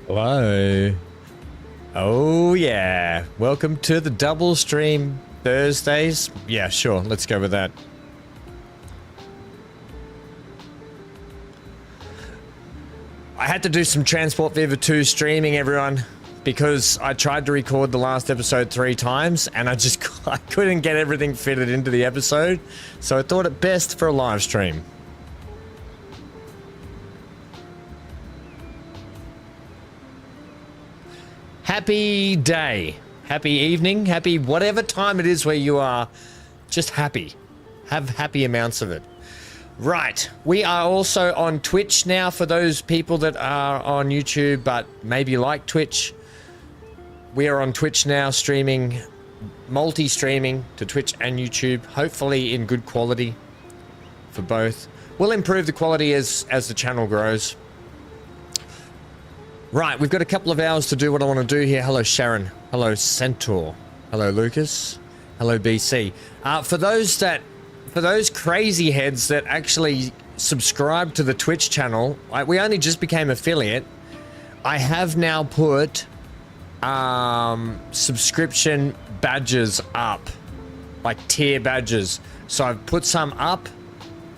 Hello. Oh yeah. Welcome to the double stream Thursdays. Yeah, sure. Let's go with that. I had to do some Transport Fever 2 streaming, everyone, because I tried to record the last episode 3 times and I couldn't get everything fitted into the episode. So I thought it best for a live stream. Happy day, happy evening, happy whatever time it is where you are, just happy. Have happy amounts of it. Right, we are also on Twitch now for those people that are on YouTube but maybe like Twitch. We are on Twitch now streaming, multi-streaming to Twitch and YouTube, hopefully in good quality for both. We'll improve the quality as the channel grows. Right, we've got a couple of hours to do what I want to do here. Hello, Sharon. Hello, Centaur. Hello, Lucas. Hello, BC. For those crazy heads that actually subscribe to the Twitch channel, we only just became affiliate. I have now put subscription badges up, like tier badges. So I've put some up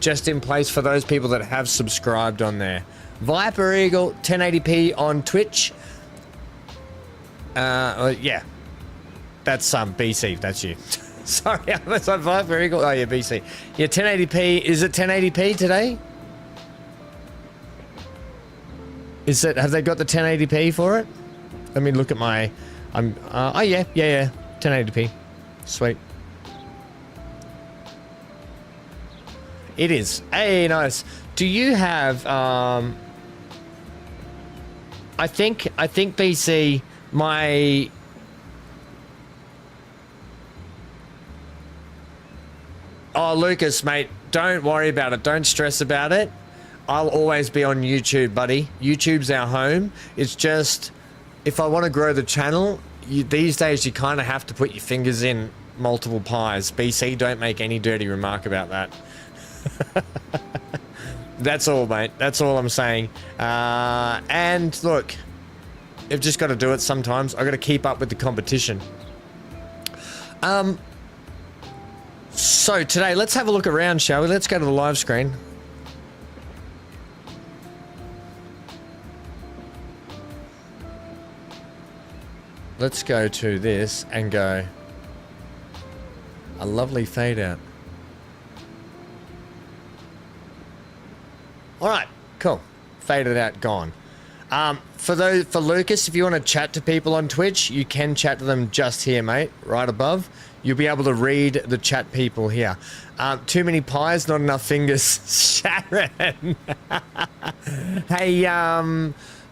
just in place for those people that have subscribed on there. Viper Eagle 1080p on Twitch. Yeah, that's BC. That's you. Sorry, I was on Viper Eagle. Oh yeah, BC. Yeah, 1080p. Is it 1080p today? Is it? Have they got the 1080p for it? Let me look at my. Oh yeah, 1080p. Sweet. It is. Hey, nice. Do you have I think BC, my oh Lucas, mate, don't worry about it, don't stress about it. I'll always be on YouTube, buddy. YouTube's our home. It's just if I want to grow the channel, these days you kind of have to put your fingers in multiple pies. BC, don't make any dirty remark about that. That's all, mate. That's all I'm saying. And look, you've just got to do it sometimes. I've got to keep up with the competition. So today, let's have a look around, shall we? Let's go to the live screen. Let's go to this and go. A lovely fade out. All right, cool. Faded out, gone. For Lucas, if you want to chat to people on Twitch, you can chat to them just here, mate, right above. You'll be able to read the chat people here. Too many pies, not enough fingers. Sharon. Hey,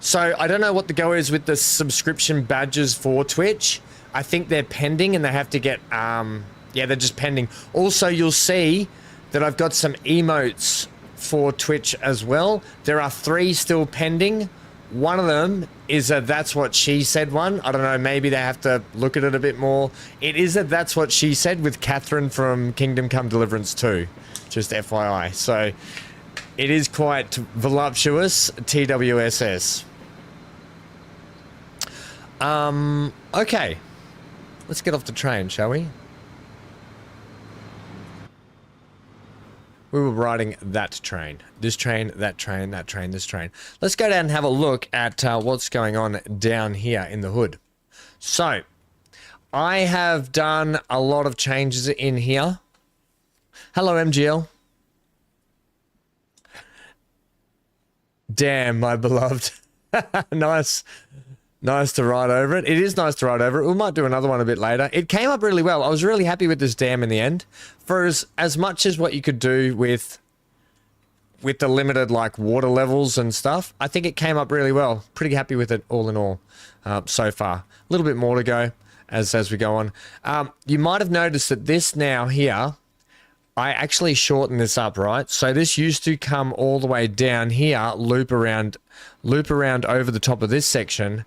so I don't know what the go is with the subscription badges for Twitch. I think they're pending and they have to get, yeah, they're just pending. Also, you'll see that I've got some emotes for Twitch as well. There are 3 still pending. One of them is a That's What She Said one. I don't know, maybe they have to look at it a bit more. It is a That's What She Said with Catherine from Kingdom Come Deliverance 2. Just FYI. So it is quite voluptuous. TWSS. Okay. Let's get off the train, shall we? We were riding that train. This train, that train, that train, this train. Let's go down and have a look at what's going on down here in the hood. So, I have done a lot of changes in here. Hello, MGL. Damn, my beloved. Nice. Nice to ride over it. It is nice to ride over it. We might do another one a bit later. It came up really well. I was really happy with this dam in the end. For as much as what you could do with the limited like water levels and stuff, I think it came up really well. Pretty happy with it all in all so far. A little bit more to go as we go on. You might have noticed that this now here, I actually shortened this up, right? So this used to come all the way down here, loop around over the top of this section.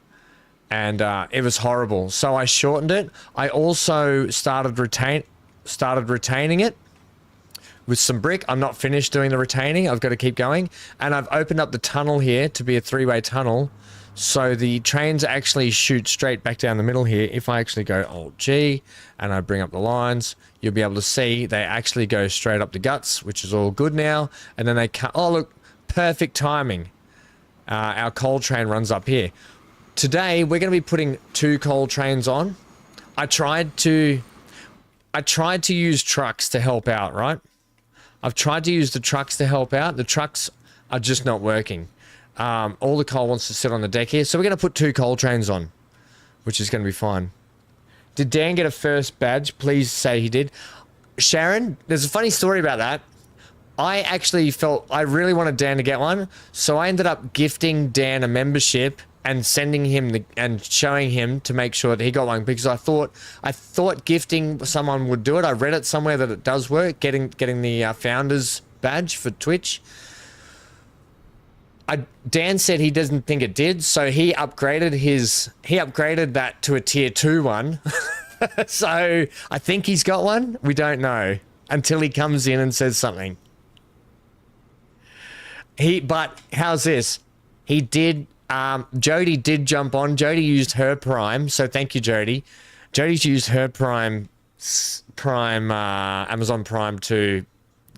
And it was horrible. So I shortened it. I also started retaining it with some brick. I'm not finished doing the retaining. I've got to keep going. And I've opened up the tunnel here to be a 3-way tunnel. So the trains actually shoot straight back down the middle here. If I actually go Alt-G and I bring up the lines, you'll be able to see they actually go straight up the guts, which is all good now. And then they cut, oh look, perfect timing. Our coal train runs up here. Today, we're going to be putting 2 coal trains on. I tried to use trucks to help out, right? I've tried to use the trucks to help out. The trucks are just not working. All the coal wants to sit on the deck here. So we're going to put 2 coal trains on, which is going to be fine. Did Dan get a first badge? Please say he did. Sharon, there's a funny story about that. I actually felt I really wanted Dan to get one. So I ended up gifting Dan a membership and sending him and showing him to make sure that he got one, because I thought gifting someone would do it. I read it somewhere that it does work, getting the founders badge for Twitch. Dan said he doesn't think it did, so he upgraded that to a tier 2 one. So I think he's got one. We don't know until he comes in and says something. But how's this? He did. Jody did jump on. Jody used her Prime, so thank you, Jody. Jody's used her Amazon Prime to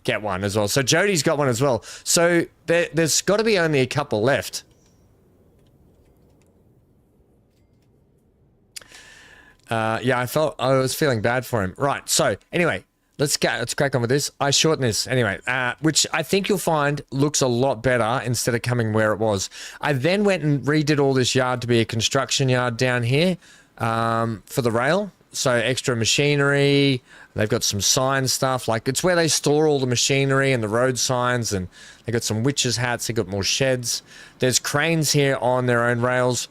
get one as well. So Jody's got one as well. So there's got to be only a couple left. Yeah, I was feeling bad for him. Right. So anyway, let's crack on with this. I shorten this anyway, which I think you'll find looks a lot better instead of coming where it was. I then went and redid all this yard to be a construction yard down here for the rail. So extra machinery. They've got some sign stuff. Like, it's where they store all the machinery and the road signs, and they got some witches' hats. They got more sheds. There's cranes here on their own rails.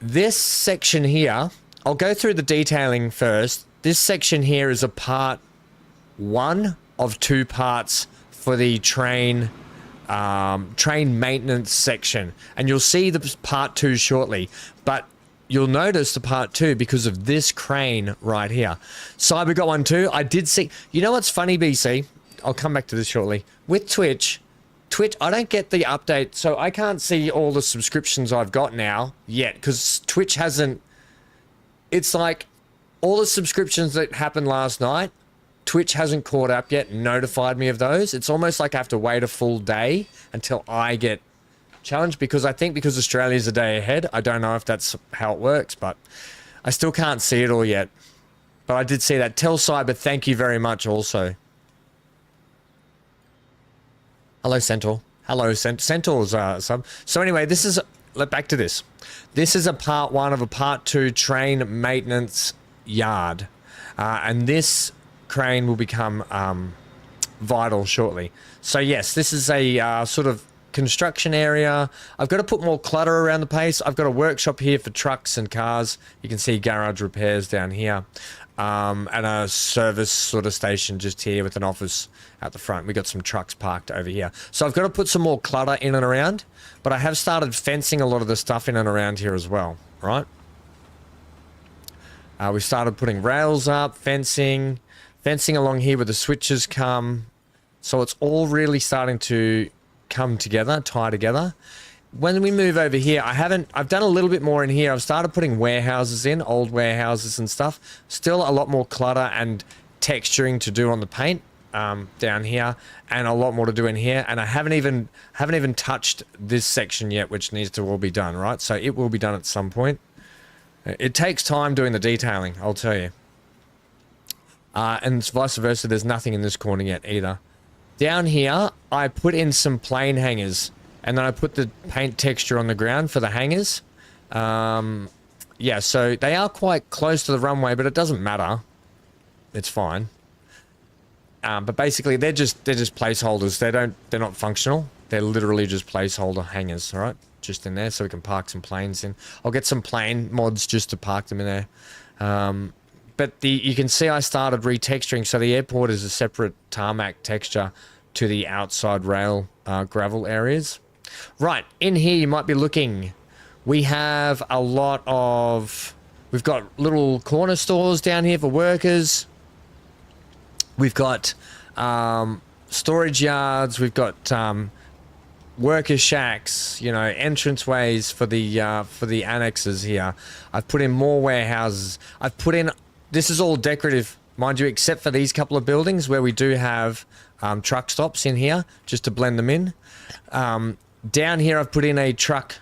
This section here, I'll go through the detailing first. This section here is a part 1 of 2 parts for the train maintenance section, and you'll see the part 2 shortly. But you'll notice the part 2 because of this crane right here. Cyber got one too. I did see. You know what's funny, BC? I'll come back to this shortly. With Twitch, I don't get the update, so I can't see all the subscriptions I've got now yet, because Twitch hasn't. It's like all the subscriptions that happened last night, Twitch hasn't caught up yet and notified me of those. It's almost like I have to wait a full day until I get challenged, because I think because Australia's a day ahead. I don't know if that's how it works, but I still can't see it all yet. But I did see that. Tell Cyber, thank you very much also. Hello, Centaur. Hello, Centaur's sub. So anyway, this is, back to this. This is a part 1 of a part 2 train maintenance yard. And this crane will become vital shortly. So yes, this is a sort of construction area. I've got to put more clutter around the place. I've got a workshop here for trucks and cars. You can see garage repairs down here. And a service sort of station just here with an office at the front. We got some trucks parked over here. So I've got to put some more clutter in and around, but I have started fencing a lot of the stuff in and around here as well, right? We started putting rails up, fencing along here where the switches come. So it's all really starting to come together, tie together. When we move over here, I've done a little bit more in here. I've started putting warehouses in, old warehouses and stuff. Still a lot more clutter and texturing to do on the paint down here, and a lot more to do in here. And I haven't even touched this section yet, which needs to all be done, right? So it will be done at some point. It takes time doing the detailing, I'll tell you. And vice versa, there's nothing in this corner yet either. Down here, I put in some plain hangers, and then I put the paint texture on the ground for the hangers. Yeah, so they are quite close to the runway, but it doesn't matter. It's fine. But basically, they're just placeholders. They're not functional. They're literally just placeholder hangers, all right? Just in there, so we can park some planes in. I'll get some plane mods just to park them in there. But you can see I started retexturing, so the airport is a separate tarmac texture to the outside rail gravel areas. Right, in here you might be looking. We have a lot of... We've got little corner stores down here for workers. We've got storage yards. We've got worker shacks, you know, entranceways for the annexes here. I've put in more warehouses. I've put in, this is all decorative, mind you, except for these couple of buildings where we do have truck stops in here, just to blend them in. Down here, I've put in a truck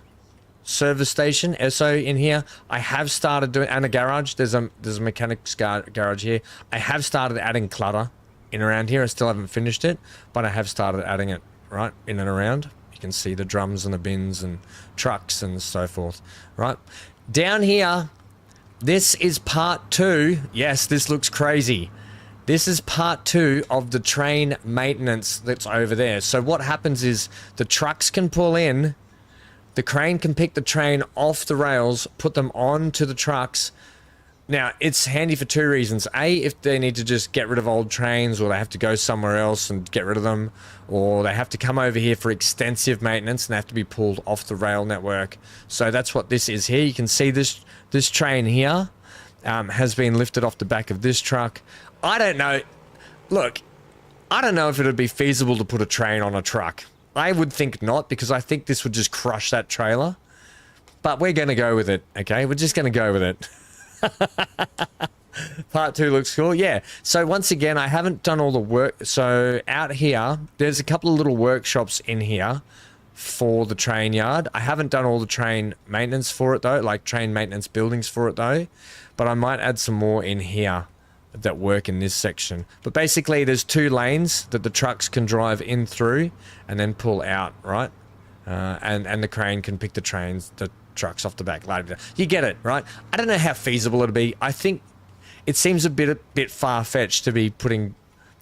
service station, SO, in here. I have started doing, and a garage. There's a mechanic's garage here. I have started adding clutter in around here. I still haven't finished it, but I have started adding it right in and around. You can see the drums and the bins and trucks and so forth, right? Down here, this is part 2. Yes, this looks crazy. This is part 2 of the train maintenance that's over there. So what happens is the trucks can pull in, the crane can pick the train off the rails, put them onto the trucks. Now, it's handy for 2 reasons. A, if they need to just get rid of old trains, or they have to go somewhere else and get rid of them, or they have to come over here for extensive maintenance and they have to be pulled off the rail network. So that's what this is here. You can see this train here has been lifted off the back of this truck. I don't know. Look, I don't know if it would be feasible to put a train on a truck. I would think not, because I think this would just crush that trailer. But we're going to go with it, okay? We're just going to go with it. Part 2 looks cool. Yeah. So once again, I haven't done all the work. So out here, there's a couple of little workshops in here for the train yard. I haven't done all the train maintenance for it though, like train maintenance buildings for it though. But I might add some more in here that work in this section. But basically there's 2 lanes that the trucks can drive in through and then pull out, right? And the crane can pick the trucks off the back. You get it, right? I don't know how feasible it'll be. I think it seems a bit far-fetched to be putting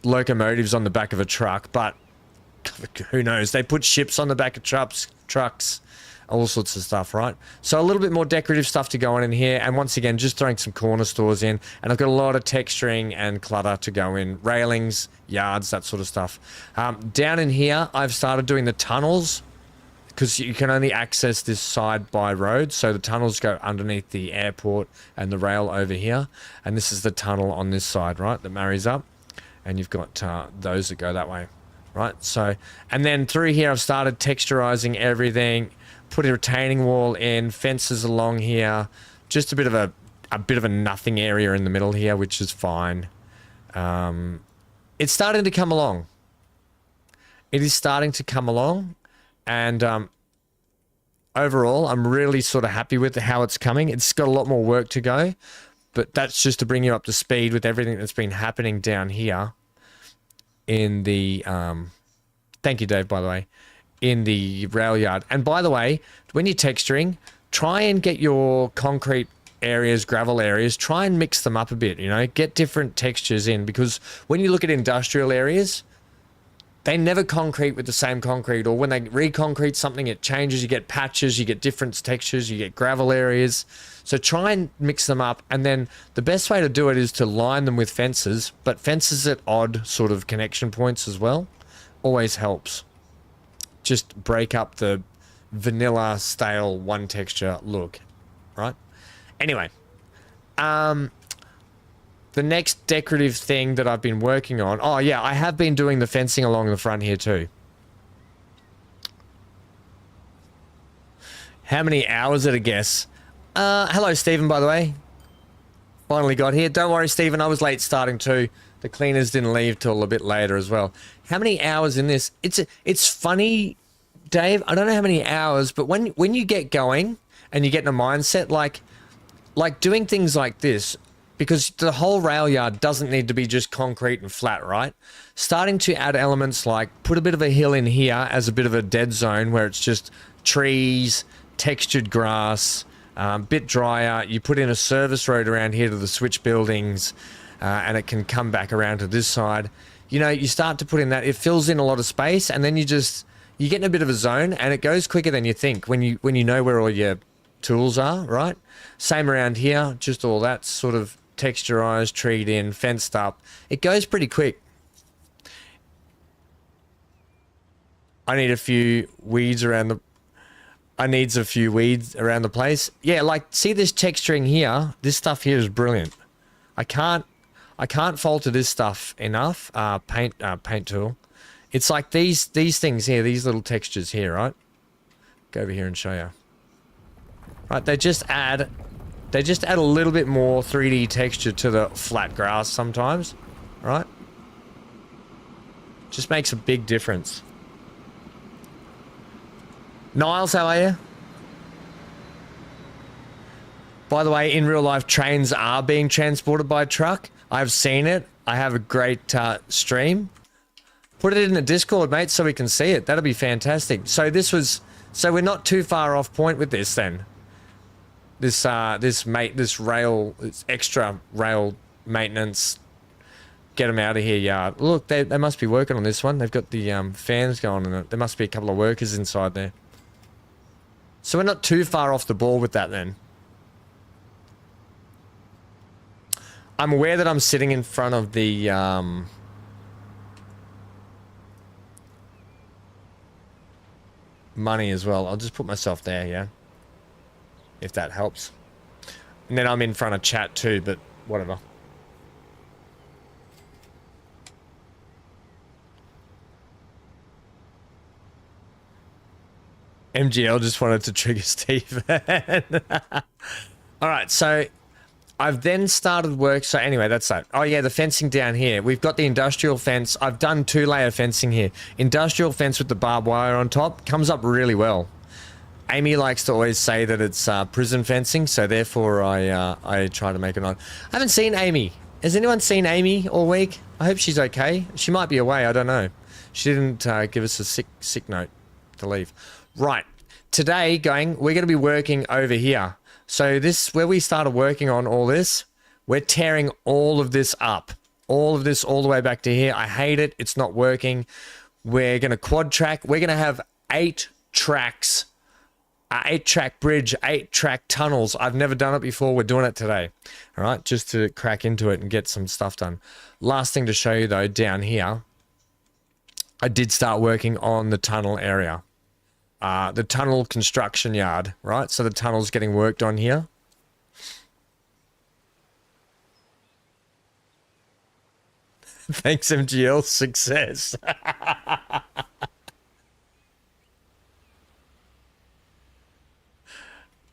locomotives on the back of a truck, but who knows? They put ships on the back of trucks, all sorts of stuff, right? So a little bit more decorative stuff to go on in here, and once again, just throwing some corner stores in, and I've got a lot of texturing and clutter to go in, railings, yards, that sort of stuff. Down in here, I've started doing the tunnels, because you can only access this side by road, so the tunnels go underneath the airport and the rail over here, and this is the tunnel on this side, right, that marries up, and you've got those that go that way, right? So, and then through here I've started texturizing everything, put a retaining wall in, fences along here, just a bit of a nothing area in the middle here, which is fine. It's starting to come along. It is starting to come along. And overall, I'm really sort of happy with how it's coming. It's got a lot more work to go, but that's just to bring you up to speed with everything that's been happening down here in the... thank you, Dave, by the way. In the rail yard. And by the way, when you're texturing, try and get your concrete areas, gravel areas, try and mix them up a bit, you know, get different textures in, because when you look at industrial areas, they never concrete with the same concrete, or when they reconcrete something, it changes. You get patches, you get different textures, you get gravel areas. So try and mix them up. And then the best way to do it is to line them with fences, but fences at odd sort of connection points as well. Always helps. Just break up the vanilla, stale, one texture look, right? Anyway, the next decorative thing that I've been working on... Oh, yeah, I have been doing the fencing along the front here too. How many hours at a guess? Hello, Stephen, by the way. Finally got here. Don't worry, Stephen, I was late starting too. The cleaners didn't leave till a bit later as well. How many hours in this? It's funny, Dave. I don't know how many hours, but when you get going and you get in a mindset, like doing things like this... Because the whole rail yard doesn't need to be just concrete and flat, right? Starting to add elements like put a bit of a hill in here as a bit of a dead zone where it's just trees, textured grass, bit drier. You put in a service road around here to the switch buildings, and it can come back around to this side. You know, you start to put in that. It fills in a lot of space, and then you get in a bit of a zone, and it goes quicker than you think when you know where all your tools are, right? Same around here, just all that sort of texturized, treed in, fenced up. It goes pretty quick. I need a few weeds around the place. Yeah, like see this texturing here? This stuff here is brilliant. I can't fault this stuff enough. Paint tool It's like these things here, these little textures here, right? Go over here and show you. Right, they just add a little bit more 3D texture to the flat grass sometimes, right? Just makes a big difference. Niles, how are you? By the way, in real life, trains are being transported by truck. I've seen it. I have a great stream. Put it in the Discord, mate, so we can see it. That'll be fantastic. So so we're not too far off point with this then. This extra rail maintenance. Get them out of here, yard. Look, they must be working on this one. They've got the fans going on it. There must be a couple of workers inside there. So we're not too far off the ball with that then. I'm aware that I'm sitting in front of the money as well. I'll just put myself there, yeah. If that helps. And then I'm in front of chat too, but whatever. MGL just wanted to trigger Steve. Alright, so I've then started work. So anyway, that's that. Oh yeah, the fencing down here. We've got the industrial fence. I've done 2-layer fencing here. Industrial fence with the barbed wire on top. Comes up really well. Amy likes to always say that it's prison fencing, so therefore I try to make it on. I haven't seen Amy. Has anyone seen Amy all week? I hope she's okay. She might be away, I don't know. She didn't give us a sick note to leave. Right, today we're going to be working over here. So this, where we started working on all this, we're tearing all of this up. All of this all the way back to here. I hate it. It's not working. We're going to quad track. We're going to have 8 tracks. 8-track bridge, 8-track tunnels. I've never done it before. We're doing it today. All right, just to crack into it and get some stuff done. Last thing to show you though, down here, I did start working on the tunnel area. The tunnel construction yard, right? So the tunnel's getting worked on here. Thanks, MGL. Success.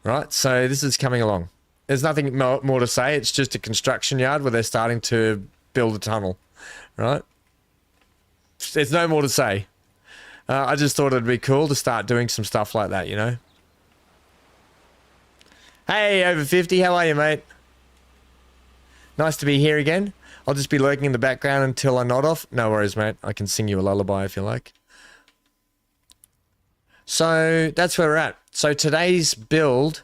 Right, so this is coming along. There's nothing more to say. It's just a construction yard where they're starting to build a tunnel, right? There's no more to say. I just thought it'd be cool to start doing some stuff like that, you know? Hey, over 50, how are you, mate? Nice to be here again. I'll just be lurking in the background until I nod off. No worries, mate. I can sing you a lullaby if you like. So that's where we're at. So today's build,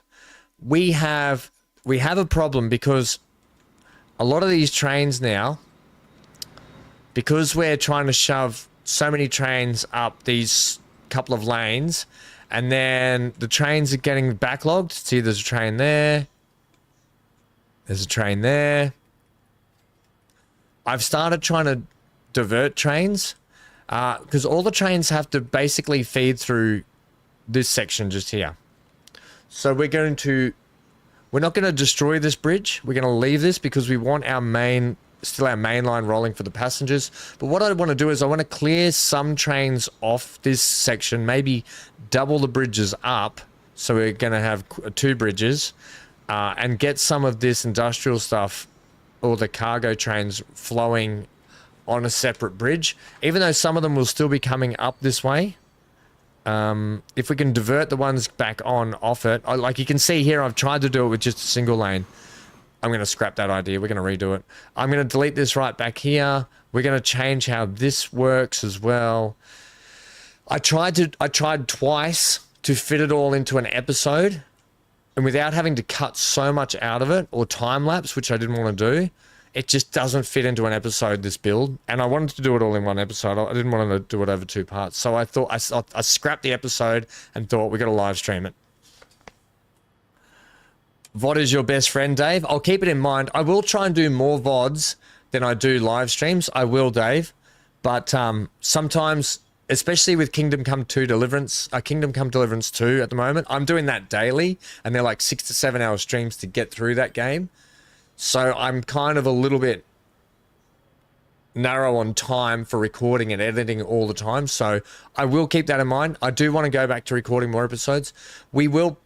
we have a problem because a lot of these trains now, because we're trying to shove so many trains up these couple of lanes, and then the trains are getting backlogged. See, there's a train there. There's a train there. I've started trying to divert trains because all the trains have to basically feed through this section just here. So we're not going to destroy this bridge. We're going to leave this because we want our main line rolling for the passengers. But what I want to do is I want to clear some trains off this section, maybe double the bridges up. So we're going to have 2 bridges and get some of this industrial stuff or the cargo trains flowing on a separate bridge, even though some of them will still be coming up this way. If we can divert the ones back on off it, like you can see here, I've tried to do it with just a single lane. I'm going to scrap that idea. We're going to redo it. I'm going to delete this right back here. We're going to change how this works as well. I tried twice to fit it all into an episode, and without having to cut so much out of it or time lapse, which I didn't want to do, it just doesn't fit into an episode, this build. And I wanted to do it all in one episode. I didn't want to do it over 2 parts. So I thought I scrapped the episode and thought we're going to live stream it. VOD is your best friend, Dave. I'll keep it in mind. I will try and do more VODs than I do live streams. I will, Dave. But sometimes, especially with Kingdom Come Deliverance 2 at the moment, I'm doing that daily, and they're like 6 to 7 hour streams to get through that game. So I'm kind of a little bit narrow on time for recording and editing all the time. So I will keep that in mind. I do want to go back to recording more episodes. We will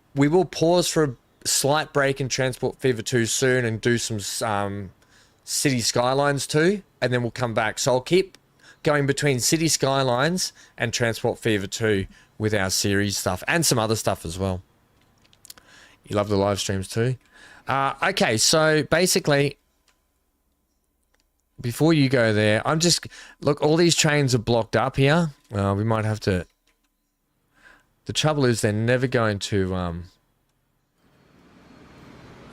pause for a slight break in Transport Fever 2 soon and do some City Skylines 2, and then we'll come back. So I'll keep going between City Skylines and Transport Fever 2 with our series stuff and some other stuff as well. You love the live streams too? Okay, so basically, before you go there, I'm just... Look, all these trains are blocked up here. We might have to... The trouble is they're never going to...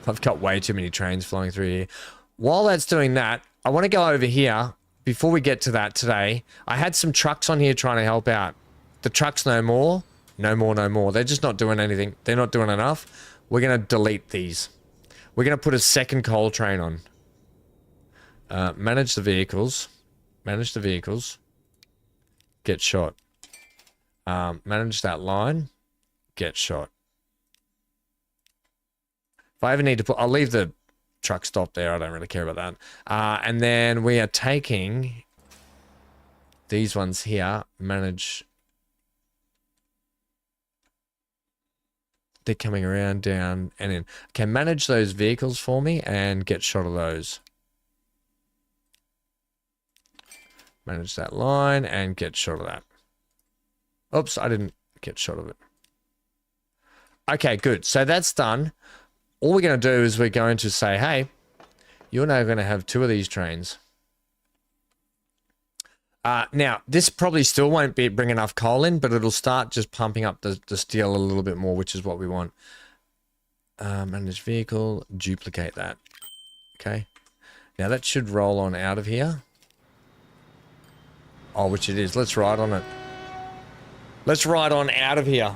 I've got way too many trains flying through here. While that's doing that, I want to go over here. Before we get to that today, I had some trucks on here trying to help out. The trucks no more. No more, no more. They're just not doing anything. They're not doing enough. We're going to delete these. We're going to put a second coal train on. Manage the vehicles. Manage the vehicles. Get shot. Manage that line. Get shot. If I ever need to put... I'll leave the truck stop there. I don't really care about that. And then we are taking these ones here. Manage... They're coming around, down, and in. Okay, manage those vehicles for me and get shot of those. Manage that line and get shot of that. Oops, I didn't get shot of it. Okay, good. So that's done. All we're going to do is we're going to say, hey, you're now going to have 2 of these trains. Now, this probably still won't bring enough coal in, but it'll start just pumping up the steel a little bit more, which is what we want. Manage vehicle, duplicate that. Okay. Now that should roll on out of here. Oh, which it is. Let's ride on it. Let's ride on out of here.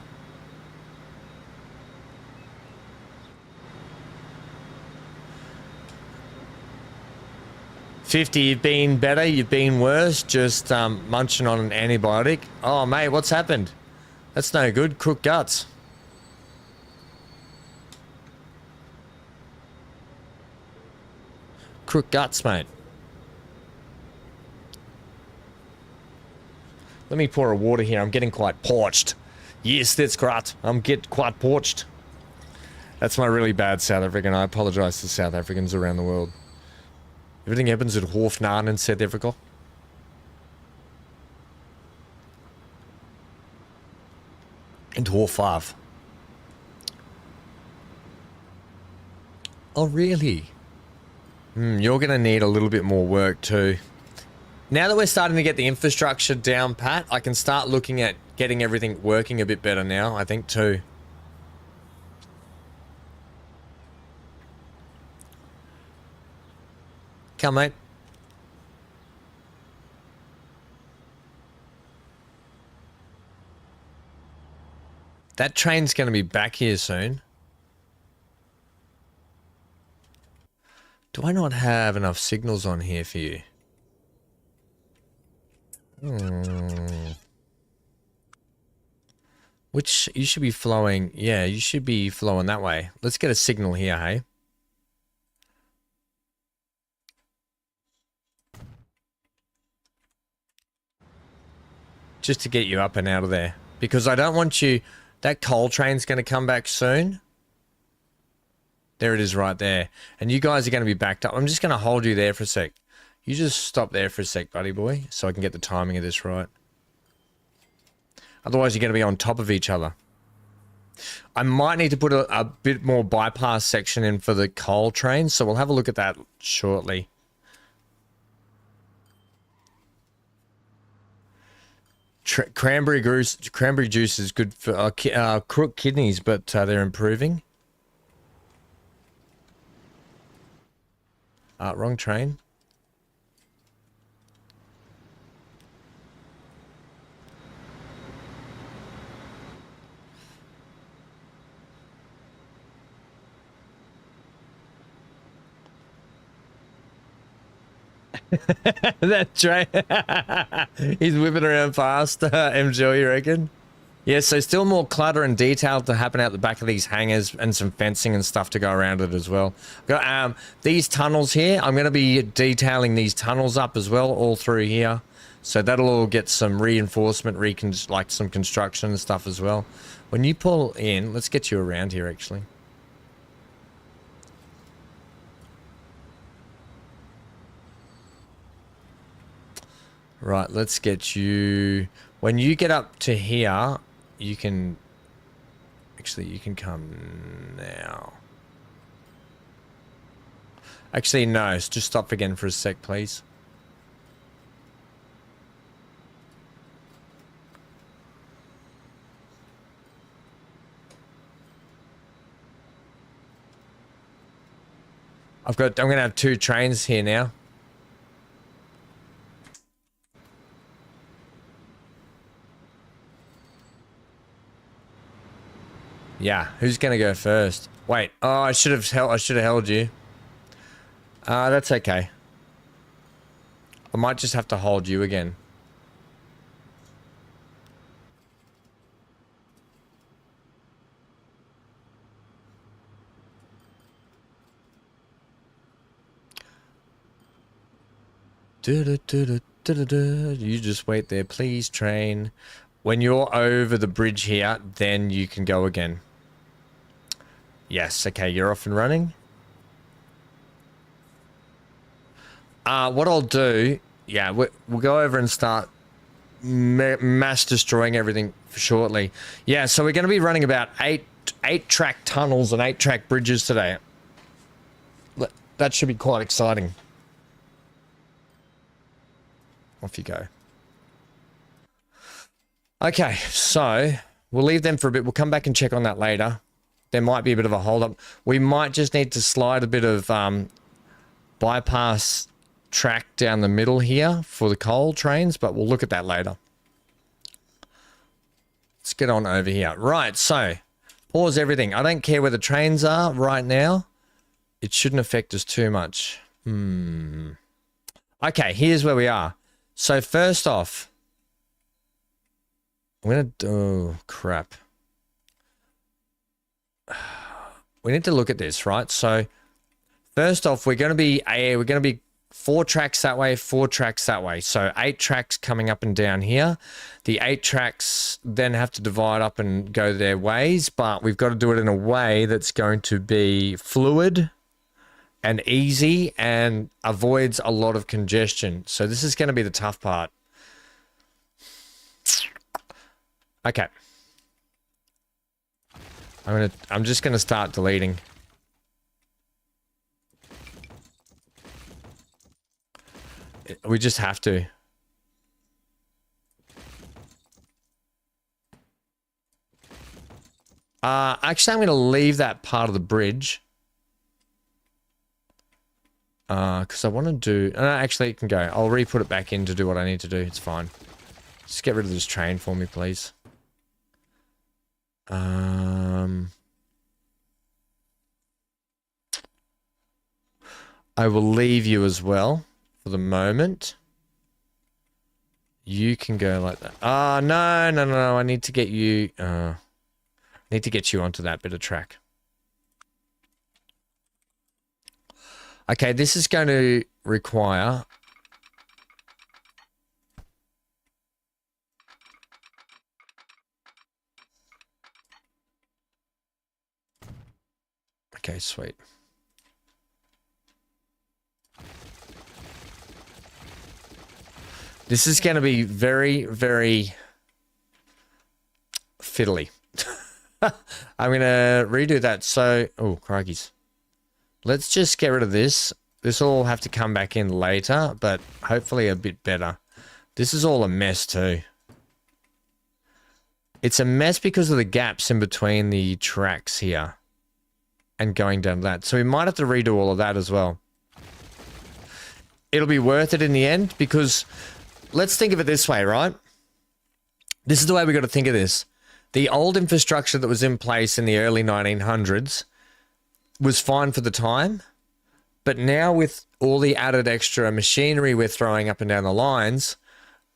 $50, you've been better, you've been worse, just munching on an antibiotic. Oh, mate, what's happened? That's no good. Crook guts. Crook guts, mate. Let me pour a water here. I'm getting quite parched. Yes, that's correct. I'm getting quite parched. That's my really bad South African. I apologise to South Africans around the world. Everything happens at Hoofnaam in South Africa. And Hoofaf. Oh, really? You're going to need a little bit more work too. Now that we're starting to get the infrastructure down pat, I can start looking at getting everything working a bit better now, I think too. Come, mate. That train's going to be back here soon. Do I not have enough signals on here for you? Which, you should be flowing... Yeah, you should be flowing that way. Let's get a signal here, hey? Just to get you up and out of there. Because I don't want you... That coal train's going to come back soon. There it is right there. And you guys are going to be backed up. I'm just going to hold you there for a sec. You just stop there for a sec, buddy boy, so I can get the timing of this right. Otherwise, you're going to be on top of each other. I might need to put a bit more bypass section in for the coal train, so we'll have a look at that shortly. Cranberry juice is good for crook kidneys, but they're improving. Wrong train. That train. He's whipping around fast. MJ, you reckon? Yeah, so still more clutter and detail to happen out the back of these hangars and some fencing and stuff to go around it as well. Got these tunnels here. I'm going to be detailing these tunnels up as well all through here. So that'll all get some reinforcement, like some construction and stuff as well. When you pull in, let's get you around here actually. Right, let's get you... When you get up to here, you can... Actually, you can come now. Actually, no. Just stop again for a sec, please. I'm going to have 2 trains here now. Yeah, who's gonna go first? Wait, oh, I should have held you. That's okay. I might just have to hold you again. You just wait there, please, train. When you're over the bridge here, then you can go again. Yes, okay, you're off and running. What I'll do, yeah, we'll go over and start mass destroying everything shortly. Yeah, so we're going to be running about eight track tunnels and 8 track bridges today. That should be quite exciting. Off you go. Okay, so we'll leave them for a bit. We'll come back and check on that later. There might be a bit of a hold-up. We might just need to slide a bit of bypass track down the middle here for the coal trains, but we'll look at that later. Let's get on over here. Right, so pause everything. I don't care where the trains are right now. It shouldn't affect us too much. Okay, here's where we are. So first off, I'm going to... Oh, crap. We need to look at this, right? So first off, we're going to be 4 tracks that way, 4 tracks that way. So 8 tracks coming up and down here. The 8 tracks then have to divide up and go their ways, but we've got to do it in a way that's going to be fluid and easy and avoids a lot of congestion. So this is going to be the tough part. Okay. I'm just gonna start deleting. We just have to. Actually, I'm gonna leave that part of the bridge. Because I want to do... No, actually, it can go. I'll re-put it back in to do what I need to do. It's fine. Just get rid of this train for me, please. I will leave you as well for the moment. You can go like that. No. I need to get you... need to get you onto that bit of track. Okay, this is going to require... Okay, sweet. This is going to be very, very fiddly. I'm going to redo that. So, oh, crikeys. Let's just get rid of this. This will have to come back in later, but hopefully a bit better. This is all a mess too. It's a mess because of the gaps in between the tracks here. And going down that. So we might have to redo all of that as well. It'll be worth it in the end because let's think of it this way, right? This is the way we got to think of this. The old infrastructure that was in place in the early 1900s was fine for the time. But now with all the added extra machinery we're throwing up and down the lines,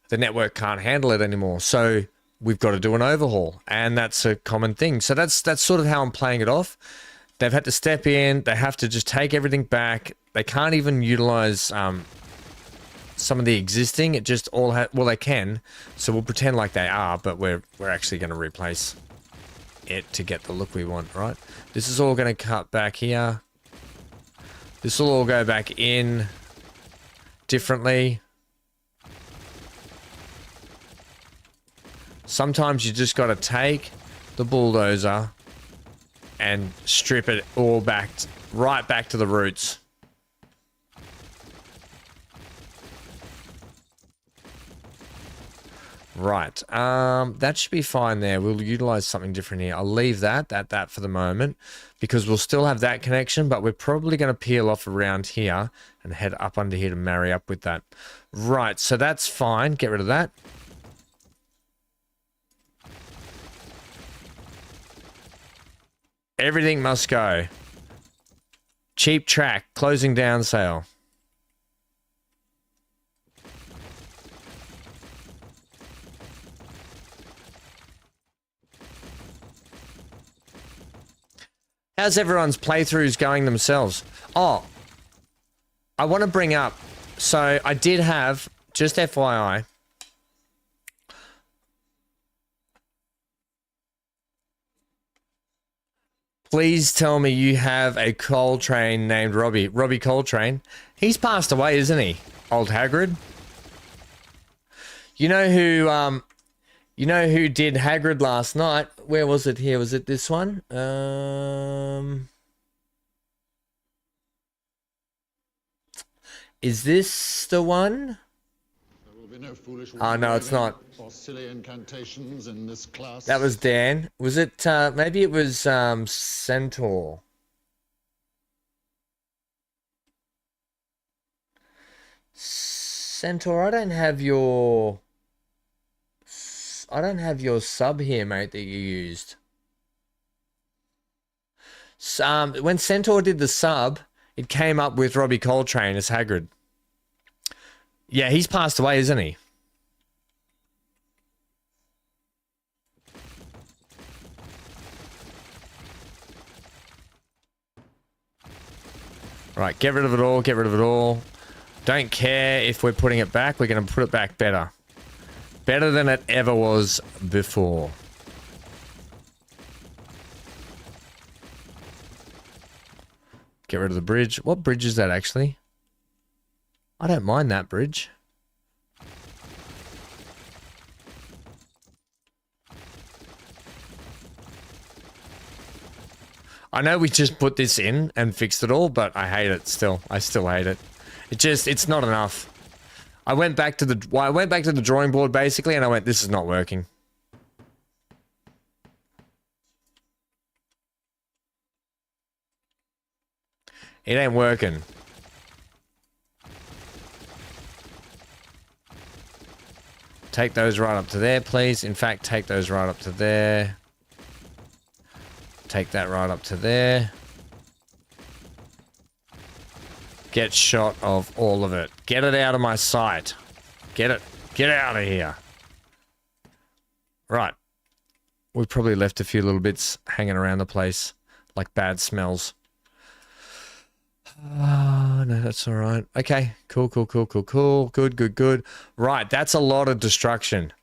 the network can't handle it anymore. So we've got to do an overhaul, and that's a common thing. So that's sort of how I'm playing it off. They've had to step in. They have to just take everything back. They can't even utilize some of the existing. It just all well, they can. So we'll pretend like they are, but we're actually going to replace it to get the look we want, right? This is all going to cut back here. This will all go back in differently. Sometimes you just got to take the bulldozer and strip it all back, right back to the roots. Right, that should be fine there. We'll utilize something different here. I'll leave that for the moment, because we'll still have that connection, but we're probably going to peel off around here and head up under here to marry up with that. Right, so that's fine. Get rid of that. Everything must go. Cheap track, closing down sale. How's everyone's playthroughs going themselves? Oh, I want to bring up, so I did have, just FYI, please tell me you have a Coltrane named Robbie. Robbie Coltrane. He's passed away, isn't he? Old Hagrid. You know who did Hagrid last night? Where was it here? Was it this one? Is this the one? There will be no foolish Oh, no, it's not. Or silly incantations in this class. That was Dan. Was it, maybe it was, Centaur. Centaur, I don't have your sub here, mate, that you used. When Centaur did the sub, it came up with Robbie Coltrane as Hagrid. Yeah, he's passed away, isn't he? Right, get rid of it all, get rid of it all. Don't care if we're putting it back, we're going to put it back better. Better than it ever was before. Get rid of the bridge. What bridge is that, actually? I don't mind that bridge. I know we just put this in and fixed it all, but I hate it still. I still hate it. It's not enough. I went back to the drawing board basically, and I went, this is not working. It ain't working. Take those right up to there, please. In fact, take those right up to there. Take that right up to there. Get shot of all of it. Get it out of my sight. Get it. Get out of here. Right. We've probably left a few little bits hanging around the place, like bad smells. Oh, no, that's all right. Okay. Cool, cool, cool, cool, cool. Good, good, good. Right. That's a lot of destruction.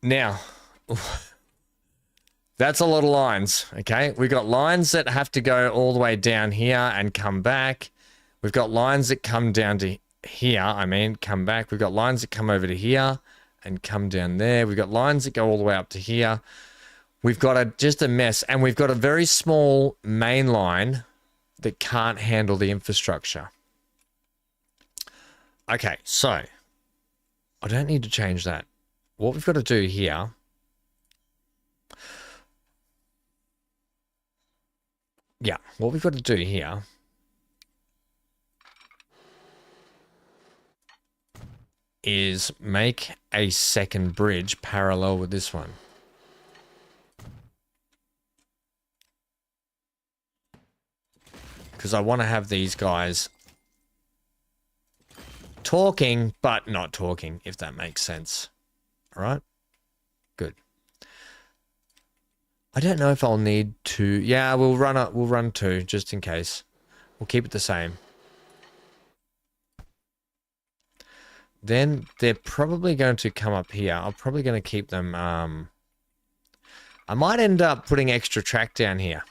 Now, that's a lot of lines, okay? We've got lines that have to go all the way down here and come back. We've got lines that come down to here, come back. We've got lines that come over to here and come down there. We've got lines that go all the way up to here. We've got just a mess, and we've got a very small main line that can't handle the infrastructure. Okay, so I don't need to change that. What we've got to do here what we've got to do here is make a second bridge parallel with this one. Because I want to have these guys talking, but not talking, if that makes sense. All right. Good. I don't know if I'll need to. Yeah, we'll run 2 just in case. We'll keep it the same. Then they're probably going to come up here. I'm probably going to keep them. I might end up putting extra track down here.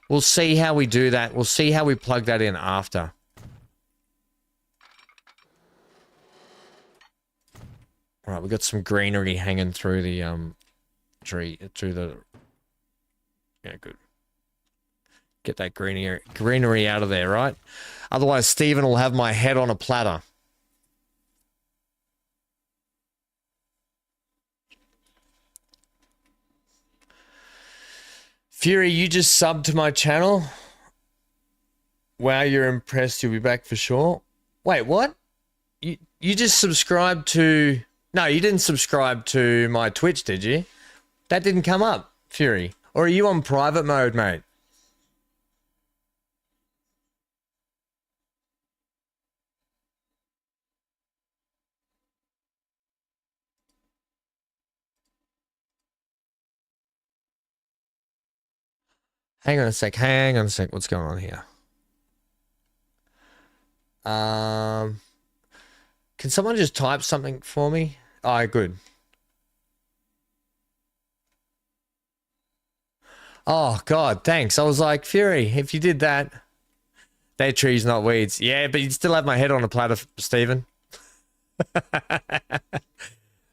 We'll see how we do that. We'll see how we plug that in after. All right, we've got some greenery hanging through the tree, through the. Yeah, good. Get that greenery out of there, right? Otherwise, Stephen will have my head on a platter. Fury, you just subbed to my channel. Wow, you're impressed. You'll be back for sure. Wait, what? You just subscribed to... No, you didn't subscribe to my Twitch, did you? That didn't come up, Fury. Or are you on private mode, mate? Hang on a sec. What's going on here? Can someone just type something for me? Oh, good. Oh, God, thanks. I was like, Fury, if you did that, they're trees, not weeds. Yeah, but you'd still have my head on a platter, Stephen.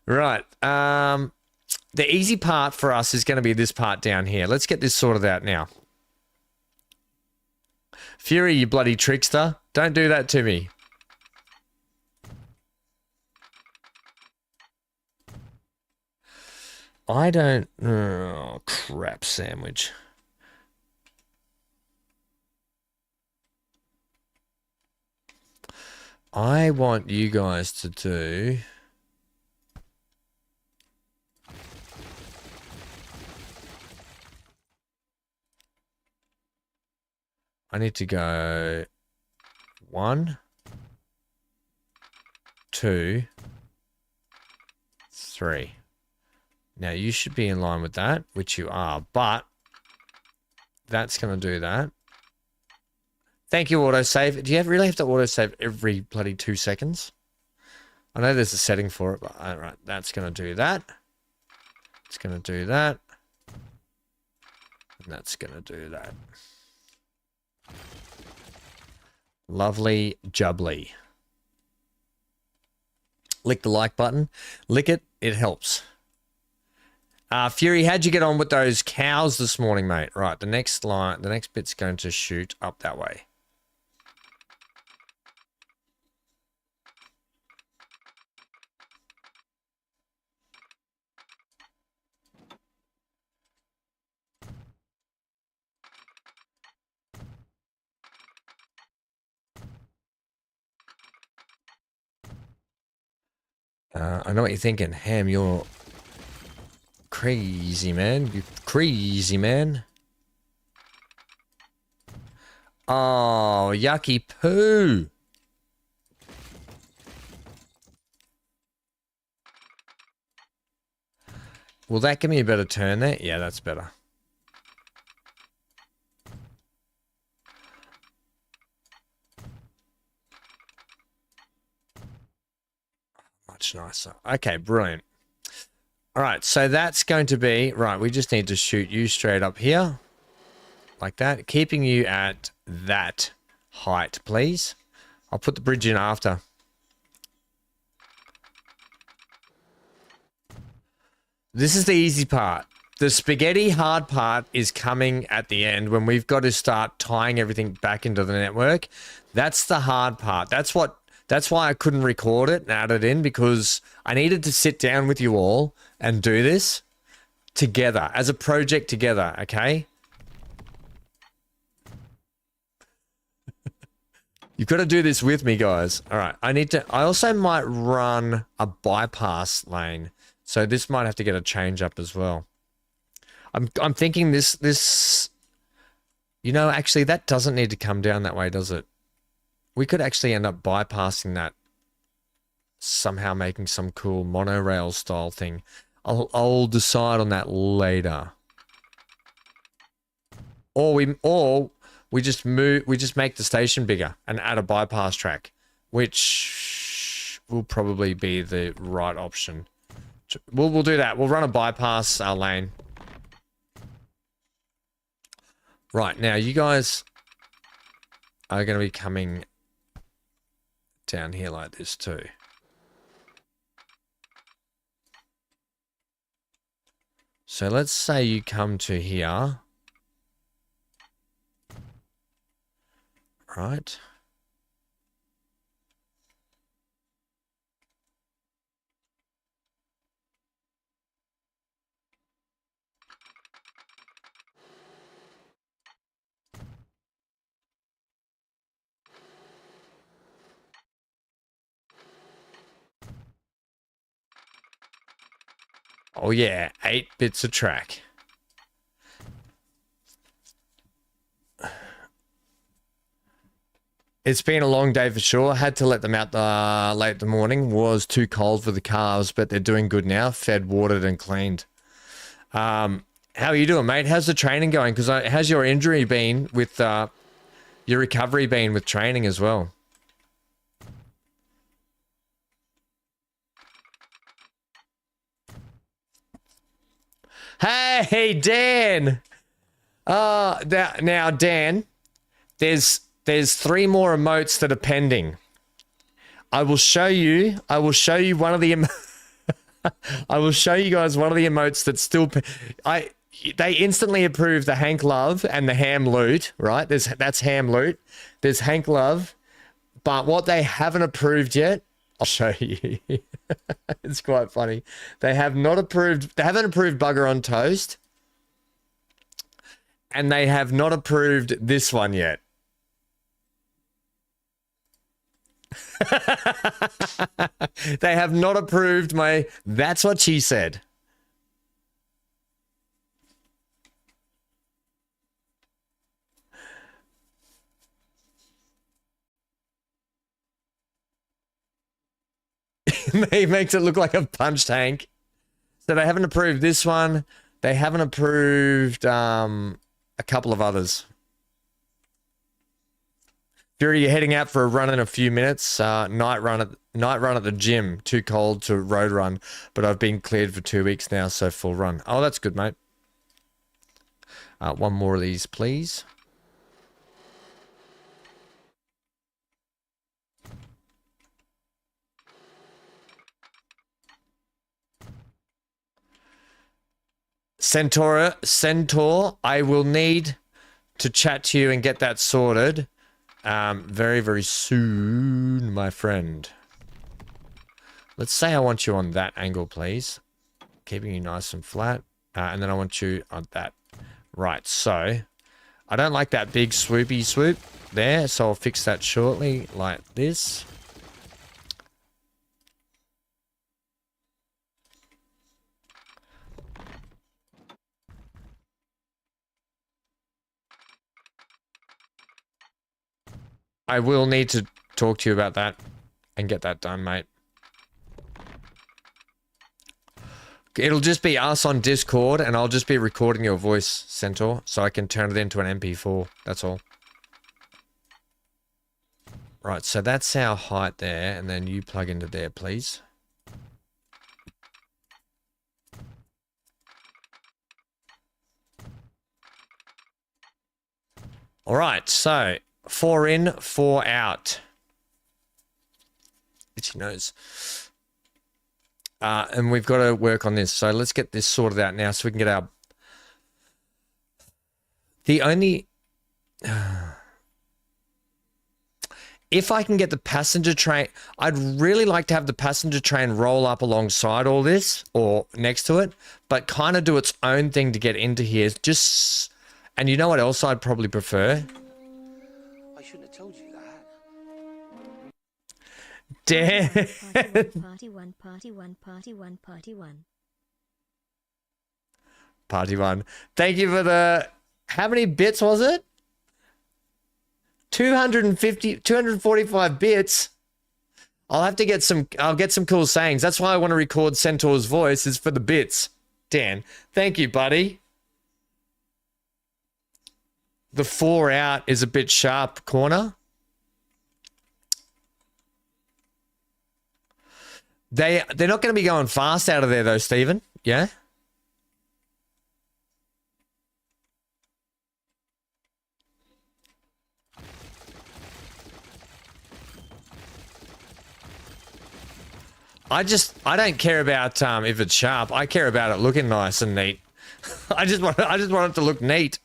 Right. The easy part for us is going to be this part down here. Let's get this sorted out now. Fury, you bloody trickster. Don't do that to me. I don't... Oh, crap sandwich. I want you guys to do... I need to go 1, 2, 3. Now you should be in line with that, which you are, but that's going to do that. Thank you, autosave. Do you really have to autosave every bloody 2 seconds? I know there's a setting for it, but all right, that's going to do that. It's going to do that. And that's going to do that. Lovely jubbly. Lick the like button. Lick it. It helps. Fury, how'd you get on with those cows this morning, mate? Right, the next bit's going to shoot up that way. I know what you're thinking. Ham, you're crazy, man. You're crazy, man. Oh, yucky poo. Will that give me a better turn there? Yeah, that's better. Much nicer. Okay, brilliant. All right, so that's going to be... Right, we just need to shoot you straight up here. Like that. Keeping you at that height, please. I'll put the bridge in after. This is the easy part. The spaghetti hard part is coming at the end when we've got to start tying everything back into the network. That's the hard part. That's why I couldn't record it and add it in, because I needed to sit down with you all and do this together as a project together, okay? You've got to do this with me, guys. All right, I also might run a bypass lane. So this might have to get a change up as well. I'm thinking this, you know, actually that doesn't need to come down that way, does it? We could actually end up bypassing that somehow making some cool monorail style thing. I'll decide on that later. Or we just make the station bigger and add a bypass track, which will probably be the right option. We'll do that. We'll run a bypass lane. Right, now you guys are going to be coming down here like this too. So let's say you come to here. Right. Oh yeah, 8 bits a track. It's been a long day for sure. Had to let them out late in the morning. Was too cold for the calves, but they're doing good now. Fed, watered, and cleaned. How are you doing, mate? How's the training going? Because how's your injury been with your recovery been with training as well? Hey, Dan. Now, Dan, there's 3 more emotes that are pending. I will show you one of the I will show you guys one of the emotes that's still they instantly approved the Hank Love and the Ham Loot, right? That's Ham Loot. There's Hank Love, but what they haven't approved yet, I'll show you. It's quite funny. They haven't approved Bugger on Toast. And they have not approved this one yet. They have not approved my That's What She Said. He makes it look like a punch tank. So they haven't approved this one. They haven't approved a couple of others. Fury, you're heading out for a run in a few minutes. Night run at the gym. Too cold to road run, but I've been cleared for 2 weeks now, so full run. Oh, that's good, mate. One more of these, please. Centaur, I will need to chat to you and get that sorted very, very soon, my friend. Let's say I want you on that angle, please. Keeping you nice and flat. And then I want you on that. Right, so I don't like that big swoopy swoop there, so I'll fix that shortly like this. I will need to talk to you about that and get that done, mate. It'll just be us on Discord, and I'll just be recording your voice, Centaur, so I can turn it into an MP4. That's all. Right, so that's our height there, and then you plug into there, please. All right, so 4 in, 4 out. Itchy nose. And we've got to work on this. So let's get this sorted out now so we can get our... The only... If I can get the passenger train... I'd really like to have the passenger train roll up alongside all this or next to it, but kind of do its own thing to get into here. Just... And you know what else I'd probably prefer? I shouldn't have told you that. Damn. Party one, party one, party one, party one. Party one. Thank you for the... How many bits was it? 245 bits. I'll have to get some, I'll get some cool sayings. That's why I want to record Centaur's voice, is for the bits. Dan, thank you, buddy. The 4 out is a bit sharp corner. They're not going to be going fast out of there though, Stephen. Yeah? I don't care about if it's sharp. I care about it looking nice and neat. I just want it to look neat.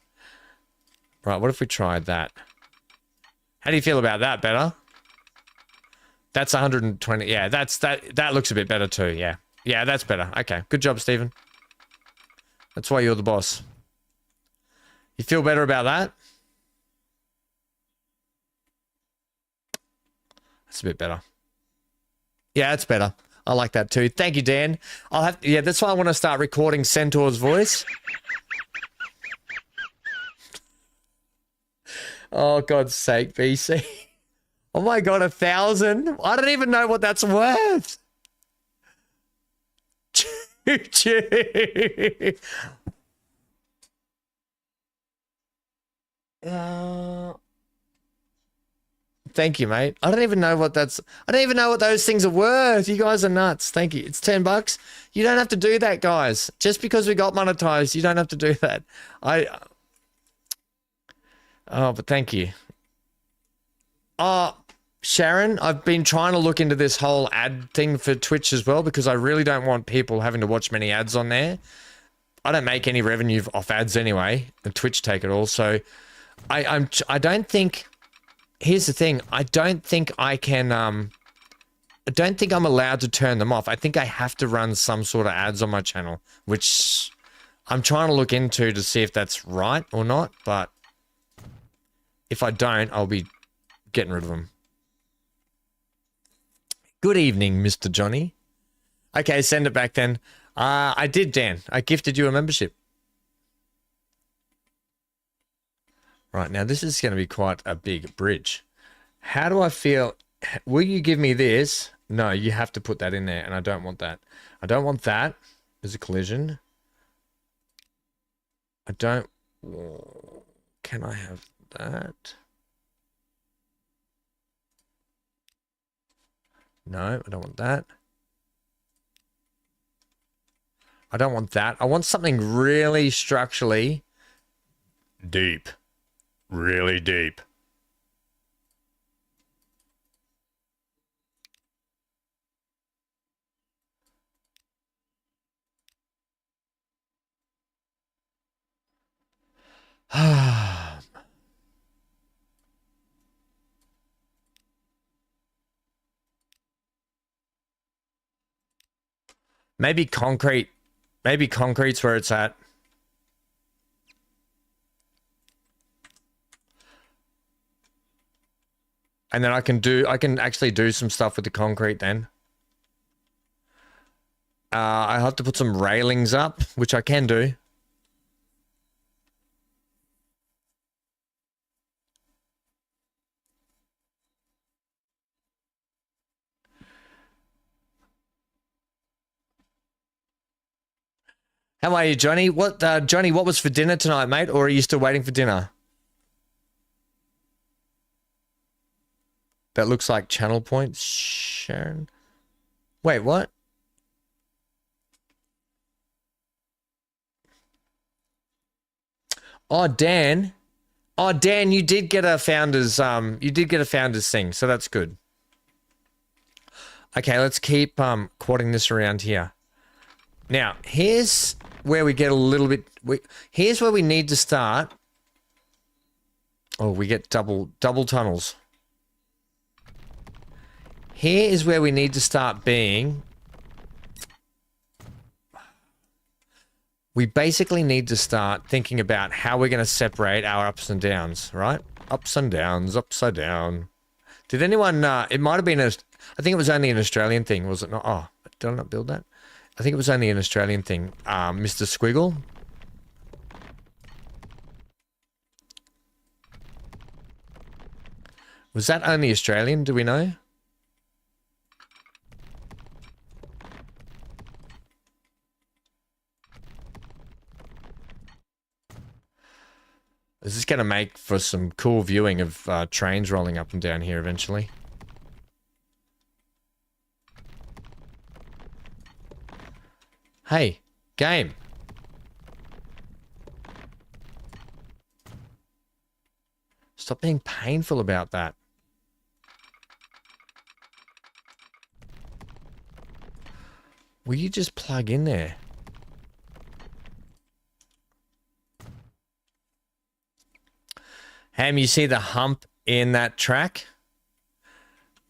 Right, what if we tried that? How do you feel about that? Better? That's 120. Yeah, that looks a bit better too. Yeah. Yeah, that's better. Okay. Good job, Stephen. That's why you're the boss. You feel better about that? That's a bit better. Yeah, that's better. I like that too. Thank you, Dan. Yeah, that's why I want to start recording Centaur's voice. Oh, God's sake, BC. Oh my God, 1,000? I don't even know what that's worth. Choo-choo. Thank you, mate. I don't even know what those things are worth. You guys are nuts. Thank you. It's $10. You don't have to do that, guys. Just because we got monetized, you don't have to do that. Oh, but thank you. Sharon, I've been trying to look into this whole ad thing for Twitch as well, because I really don't want people having to watch many ads on there. I don't make any revenue off ads anyway, and Twitch take it all. So I don't think, here's the thing, I don't think I can, I don't think I'm allowed to turn them off. I think I have to run some sort of ads on my channel, which I'm trying to look into to see if that's right or not, but if I don't, I'll be getting rid of them. Good evening, Mr. Johnny. Okay, send it back then. I did, Dan. I gifted you a membership. Right, now this is going to be quite a big bridge. How do I feel? Will you give me this? No, you have to put that in there, and I don't want that. I don't want that. There's a collision. I don't... Can I have that? No, I don't want that. I don't want that. I want something really structurally deep. Really deep. Maybe concrete. Maybe concrete's where it's at. And then I can actually do some stuff with the concrete then. I have to put some railings up, which I can do. How are you, Johnny? Johnny, what was for dinner tonight, mate? Or are you still waiting for dinner? That looks like channel points, Sharon. Wait, what? Oh, Dan. Oh, Dan, you did get a founder's thing, so that's good. Okay, let's keep quadding this around here. Now, here's where we get a little bit... here's where we need to start. Oh, we get double tunnels. Here is where we need to start being... We basically need to start thinking about how we're going to separate our ups and downs, right? Ups and downs, upside down. Did anyone... it might have been a... I think it was only an Australian thing, was it not? Oh, did I not build that? I think it was only an Australian thing. Mr. Squiggle. Was that only Australian? Do we know? This is going to make for some cool viewing of trains rolling up and down here eventually. Hey, game. Stop being painful about that. Will you just plug in there? Ham, you see the hump in that track?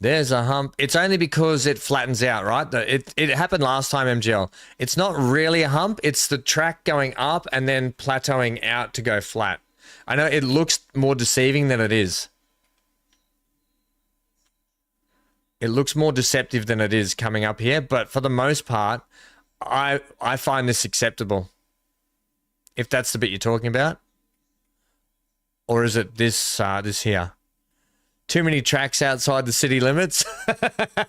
There's a hump. It's only because it flattens out, right? It happened last time, MGL. It's not really a hump. It's the track going up and then plateauing out to go flat. I know it looks more deceiving than it is. It looks more deceptive than it is coming up here, but for the most part, I find this acceptable. If that's the bit you're talking about. Or is it this this here? Too many tracks outside the city limits?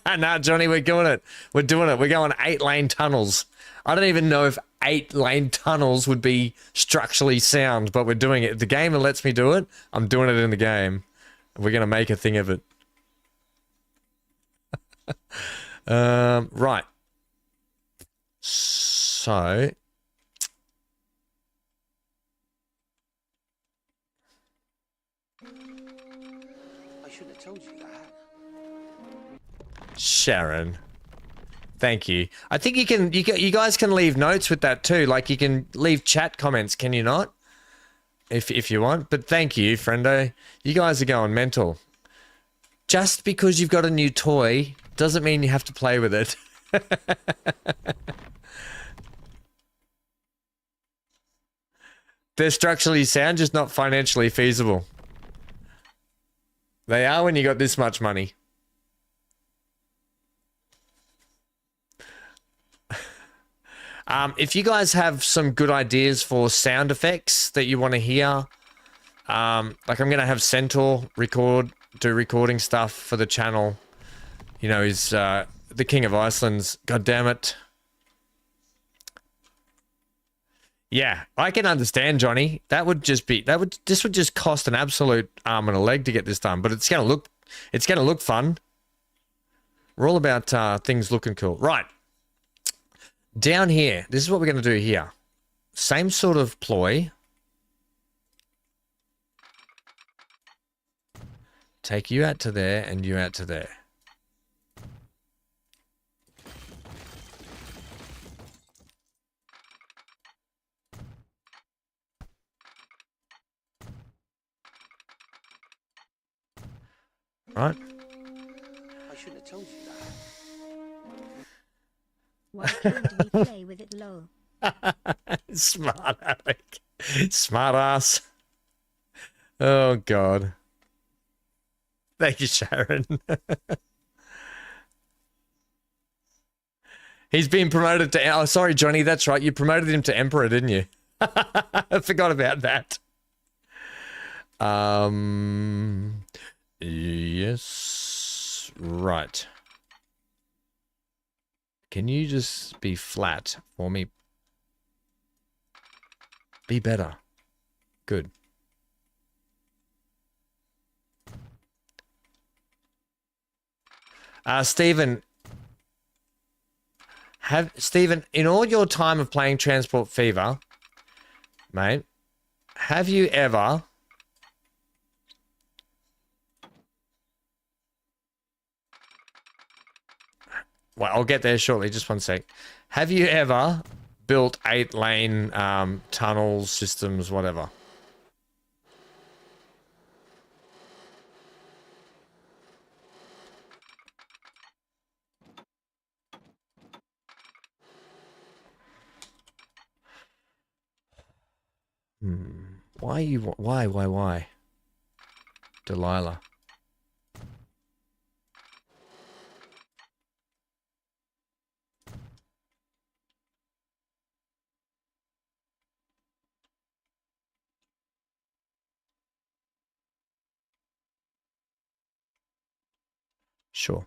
Nah, Johnny, we're doing it. We're doing it. We're going 8-lane tunnels. I don't even know if 8-lane tunnels would be structurally sound, but we're doing it. If the game lets me do it, I'm doing it in the game. We're going to make a thing of it. Right. So... I shouldn't have told you that. Sharon. Thank you. I think you guys can leave notes with that too. Like you can leave chat comments, can you not? If you want. But thank you, friendo. You guys are going mental. Just because you've got a new toy doesn't mean you have to play with it. They're structurally sound, just not financially feasible. They are when you got this much money. If you guys have some good ideas for sound effects that you want to hear, like I'm going to have Centaur do recording stuff for the channel. You know, he's the King of Iceland's. God damn it. Yeah, I can understand, Johnny. This would just cost an absolute arm and a leg to get this done, but it's gonna look fun. We're all about things looking cool. Right. Down here, this is what we're gonna do here. Same sort of ploy. Take you out to there and you out to there. Right? I shouldn't have told you that. Why can't we play with it low? Smart Alec. Smart ass. Oh God. Thank you, Sharon. He's been promoted to... Oh, sorry, Johnny. That's right. You promoted him to Emperor, didn't you? I forgot about that. Yes. Right. Can you just be flat for me? Be better. Good. Stephen, in all your time of playing Transport Fever, mate, have you ever well, I'll get there shortly, just one sec. Have you ever built 8-lane tunnels, systems, whatever? Why? Delilah. Sure.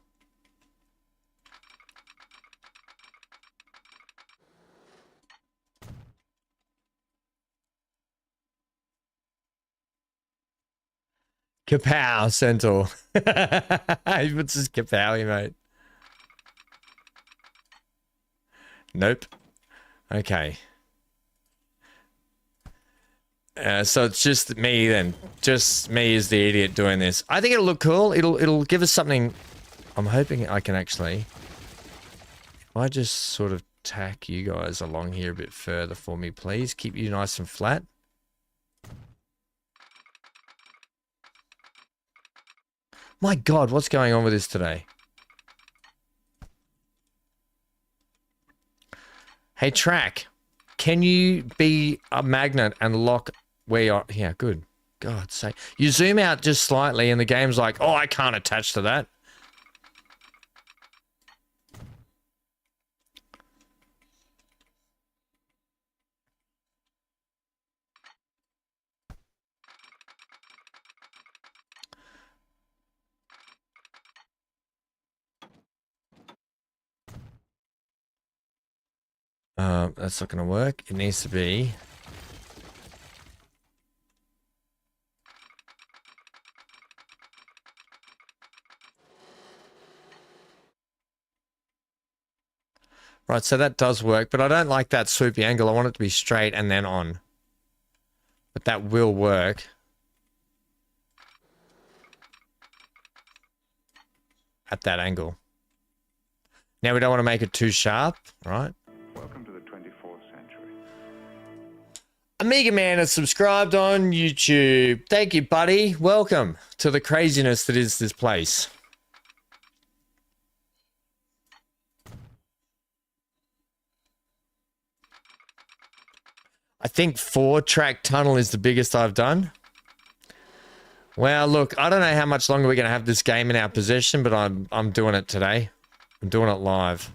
Kapow, Centaur. He puts his kapow, mate. Nope. Okay. So it's just me then. Just me as the idiot doing this. I think it'll look cool. It'll give us something. I'm hoping I can actually. If I just sort of tack you guys along here a bit further for me, please. Keep you nice and flat. My God, what's going on with this today? Hey, Track, can you be a magnet and lock where you're... Yeah, good. God's sake. You zoom out just slightly and the game's like, oh, I can't attach to that. That's not going to work. It needs to be... Right, so that does work, but I don't like that swoopy angle. I want it to be straight and then on. But that will work. At that angle. Now we don't want to make it too sharp, right? Welcome to the 24th century. Amiga Man has subscribed on YouTube. Thank you, buddy. Welcome to the craziness that is this place. I think 4-track tunnel is the biggest I've done. Well, look, I don't know how much longer we're going to have this game in our possession, but I'm doing it today. I'm doing it live.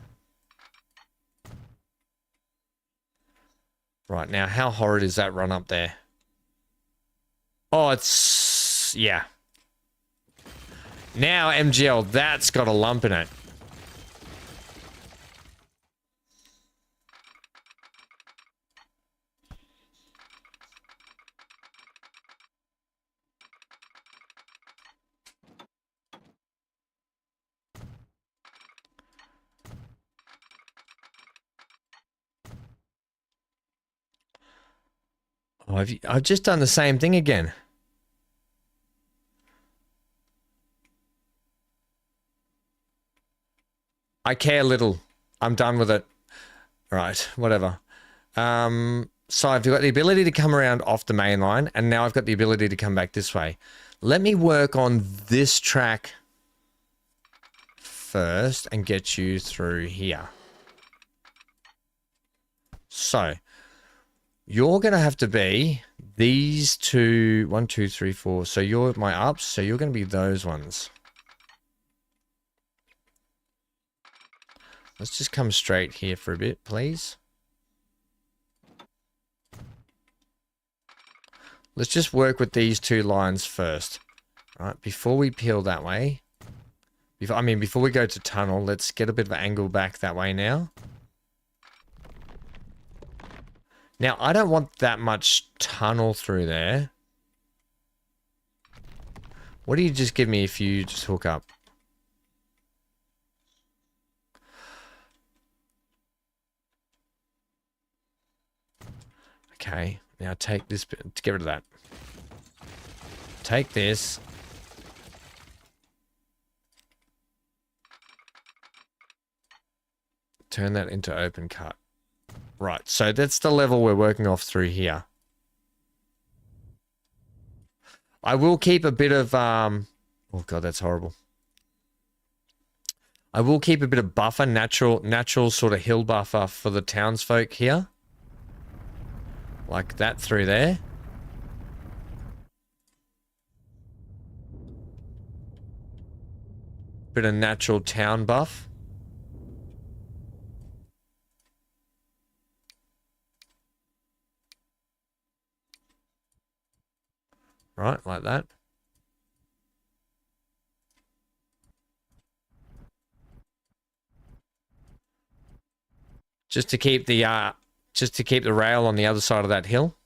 Right, now, how horrid is that run up there? Oh, it's... yeah. Now, MGL, that's got a lump in it. Oh, I've just done the same thing again. I care little. I'm done with it. Right, whatever. So I've got the ability to come around off the main line, and now I've got the ability to come back this way. Let me work on this track first and get you through here. So... you're going to have to be these two, 1, 2, 3, 4. So you're my ups, so you're going to be those ones. Let's just come straight here for a bit, please. Let's just work with these two lines first. All right, before we peel that way. Before we go to tunnel, let's get a bit of an angle back that way now. Now, I don't want that much tunnel through there. What do you just give me if you just hook up? Okay, now take this bit, get rid of that. Take this. Turn that into open cut. Right, so that's the level we're working off through here. I will keep a bit of, oh God, that's horrible. I will keep a bit of buffer, natural sort of hill buffer for the townsfolk here. Like that through there. Bit of natural town buff. Right, like that. Just to keep the rail on the other side of that hill.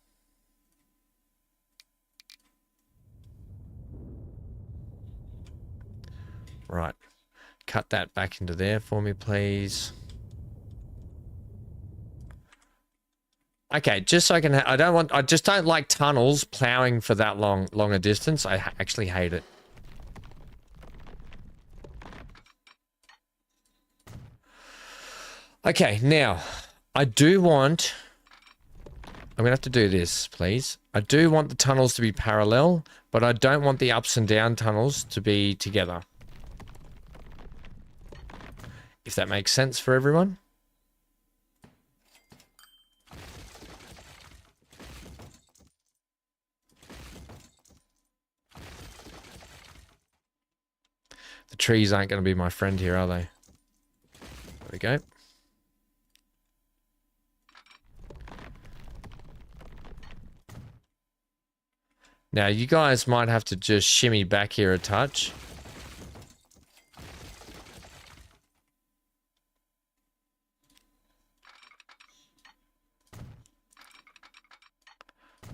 Right. Cut that back into there for me, please. Okay, just so I can... I just don't like tunnels plowing for that longer distance. I actually hate it. Okay, now, I do want... I'm going to have to do this, please. I do want the tunnels to be parallel, but I don't want the ups and down tunnels to be together. If that makes sense for everyone. The trees aren't going to be my friend here, are they? There we go. Now, you guys might have to just shimmy back here a touch.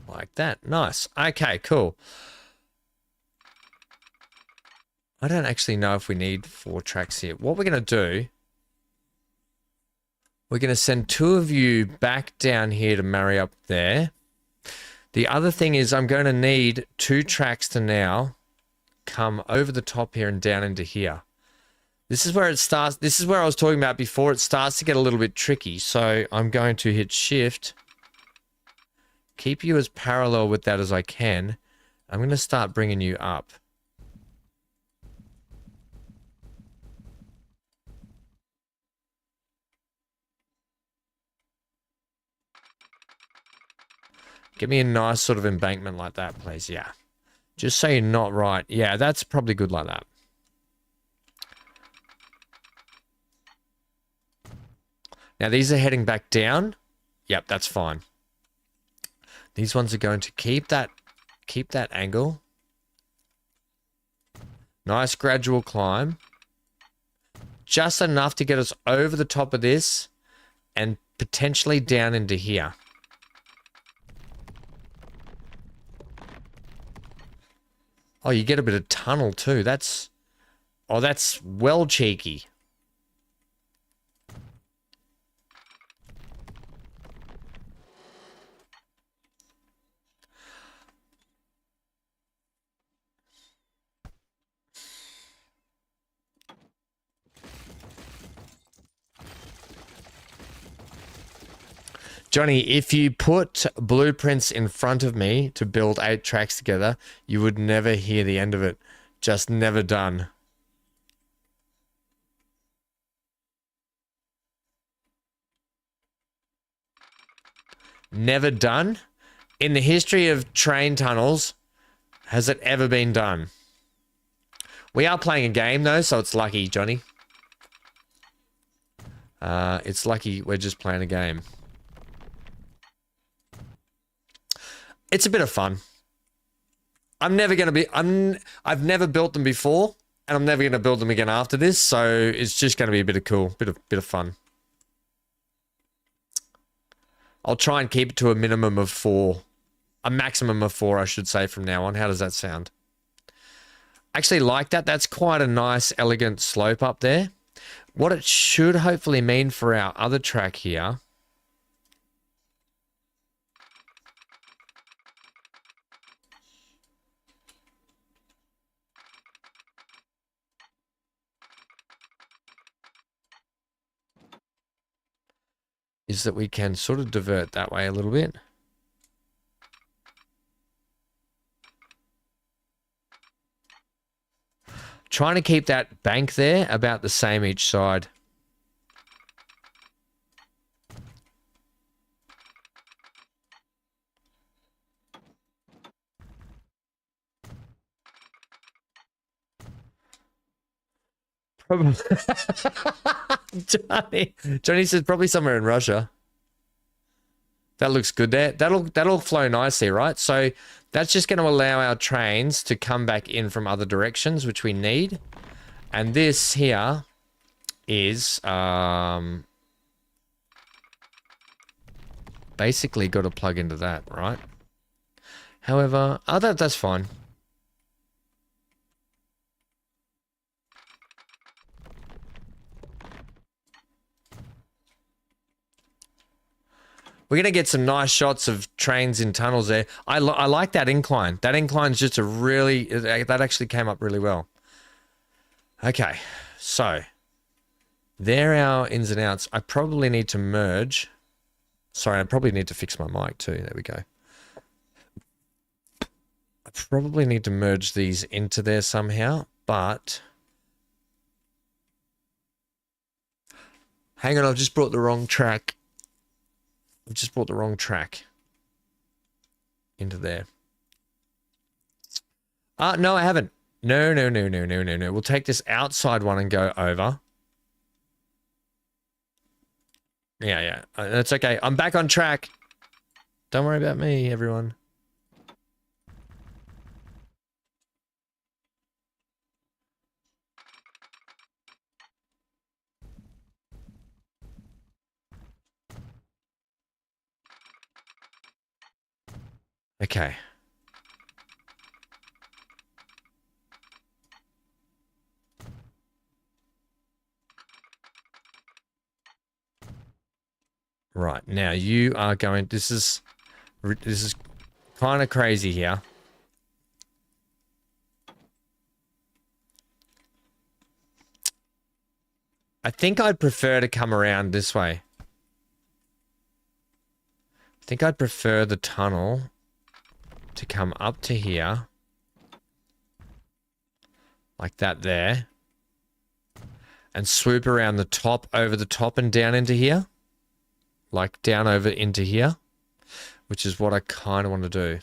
Like that. Nice. Okay, cool. I don't actually know if we need 4 tracks here. What we're going to do, we're going to send 2 of you back down here to marry up there. The other thing is I'm going to need 2 tracks to now come over the top here and down into here. This is where it starts. This is where I was talking about before. It starts to get a little bit tricky. So I'm going to hit shift. Keep you as parallel with that as I can. I'm going to start bringing you up. Give me a nice sort of embankment like that, please. Yeah. Just so you're not right. Yeah, that's probably good like that. Now, these are heading back down. Yep, that's fine. These ones are going to keep that angle. Nice gradual climb. Just enough to get us over the top of this and potentially down into here. Oh, you get a bit of tunnel too. That's well cheeky. Johnny, if you put blueprints in front of me to build 8 tracks together, you would never hear the end of it. Just never done. Never done? In the history of train tunnels, has it ever been done? We are playing a game though, so it's lucky, Johnny. It's lucky we're just playing a game. It's a bit of fun. I've never built them before, and I'm never going to build them again after this, so it's just going to be a bit of cool, bit of fun. I'll try and keep it to a minimum of 4. A maximum of 4, I should say, from now on. How does that sound? Actually like that. That's quite a nice, elegant slope up there. What it should hopefully mean for our other track here is that we can sort of divert that way a little bit. Trying to keep that bank there about the same each side. Probably. Johnny says probably somewhere in Russia. That looks good there. That'll flow nicely, right? So that's just going to allow our trains to come back in from other directions, which we need. And this here is basically got to plug into that, right? However, that's fine. We're going to get some nice shots of trains in tunnels there. I like that incline. That incline's just a really... That actually came up really well. Okay, so... There are our ins and outs. I probably need to merge. Sorry, I probably need to fix my mic too. There we go. I probably need to merge these into there somehow, but... Hang on, I've just brought the wrong track. I've just brought the wrong track into there. No, I haven't. No. We'll take this outside one and go over. Yeah. That's okay. I'm back on track. Don't worry about me, everyone. Okay. Right, now you are going... This is kind of crazy here. I think I'd prefer to come around this way. I think I'd prefer the tunnel to come up to here. Like that there. And swoop around the top, over the top and down into here. Like down over into here. Which is what I kind of want to do.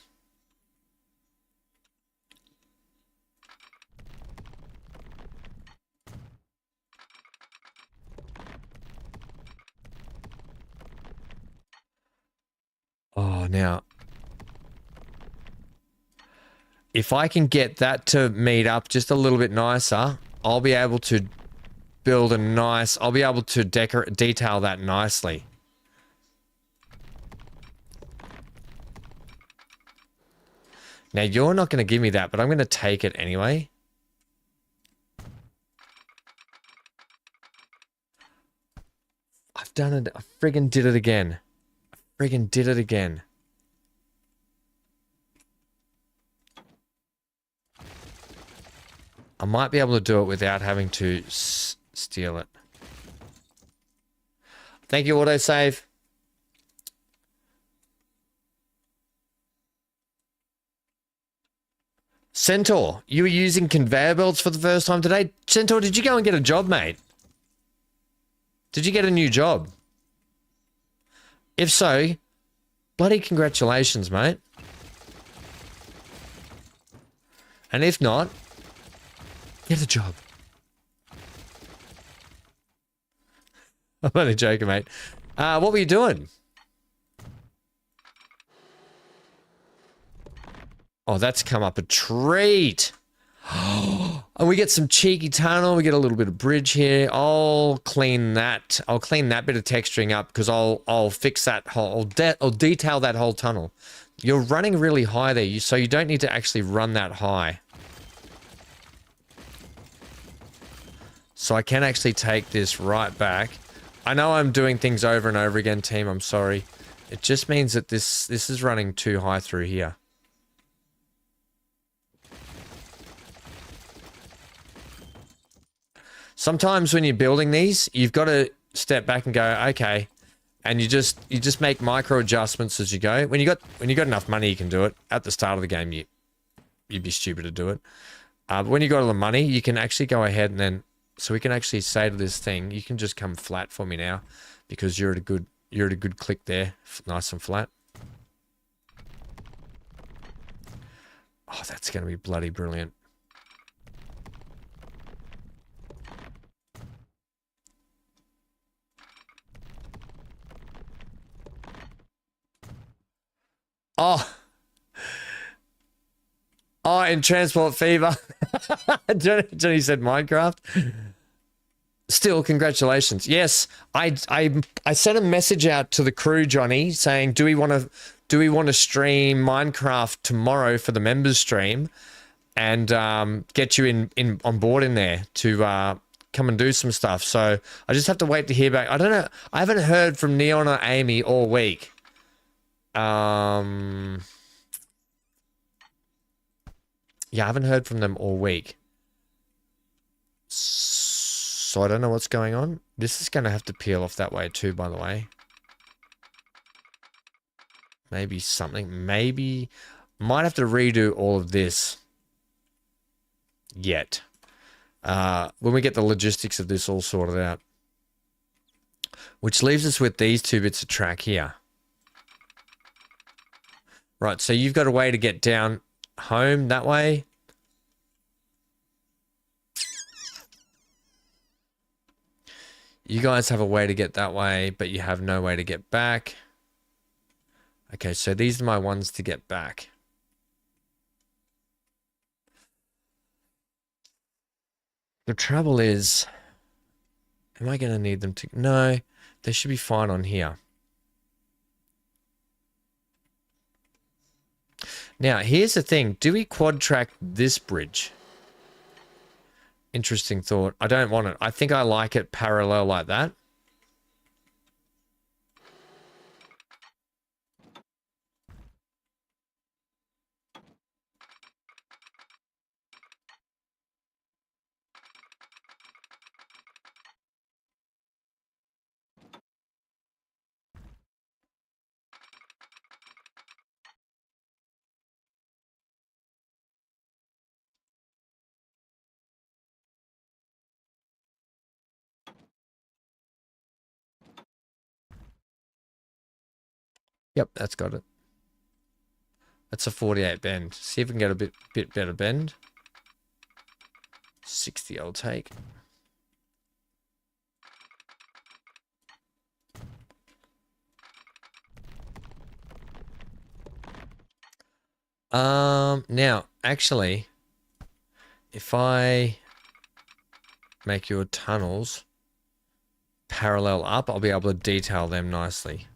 Oh, now... If I can get that to meet up just a little bit nicer, I'll be able to build a nice... I'll be able to detail that nicely. Now, you're not going to give me that, but I'm going to take it anyway. I've done it. I friggin' did it again. I friggin' did it again. I might be able to do it without having to steal it. Thank you, autosave. Centaur, you were using conveyor belts for the first time today? Centaur, did you go and get a job, mate? Did you get a new job? If so, bloody congratulations, mate. And if not, get a job. I'm only joking, mate. What were you doing? Oh, that's come up a treat. And we get some cheeky tunnel. We get a little bit of bridge here. I'll clean that. I'll clean that bit of texturing up because I'll fix that whole... I'll detail that whole tunnel. You're running really high there, so you don't need to actually run that high. So I can actually take this right back. I know I'm doing things over and over again, team. I'm sorry. It just means that this is running too high through here. Sometimes when you're building these, you've got to step back and go, okay, and you just make micro adjustments as you go. When you got enough money, you can do it. At the start of the game, you'd be stupid to do it. But when you got all the money, you can actually go ahead and then, so we can actually say to this thing, you can just come flat for me now, because you're at a good click there, nice and flat. Oh, that's going to be bloody brilliant. Oh, in Transport Fever. Johnny said Minecraft. Still, congratulations. Yes, I sent a message out to the crew, Johnny, saying, do we want to stream Minecraft tomorrow for the members stream, and get you on board in there to come and do some stuff. So I just have to wait to hear back. I don't know. I haven't heard from Neon or Amy all week. Yeah, I haven't heard from them all week. So I don't know what's going on. This is going to have to peel off that way too, by the way. Maybe something. Maybe... Might have to redo all of this. Yet. When we get the logistics of this all sorted out. Which leaves us with these two bits of track here. Right, so you've got a way to get down home that way. You guys have a way to get that way, but you have no way to get back. Okay, so these are my ones to get back. The trouble is, am I going to need them to... No, they should be fine on here. Now, here's the thing. Do we quad track this bridge? Interesting thought. I don't want it. I think I like it parallel like that. Yep, that's got it. That's a 48 bend. See if we can get a bit better bend. 60 I'll take. Now, actually, if I make your tunnels parallel up, I'll be able to detail them nicely.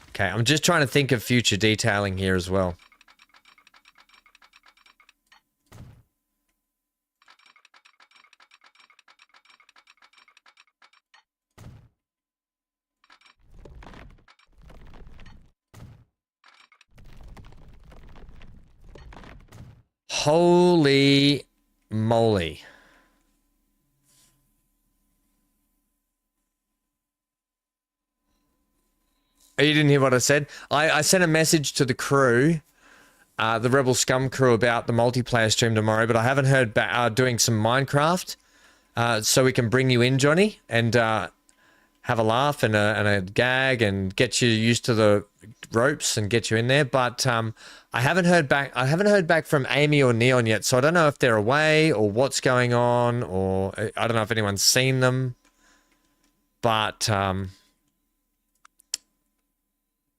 Okay, I'm just trying to think of future detailing here as well. Holy moly. Oh, you didn't hear what I said? I sent a message to the crew, the Rebel Scum crew, about the multiplayer stream tomorrow, but I haven't heard back. Doing some Minecraft, so we can bring you in, Johnny, and have a laugh and a gag and get you used to the ropes and get you in there. But I haven't heard back. I haven't heard back from Amy or Neon yet, so I don't know if they're away or what's going on, or I don't know if anyone's seen them. But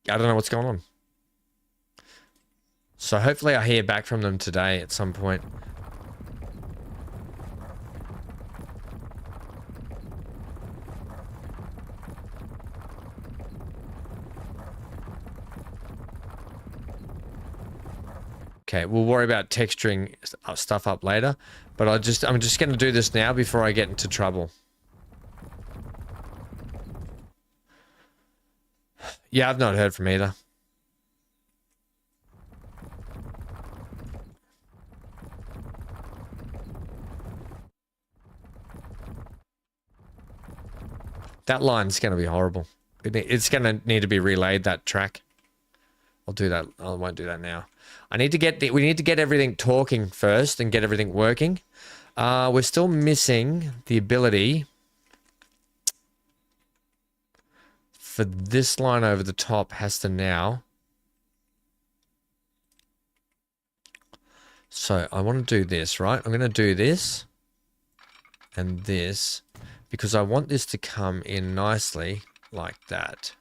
I don't know what's going on. So hopefully I hear back from them today at some point. Okay, we'll worry about texturing stuff up later, but I'm just going to do this now before I get into trouble. Yeah, I've not heard from either. That line's going to be horrible. It's going to need to be relayed, that track. I'll do that. I won't do that now. We need to get everything talking first and get everything working. We're still missing the ability for this line over the top has to now. So I want to do this, right? I'm going to do this and this because I want this to come in nicely like that.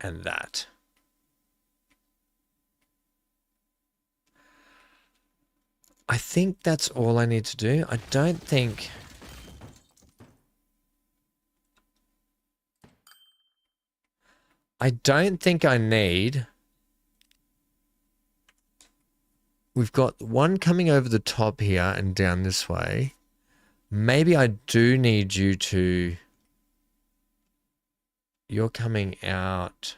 And that. I think that's all I need to do. I don't think... I need... We've got one coming over the top here and down this way. Maybe I do need you to... You're coming out...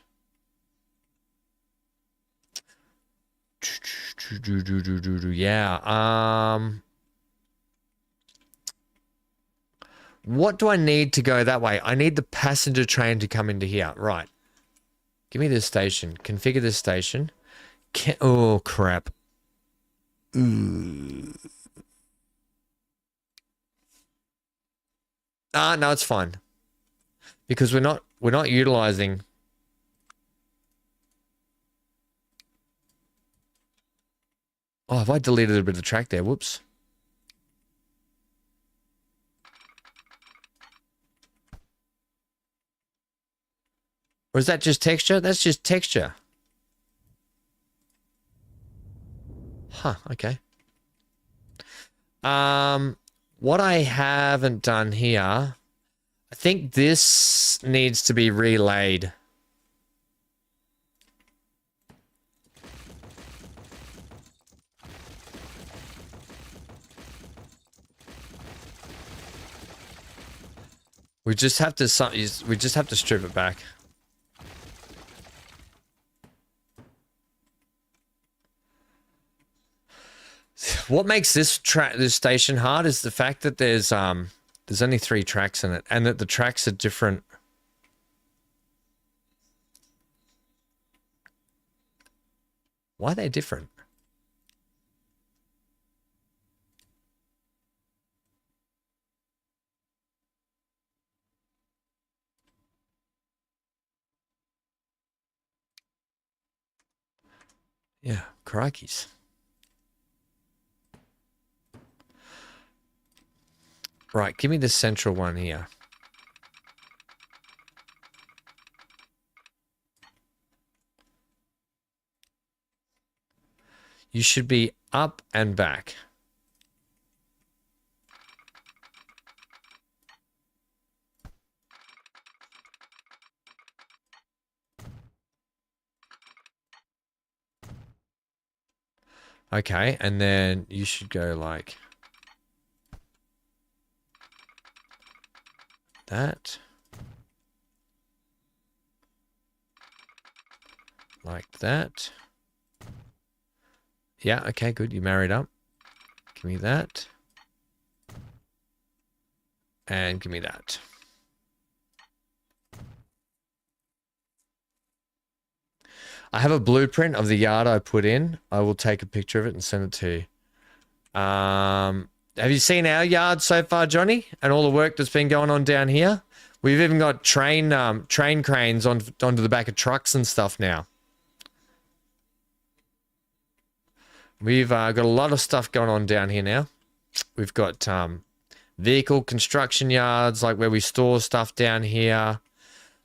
Yeah. What do I need to go that way? I need the passenger train to come into here. Right. Give me this station. Configure this station. Oh, crap. No, it's fine. Because we're not utilizing... Oh, have I deleted a bit of track there? Whoops. Or is that just texture? That's just texture. Huh, okay. What I haven't done here, I think this needs to be relayed. We just have to strip it back. What makes this station hard is the fact that there's only 3 tracks in it, and that the tracks are different. Why are they different? Yeah, crikeys. Right, give me the central one here. You should be up and back. Okay, and then you should go like that. Like that. Yeah, okay, good. You married up. Give me that. And give me that. I have a blueprint of the yard I put in. I will take a picture of it and send it to you. Have you seen our yard so far, Johnny? And all the work that's been going on down here? We've even got train cranes onto the back of trucks and stuff now. We've got a lot of stuff going on down here now. We've got vehicle construction yards, like where we store stuff down here.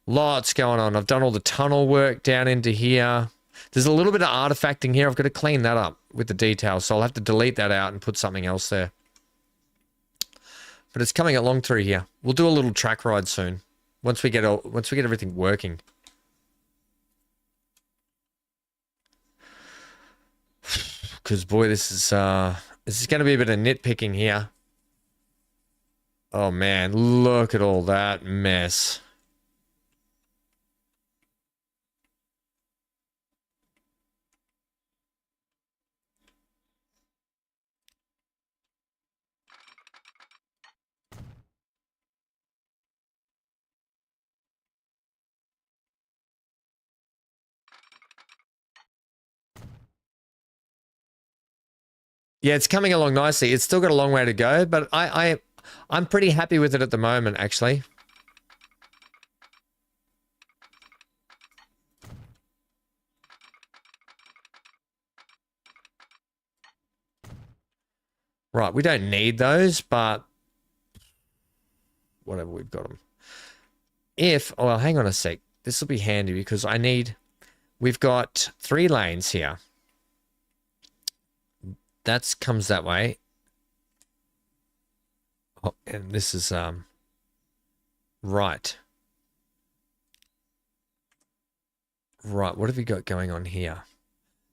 Lots going on. I've done all the tunnel work down into here. There's a little bit of artifacting here. I've got to clean that up with the details, so I'll have to delete that out and put something else there. But it's coming along through here. We'll do a little track ride soon once we get everything working. Because boy, this is going to be a bit of nitpicking here. Oh man, look at all that mess. Yeah, it's coming along nicely. It's still got a long way to go, but I'm pretty happy with it at the moment, actually. Right, we don't need those, but whatever, we've got them. Oh, well, hang on a sec. This will be handy because we've got 3 lanes here. That comes that way. Oh, and this is, right. Right, what have we got going on here?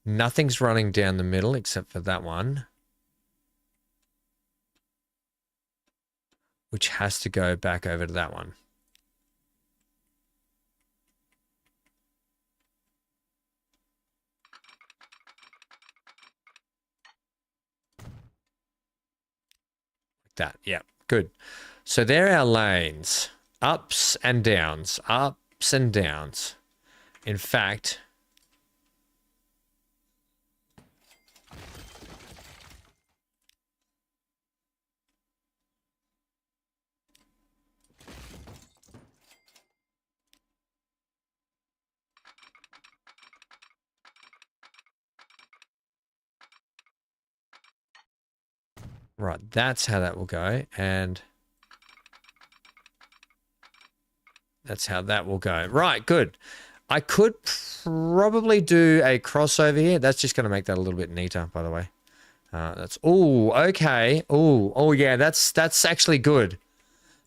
Nothing's running down the middle except for that one. which has to go back over to that one. Like that. Yeah, good. So there are our lanes. Ups and downs. Ups and downs. In fact... Right, that's how that will go, and that's how that will go. Right, good. I could probably do a crossover here. That's just going to make that a little bit neater, by the way. That's okay. Oh yeah, that's actually good.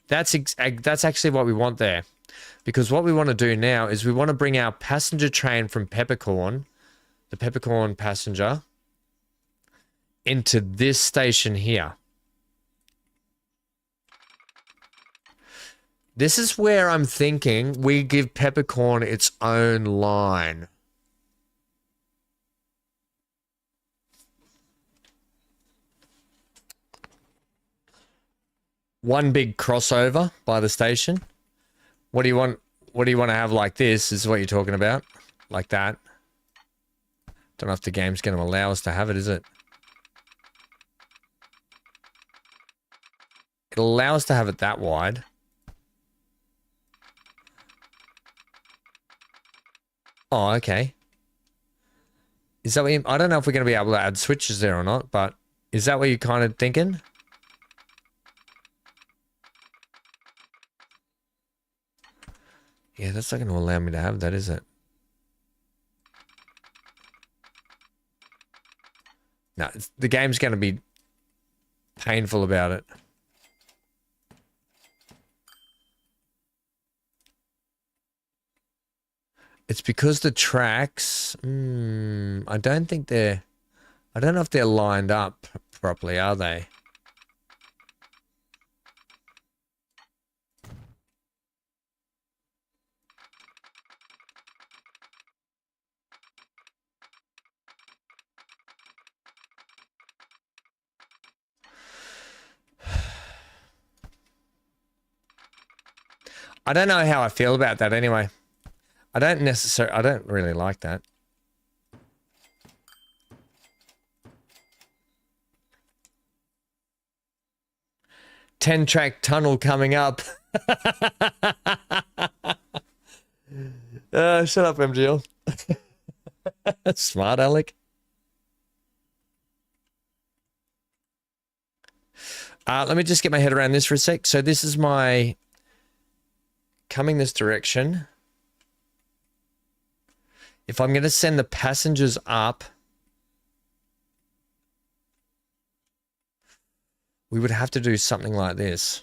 That's actually what we want there, because what we want to do now is we want to bring our passenger train from Peppercorn, the Peppercorn passenger, into this station here. This is where I'm thinking we give Peppercorn its own line. One big crossover by the station. What do you want? What do you want to have like this? Is what you're talking about? Like that? Don't know if the game's going to allow us to have it, is it? It'll allow us to have it that wide. Oh, okay. Is that what you... I don't know if we're going to be able to add switches there or not, but is that what you're kind of thinking? Yeah, that's not going to allow me to have that, is it? No, the game's going to be painful about it. It's because the tracks... I don't think they're... I don't know if they're lined up properly, are they? I don't know how I feel about that anyway. I don't really like that. Ten-track tunnel coming up. Shut up, MGL. Smart, Alec. Let me just get my head around this for a sec. So this is my... coming this direction. If I'm going to send the passengers up, we would have to do something like this.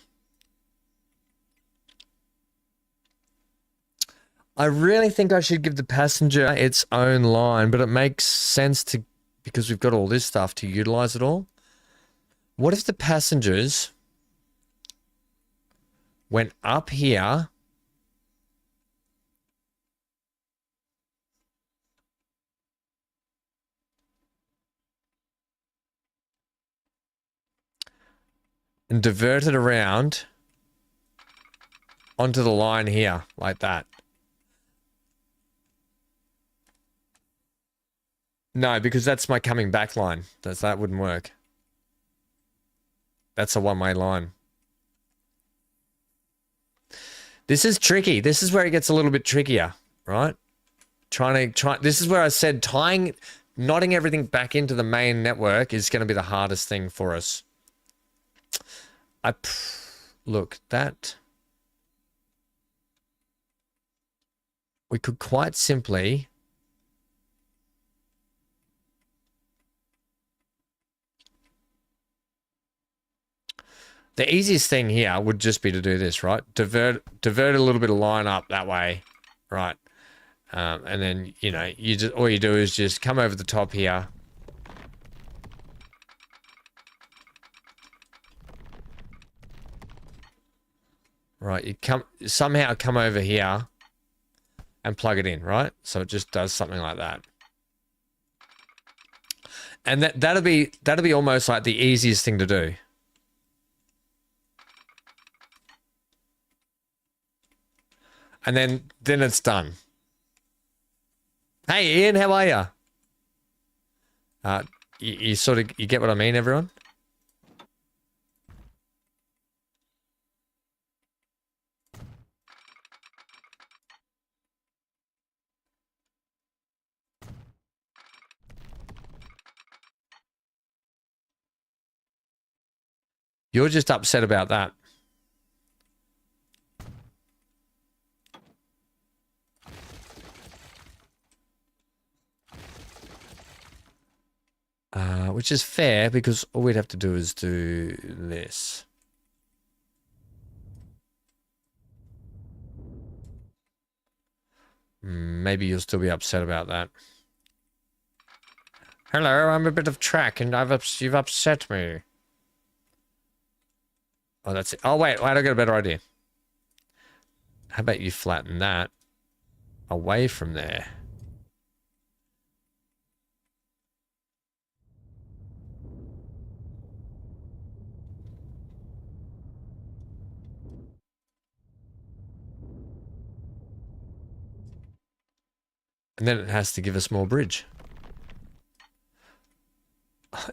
I really think I should give the passenger its own line, but it makes sense to, because we've got all this stuff to utilize it all. What if the passengers went up here and diverted around onto the line here, like that? No, because that's my coming back line. That wouldn't work. That's a one-way line. This is tricky. This is where it gets a little bit trickier, right? This is where I said knotting everything back into the main network is going to be the hardest thing for us. Look, that... we could quite simply... the easiest thing here would just be to do this, right? Divert a little bit of line up that way, right? And then, you know, all you do is just come over the top here. Right, you somehow come over here and plug it in, right? So it just does something like that. And that'll be almost like the easiest thing to do. And then it's done. Hey Ian, how are you? You sort of you get what I mean, everyone? You're just upset about that. Which is fair because all we'd have to do is do this. Maybe you'll still be upset about that. Hello, I'm a bit of track and you've upset me. Oh, that's it. Oh, wait, I got a better idea. How about you flatten that away from there? And then it has to give us more bridge.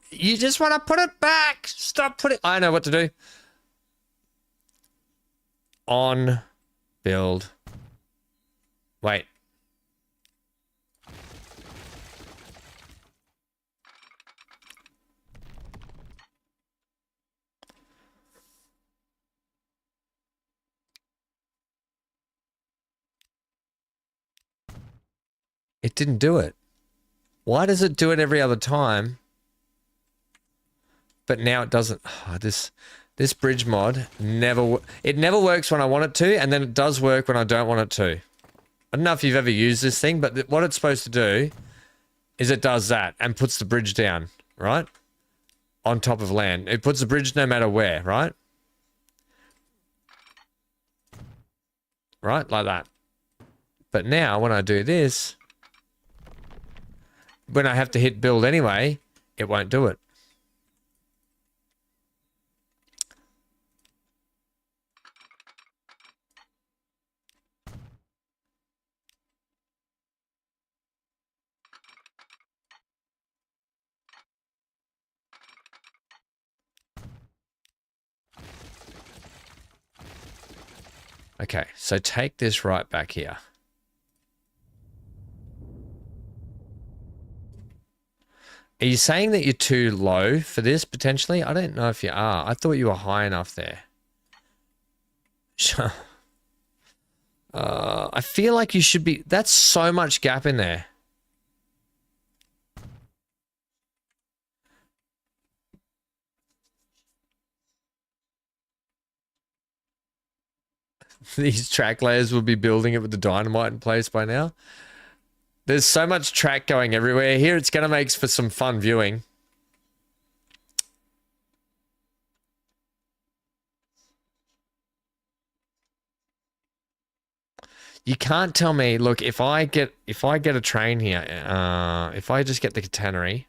You just want to put it back. Stop putting... I know what to do. On. Build. Wait. It didn't do it. Why does it do it every other time? But now it doesn't. Oh, this bridge mod never works when I want it to, and then it does work when I don't want it to. I don't know if you've ever used this thing, but what it's supposed to do is it does that and puts the bridge down, right? On top of land. It puts the bridge no matter where, right? Right? Like that. But now when I do this, when I have to hit build anyway, it won't do it. Okay, so take this right back here. Are you saying that you're too low for this, potentially? I don't know if you are. I thought you were high enough there. I feel like you should be... That's so much gap in there. These track layers will be building it with the dynamite in place by now. There's so much track going everywhere here. It's going to make for some fun viewing. You can't tell me, look, if I get a train here, if I just get the catenary,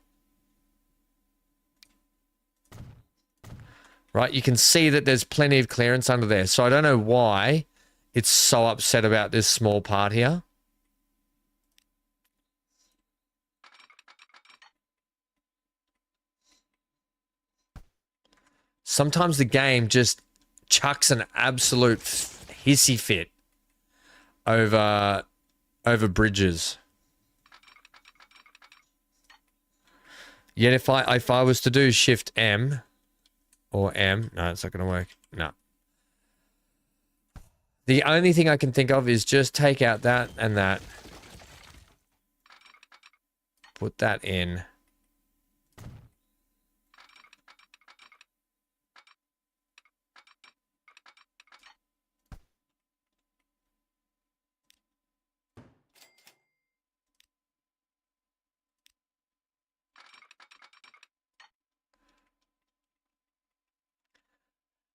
right, you can see that there's plenty of clearance under there. So I don't know why it's so upset about this small part here. Sometimes the game just chucks an absolute hissy fit over bridges. Yet if I was to do Shift M or M, no, it's not going to work. No. The only thing I can think of is just take out that and that. Put that in.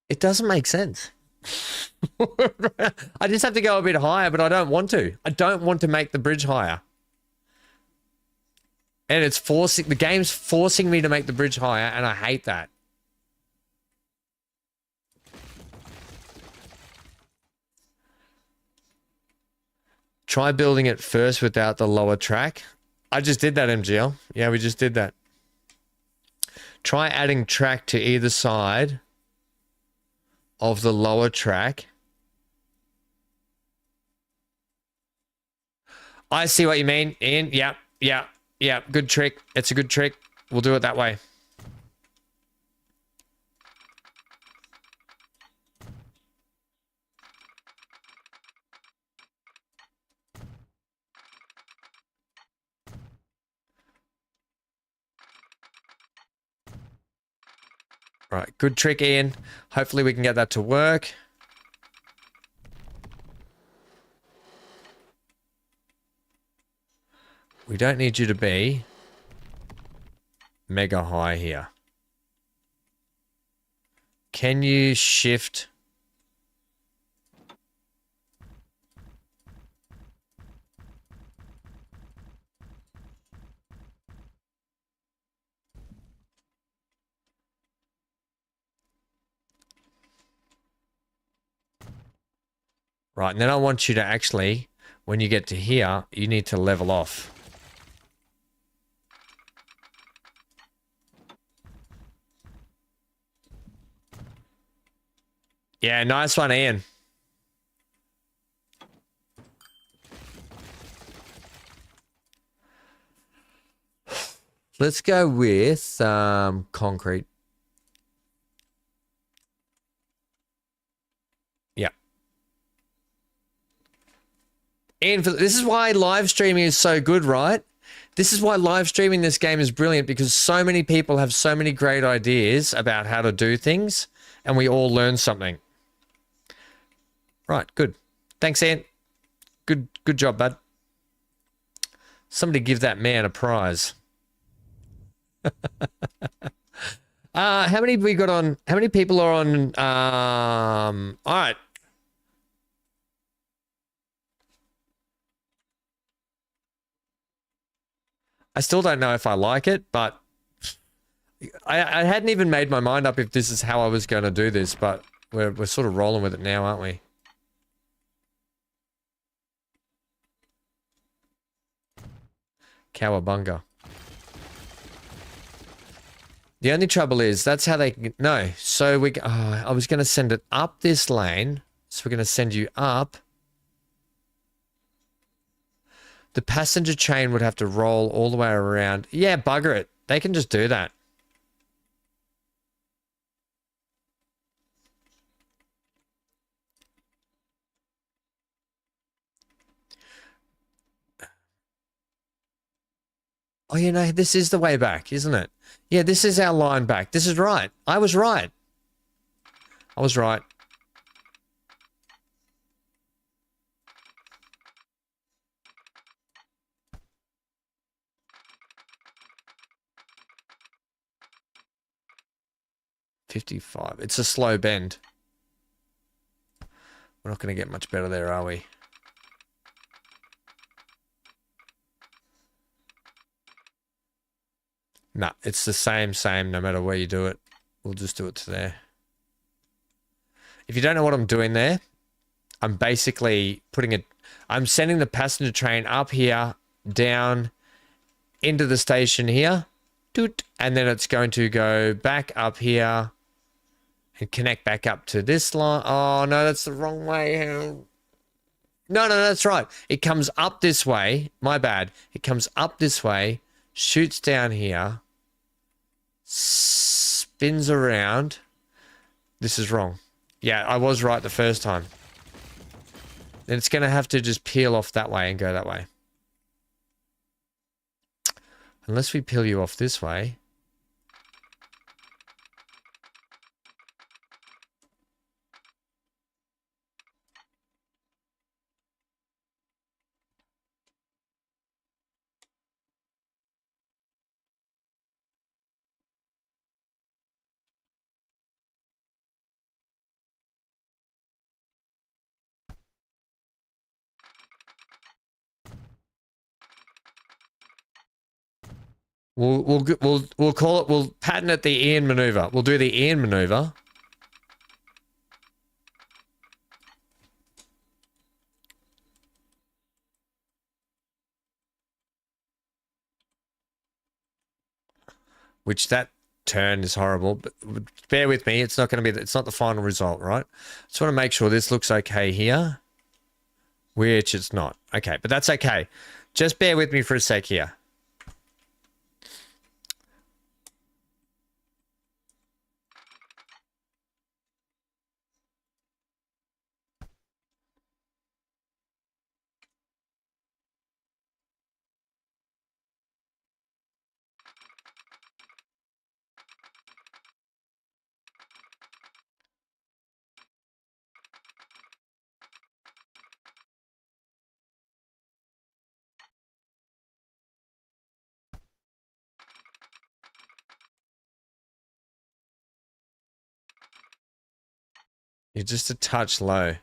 It doesn't make sense. I just have to go a bit higher, but I don't want to. I don't want to make the bridge higher. And it's forcing, the game's forcing me to make the bridge higher, and I hate that. Try building it first without the lower track. I just did that, MGL. Yeah, we just did that. Try adding track to either side of the lower track. I see what you mean, Ian. Yeah, yeah, yeah. Good trick. It's a good trick. We'll do it that way. Right, good trick, Ian. Hopefully we can get that to work. We don't need you to be mega high here. Can you shift? Right, and then I want you to actually, when you get to here, you need to level off. Yeah, nice one, Ian. Let's go with concrete. Yeah. And this is why live streaming is so good, right? This is why live streaming this game is brilliant, because so many people have so many great ideas about how to do things, and we all learn something. Right, good. Thanks, Ian. Good job, bud. Somebody give that man a prize. How many we got on? How many people are on? All right. I still don't know if I like it, but I hadn't even made my mind up if this is how I was going to do this, but we're sort of rolling with it now, aren't we? Cowabunga. The only trouble is that's how they no. So we I was going to send it up this lane, so we're going to send you up. The passenger train would have to roll all the way around. Yeah, bugger it. They can just do that. Oh, you know, this is the way back, isn't it? Yeah, this is our line back. This is right. I was right. I was right. $55. It's a slow bend. We're not going to get much better there, are we? Nah, it's the same no matter where you do it. We'll just do it to there. If you don't know what I'm doing there, I'm basically I'm sending the passenger train up here, down, into the station here, and then it's going to go back up here and connect back up to this line. Oh, no, that's the wrong way. No, that's right. It comes up this way. My bad. It comes up this way, shoots down here, spins around. This is wrong. Yeah, I was right the first time. Then it's going to have to just peel off that way and go that way. Unless we peel you off this way. We'll call it, we'll patent it the Ian maneuver. We'll do the Ian maneuver. Which that turn is horrible, but bear with me. It's not going to be, it's not the final result, right? Just want to make sure this looks okay here, which it's not. Okay, but that's okay. Just bear with me for a sec here. You're just a touch low.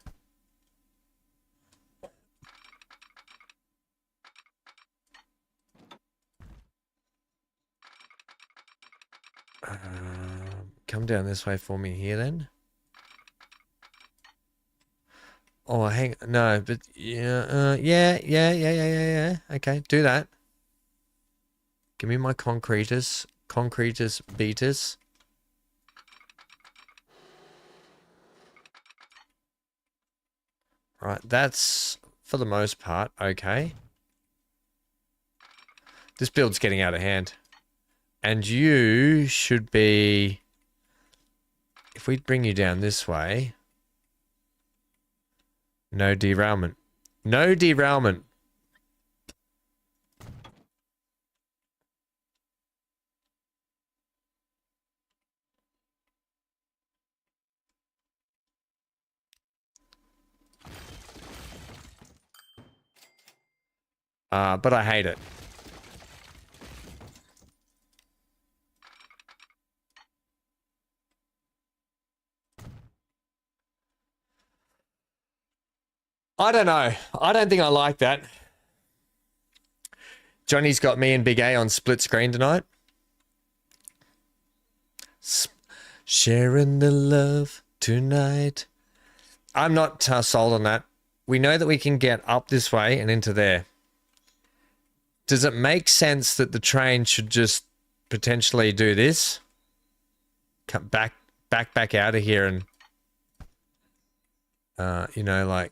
Come down this way for me here then. Oh, no, but yeah. Okay, do that. Give me my concretus beaters. Right, that's for the most part okay. This build's getting out of hand. And you should be, if we bring you down this way, no derailment. No derailment. But I hate it. I don't know. I don't think I like that. Johnny's got me and Big A on split screen tonight. Sharing the love tonight. I'm not sold on that. We know that we can get up this way and into there. Does it make sense that the train should just potentially do this? Come back out of here and, you know, like,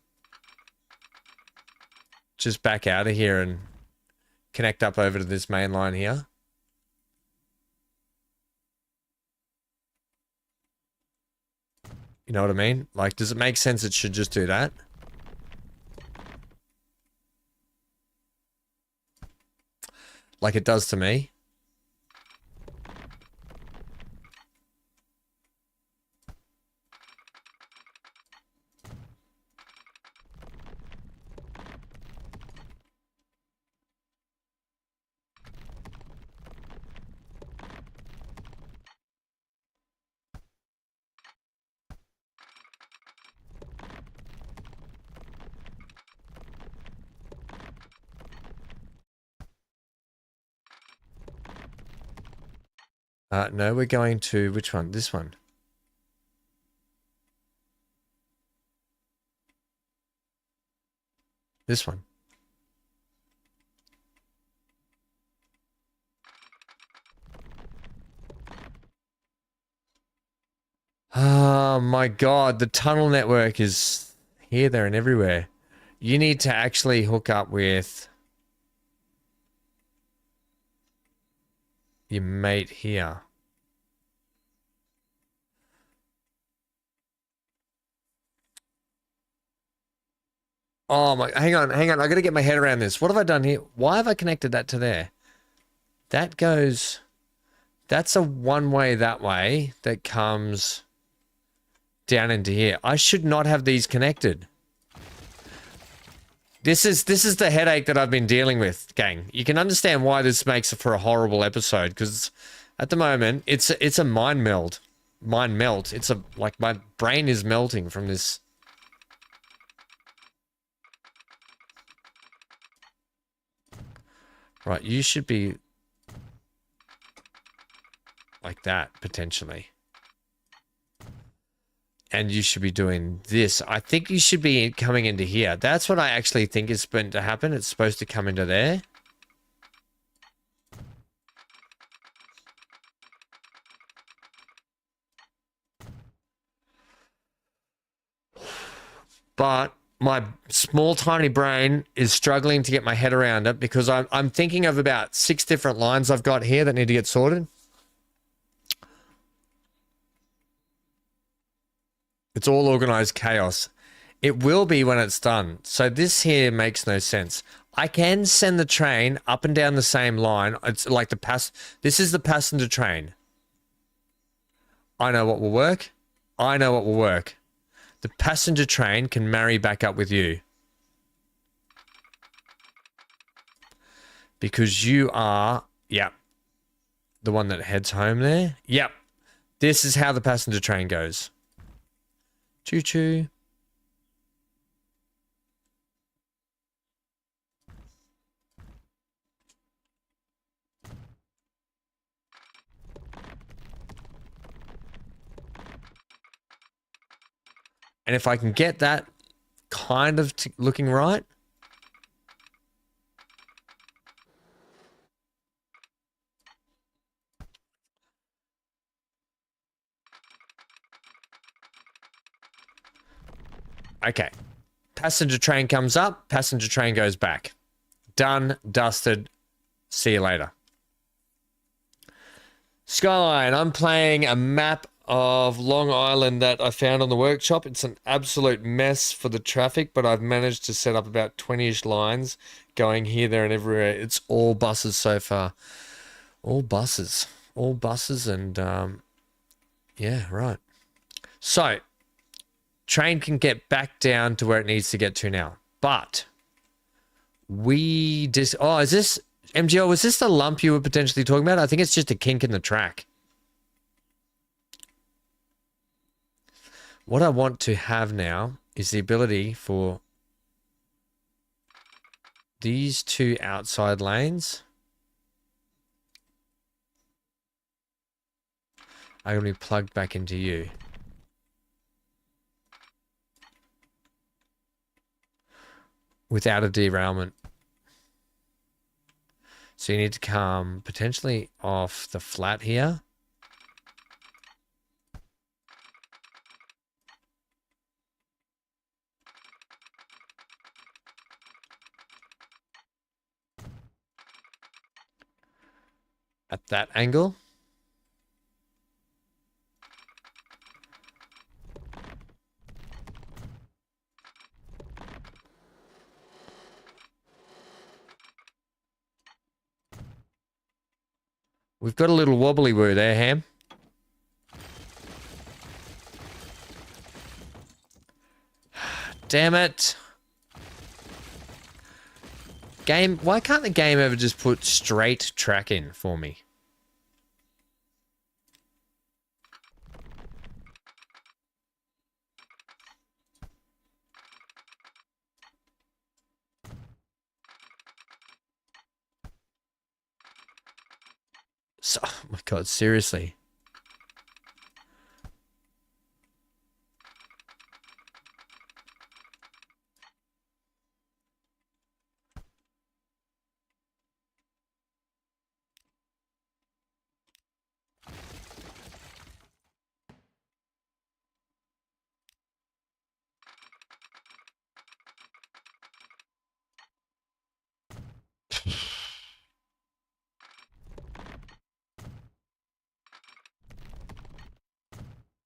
just back out of here and connect up over to this main line here. You know what I mean? Like, does it make sense it should just do that? Like it does to me. No, we're going to, which one? This one. This one. Oh my God, the tunnel network is here, there, and everywhere. You need to actually hook up with your mate here. Oh my, hang on. I gotta get my head around this. What have I done here? Why have I connected that to there? That goes, that's a one-way that way that comes down into here. I should not have these connected. This is the headache that I've been dealing with, gang. You can understand why this makes for a horrible episode, because at the moment it's a mind melt. It's a, like, my brain is melting from this. Right, you should be like that, potentially. And you should be doing this. I think you should be coming into here. That's what I actually think is meant to happen. It's supposed to come into there. But my small, tiny brain is struggling to get my head around it because I'm thinking of about 6 different lines I've got here that need to get sorted. It's all organized chaos. It will be when it's done. So this here makes no sense. I can send the train up and down the same line. It's like this is the passenger train. I know what will work. I know what will work. The passenger train can marry back up with you. Because you are, yep, the one that heads home there. Yep. This is how the passenger train goes. Choo-choo. And if I can get that kind of looking right. Okay. Passenger train comes up. Passenger train goes back. Done. Dusted. See you later. Skyline. I'm playing a map of Long Island that I found on the workshop. It's an absolute mess for the traffic, but I've managed to set up about 20-ish lines going here, there, and everywhere. It's all buses so far. All buses. All buses and, yeah, right. So, train can get back down to where it needs to get to now. But, oh, is this, MGL, was this the lump you were potentially talking about? I think it's just a kink in the track. What I want to have now is the ability for these 2 outside lanes are going to be plugged back into you. Without a derailment. So you need to come potentially off the flat here. At that angle. We've got a little wobbly woo there, Ham. Damn it. Game, why can't the game ever just put straight track in for me? So, oh my God, seriously.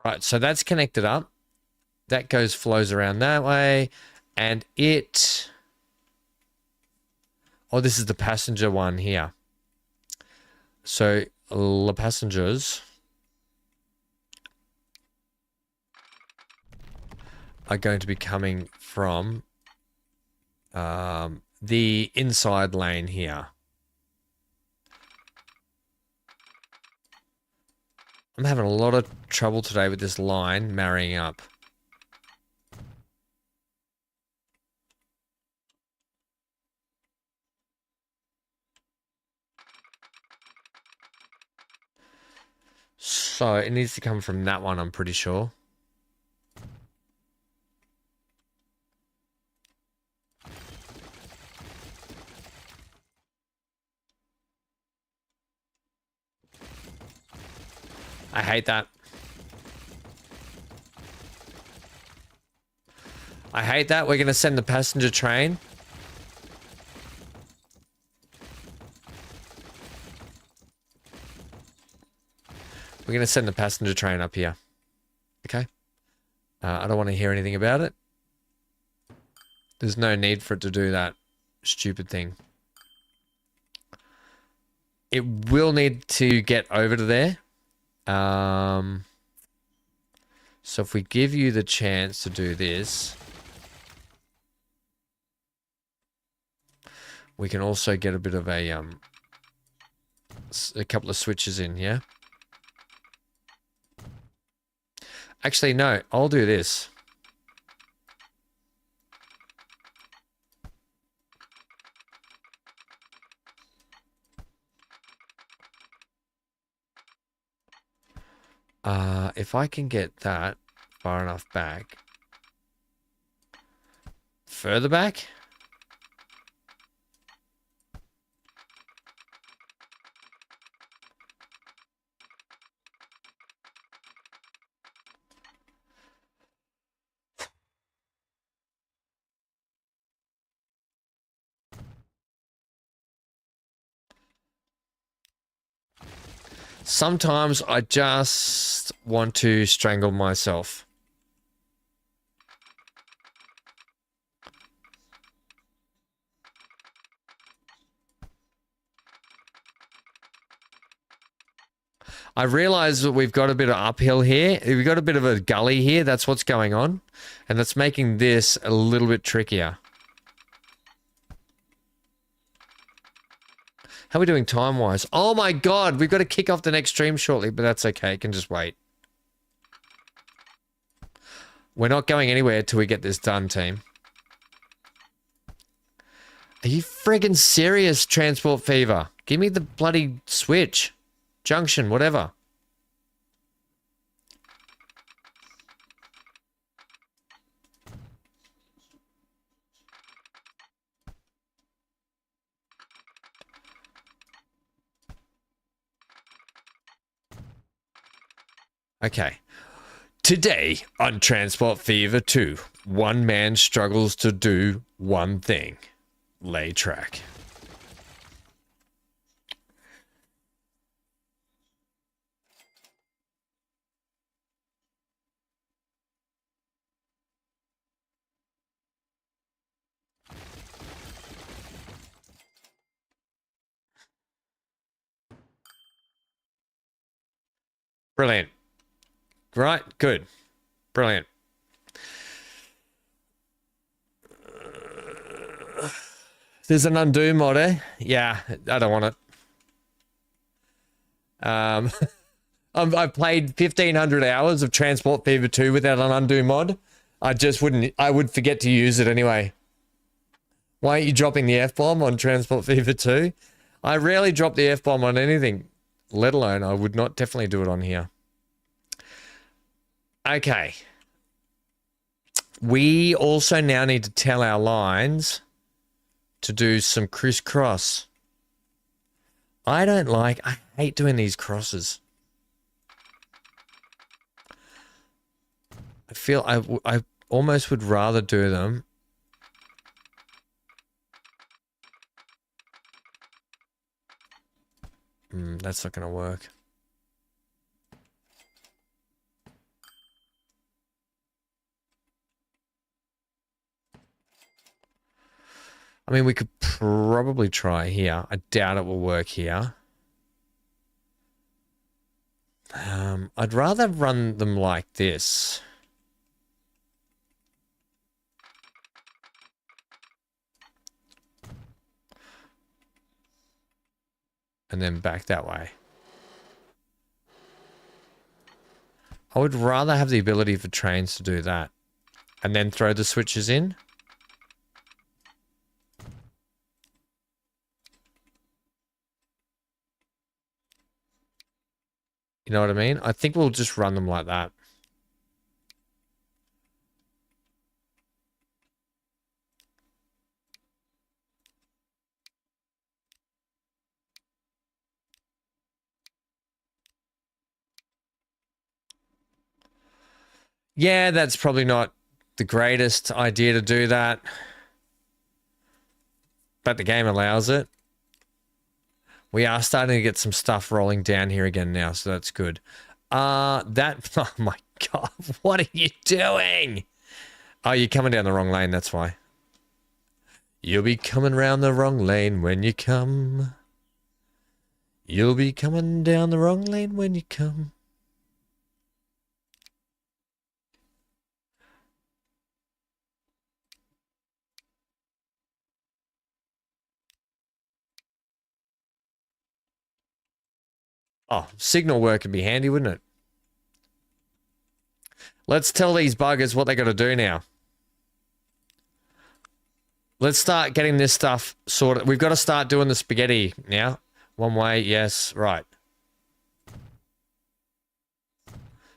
Right, so that's connected up. That flows around that way. And it... Oh, this is the passenger one here. So, the passengers are going to be coming from the inside lane here. I'm having a lot of trouble today with this line marrying up. So it needs to come from that one, I'm pretty sure. I hate that. I hate that. We're going to send the passenger train. We're going to send the passenger train up here. Okay. I don't want to hear anything about it. There's no need for it to do that stupid thing. It will need to get over to there. So if we give you the chance to do this, we can also get a bit of a couple of switches in, yeah? Actually, no, I'll do this. If I can get that far enough back. Further back? Sometimes I just want to strangle myself. I realize that we've got a bit of uphill here. We've got a bit of a gully here. That's what's going on. And that's making this a little bit trickier. How are we doing time-wise? Oh my god, we've got to kick off the next stream shortly, but that's okay. It can just wait. We're not going anywhere till we get this done, team. Are you friggin' serious, Transport Fever? Give me the bloody switch. Junction, whatever. Okay. Today on Transport Fever 2, one man struggles to do one thing. Lay track. Brilliant. Right, good. Brilliant. There's an undo mod, eh? Yeah, I don't want it. I've played 1,500 hours of Transport Fever 2 without an undo mod. I just wouldn't, I would forget to use it anyway. Why aren't you dropping the F-bomb on Transport Fever 2? I rarely drop the F-bomb on anything, let alone I would not definitely do it on here. Okay. We also now need to tell our lines to do some crisscross. I hate doing these crosses. I feel I almost would rather do them. That's not going to work. I mean, we could probably try here. I doubt it will work here. I'd rather run them like this. And then back that way. I would rather have the ability for trains to do that. And then throw the switches in. You know what I mean? I think we'll just run them like that. Yeah, that's probably not the greatest idea to do that. But the game allows it. We are starting to get some stuff rolling down here again now, so that's good. Oh my God, what are you doing? Oh, you're coming down the wrong lane, that's why. You'll be coming round the wrong lane when you come. You'll be coming down the wrong lane when you come. Oh, signal work would be handy, wouldn't it? Let's tell these buggers what they got to do now. Let's start getting this stuff sorted. We've got to start doing the spaghetti now. One way, yes, right.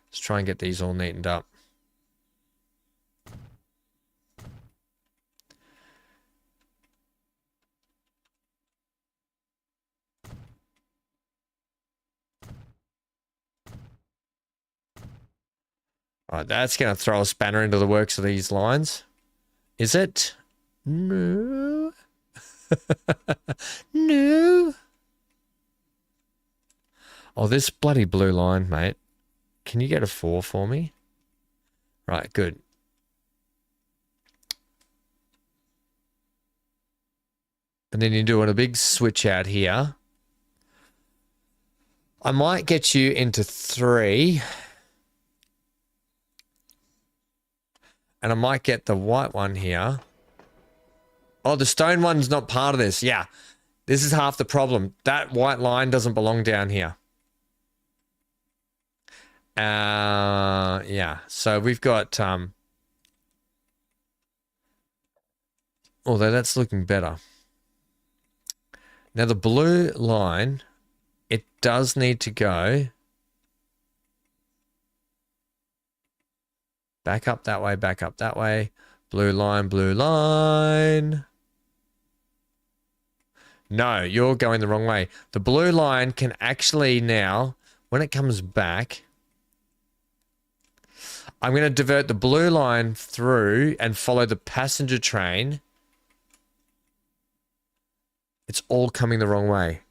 Let's try and get these all neatened up. All right, that's going to throw a spanner into the works of these lines. Is it? No. No. Oh, this bloody blue line, mate. Can you get a 4 for me? Right, good. And then you're doing a big switch out here. I might get you into 3. And I might get the white one here. Oh, the stone one's not part of this. Yeah. This is half the problem. That white line doesn't belong down here. Yeah. So we've got, although that's looking better. Now the blue line, it does need to go back up that way, back up that way. Blue line, blue line. No, you're going the wrong way. The blue line can actually now, when it comes back, I'm going to divert the blue line through and follow the passenger train. It's all coming the wrong way.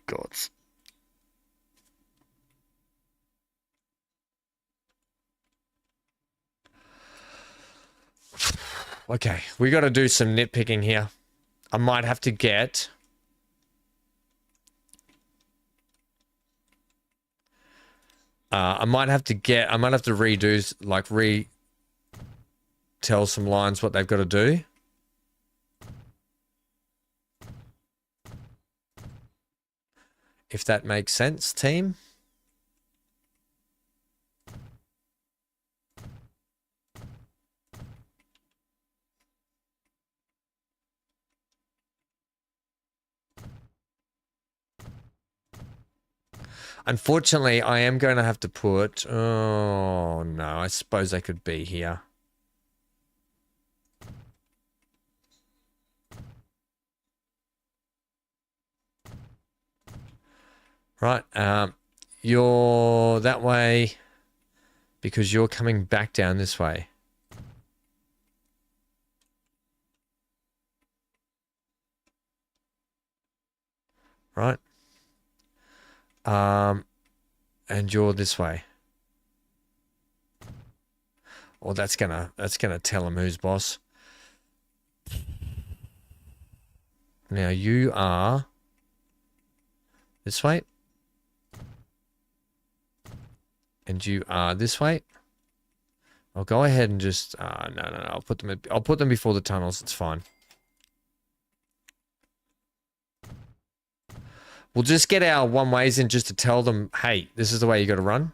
Gods. Okay, we got to do some nitpicking here. I might have to get... I might have to redo, like, tell some lines what they've got to do. If that makes sense, team. Unfortunately, I am going to have to put... Oh, no. I suppose they could be here. Right. You're that way because you're coming back down this way. Right. And you're this way. Well, that's gonna tell him who's boss. Now you are this way. And you are this way. I'll go ahead and just no. I'll put them before the tunnels, it's fine. We'll just get our one ways in just to tell them, hey, this is the way you got to run.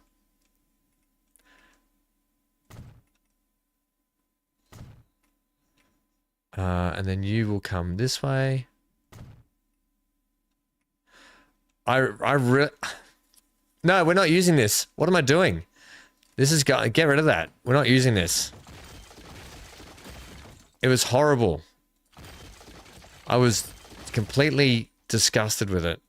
And then you will come this way. No, we're not using this. What am I doing? This is get rid of that. We're not using this. It was horrible. I was completely disgusted with it.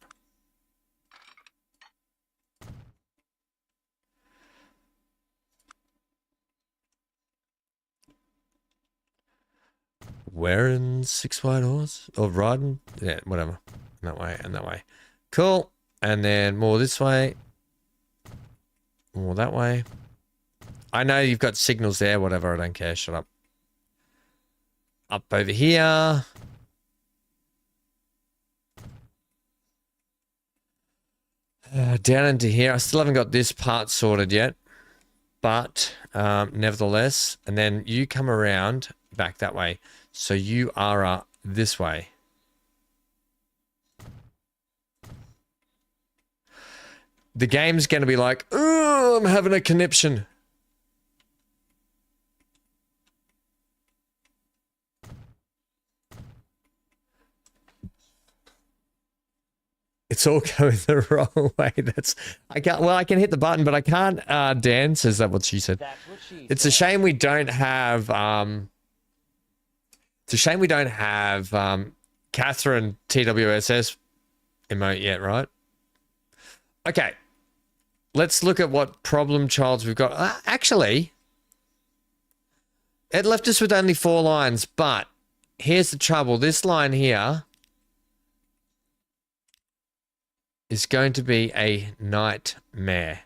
Wearing 6 white horse or riding, yeah, whatever. That way and that way. Cool. And then more this way. More that way. I know you've got signals there, whatever, I don't care, shut up. Up over here. Down into here. I still haven't got this part sorted yet. But, nevertheless, and then you come around back that way. So you are this way. The game's going to be like, oh, I'm having a conniption. It's all going the wrong way. I can hit the button, but I can't dance. Is that what she said? That's what she It's a shame we don't have it's a shame we don't have Catherine TWSS emote yet, right? Okay. Let's look at what problem childs we've got. Actually, it left us with only 4 lines, but here's the trouble. This line here is going to be a nightmare.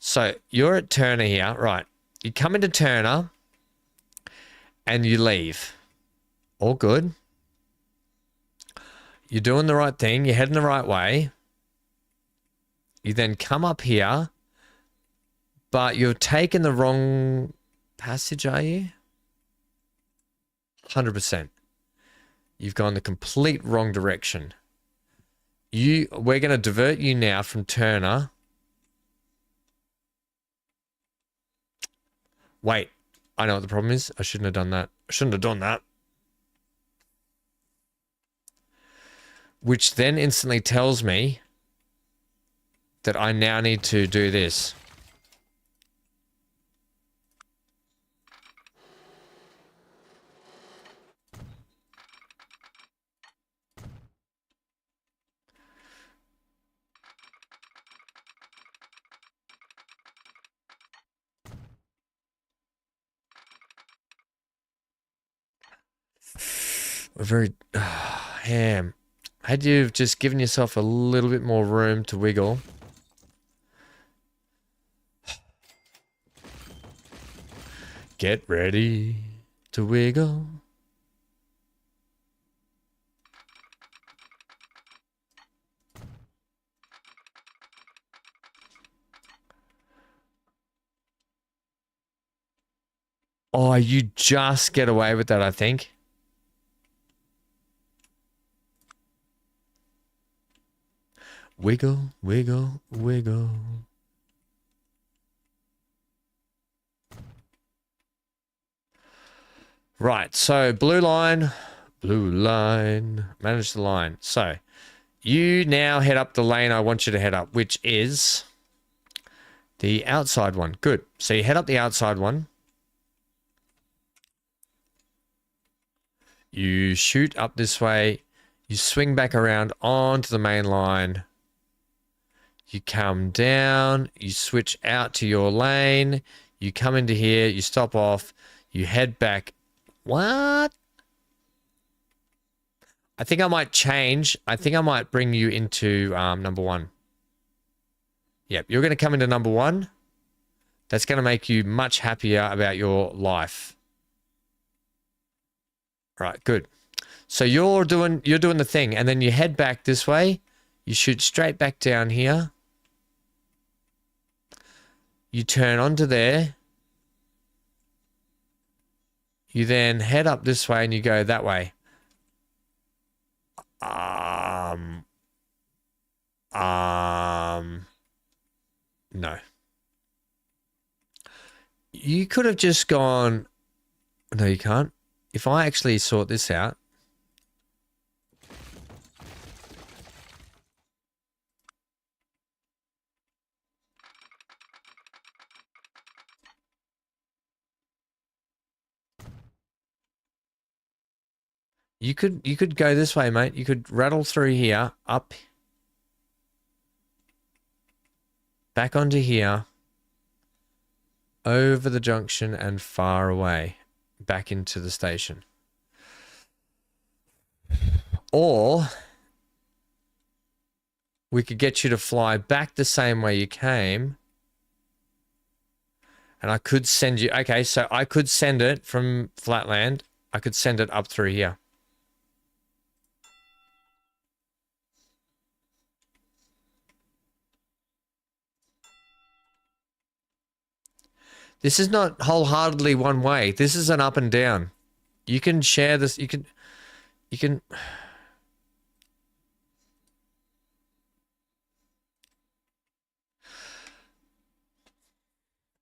So you're at Turner here, right? You come into Turner and you leave. All good. You're doing the right thing. You're heading the right way. You then come up here, but you're taking the wrong passage, are you? 100%. You've gone the complete wrong direction. We're going to divert you now from Turner. Wait, I know what the problem is. I shouldn't have done that. I shouldn't have done that. Which then instantly tells me that I now need to do this. We're very ham. Had you just given yourself a little bit more room to wiggle. Get ready to wiggle. Oh, you just get away with that, I think. Wiggle, wiggle, wiggle. Right, so blue line, manage the line. So you now head up the lane I want you to head up, which is the outside one. Good. So you head up the outside one. You shoot up this way. You swing back around onto the main line. You come down. You switch out to your lane. You come into here. You stop off. You head back. What? I think I might change. I think I might bring you into number 1. Yep, you're going to come into number 1. That's going to make you much happier about your life. Right, good. So you're doing the thing, and then you head back this way. You shoot straight back down here. You turn onto there. You then head up this way and you go that way. No. You could have just gone. No, you can't. If I actually sort this out. You could go this way, mate. You could rattle through here, up, back onto here, over the junction and far away, back into the station. Or we could get you to fly back the same way you came. And I could send you... Okay, so I could send it from Flatland. I could send it up through here. This is not wholeheartedly one way. This is an up and down. You can share this. You can...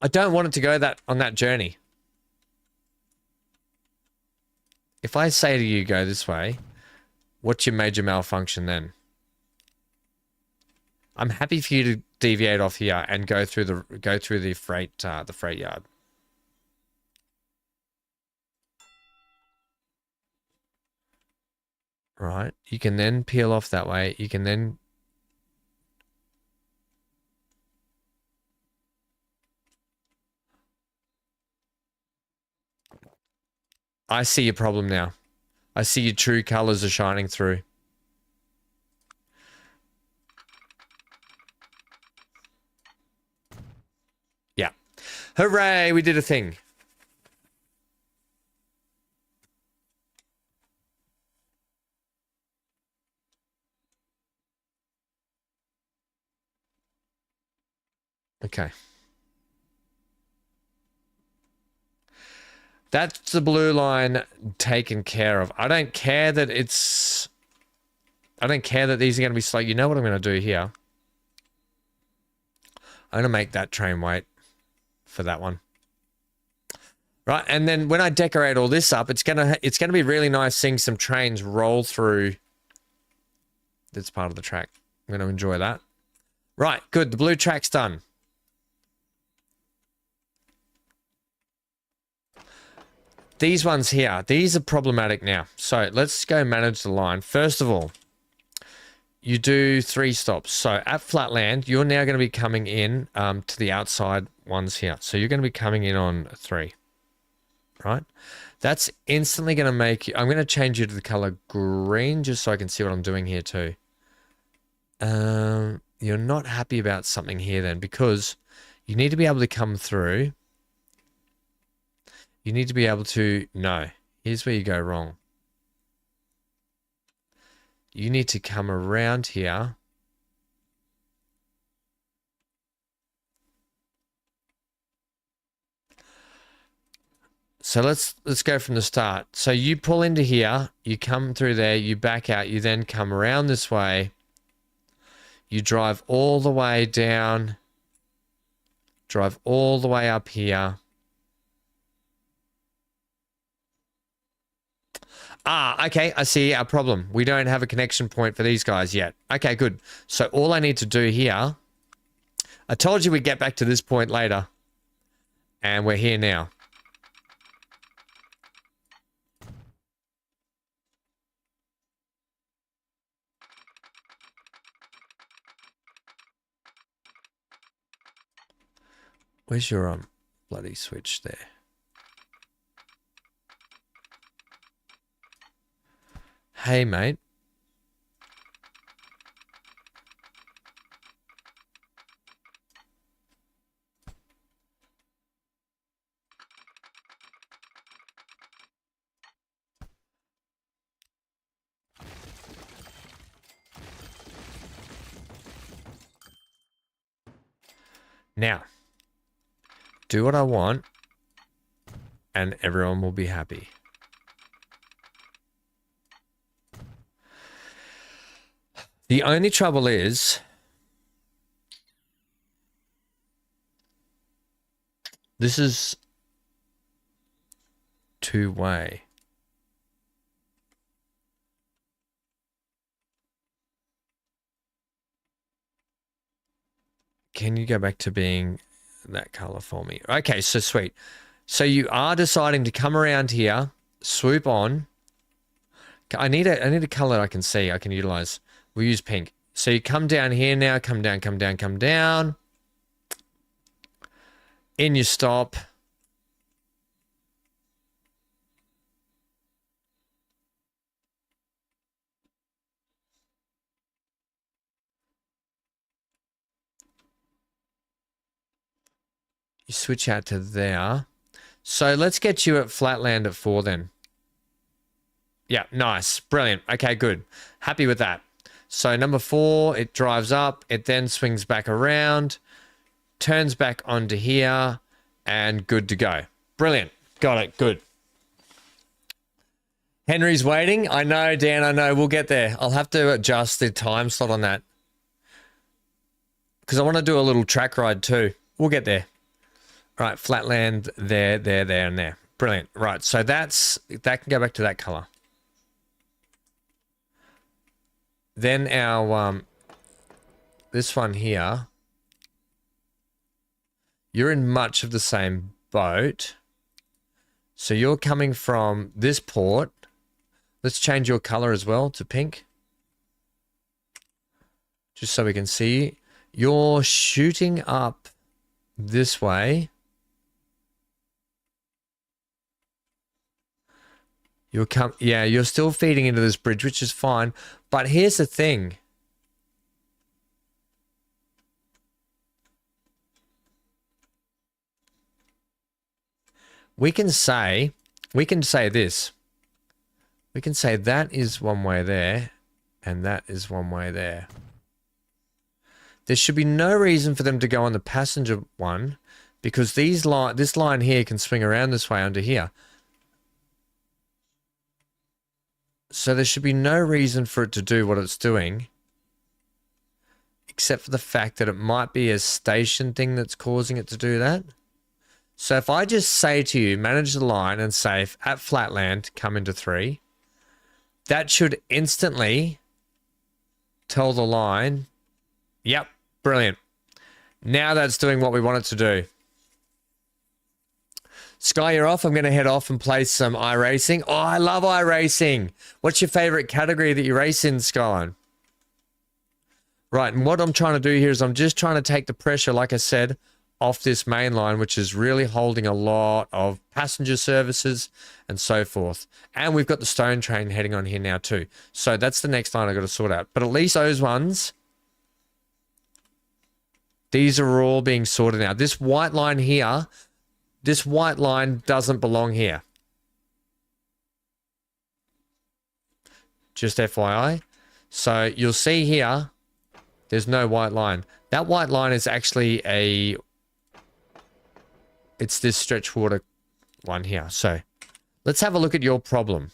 I don't want it to go on that journey. If I say to you, go this way, what's your major malfunction then? I'm happy for you to deviate off here and go through the freight yard. Right. You can then peel off that way. You can then... I see your problem now. I see your true colors are shining through. Yeah. Hooray, we did a thing. Okay. That's the blue line taken care of. I don't care that these are going to be slow. You know what I'm going to do here? I'm going to make that train wait for that one. Right, and then when I decorate all this up, it's gonna be really nice seeing some trains roll through this part of the track. I'm going to enjoy that. Right, good. The blue track's done. These ones here, these are problematic now. So let's go manage the line. First of all, you do 3 stops. So at Flatland, you're now going to be coming in to the outside ones here. So you're going to be coming in on 3, right? That's instantly going to make you... I'm going to change you to the color green just so I can see what I'm doing here too. You're not happy about something here then because you need to be able to come through. You need to be able to... No, here's where you go wrong. You need to come around here. So let's go from the start. So you pull into here, you come through there, you back out, you then come around this way. You drive all the way down. Drive all the way up here. Ah, okay, I see our problem. We don't have a connection point for these guys yet. Okay, good. So all I need to do here... I told you we'd get back to this point later. And we're here now. Where's your bloody switch there? Hey, mate. Now, do what I want, and everyone will be happy. The only trouble is, this is two-way. Can you go back to being that color for me? Okay, so sweet. So you are deciding to come around here, swoop on, I need a color I can see, I can utilize. We'll use pink. So you come down here now, come down, come down, come down. In you stop. You switch out to there. So let's get you at flatland at 4 then. Yeah, nice. Brilliant. Okay, good. Happy with that. So number 4, it drives up. It then swings back around. Turns back onto here. And good to go. Brilliant. Got it. Good. Henry's waiting. I know, Dan. I know. We'll get there. I'll have to adjust the time slot on that. Because I want to do a little track ride too. We'll get there. Right, flatland there, there, there, and there. Brilliant. Right, so that can go back to that color. Then our this one here, you're in much of the same boat. So you're coming from this port. Let's change your color as well to pink. Just so we can see. You're shooting up this way. You're still feeding into this bridge, which is fine. But here's the thing. We can say this. We can say that is one way there, and that is one way there. There should be no reason for them to go on the passenger one, because this line here can swing around this way under here. So there should be no reason for it to do what it's doing, except for the fact that it might be a station thing that's causing it to do that. So if I just say to you, manage the line and say at flatland, come into 3, that should instantly tell the line, yep, brilliant. Now that's doing what we want it to do. Sky, you're off. I'm going to head off and play some iRacing. Oh, I love iRacing. What's your favorite category that you race in, Skyline? Right, and what I'm trying to do here is I'm just trying to take the pressure, like I said, off this main line, which is really holding a lot of passenger services and so forth. And we've got the stone train heading on here now too. So that's the next line I've got to sort out. But at least those ones, these are all being sorted out. This white line here, this white line doesn't belong here. Just FYI. So you'll see here, there's no white line. That white line is actually it's this stretch water one here. So let's have a look at your problem.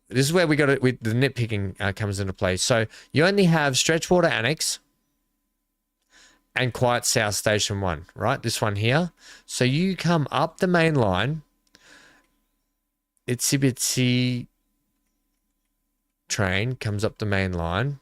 This is where the nitpicking comes into play. So you only have stretch water annex and Quiet South Station 1, right? This one here. So you come up the main line. Itsy bitsy train comes up the main line.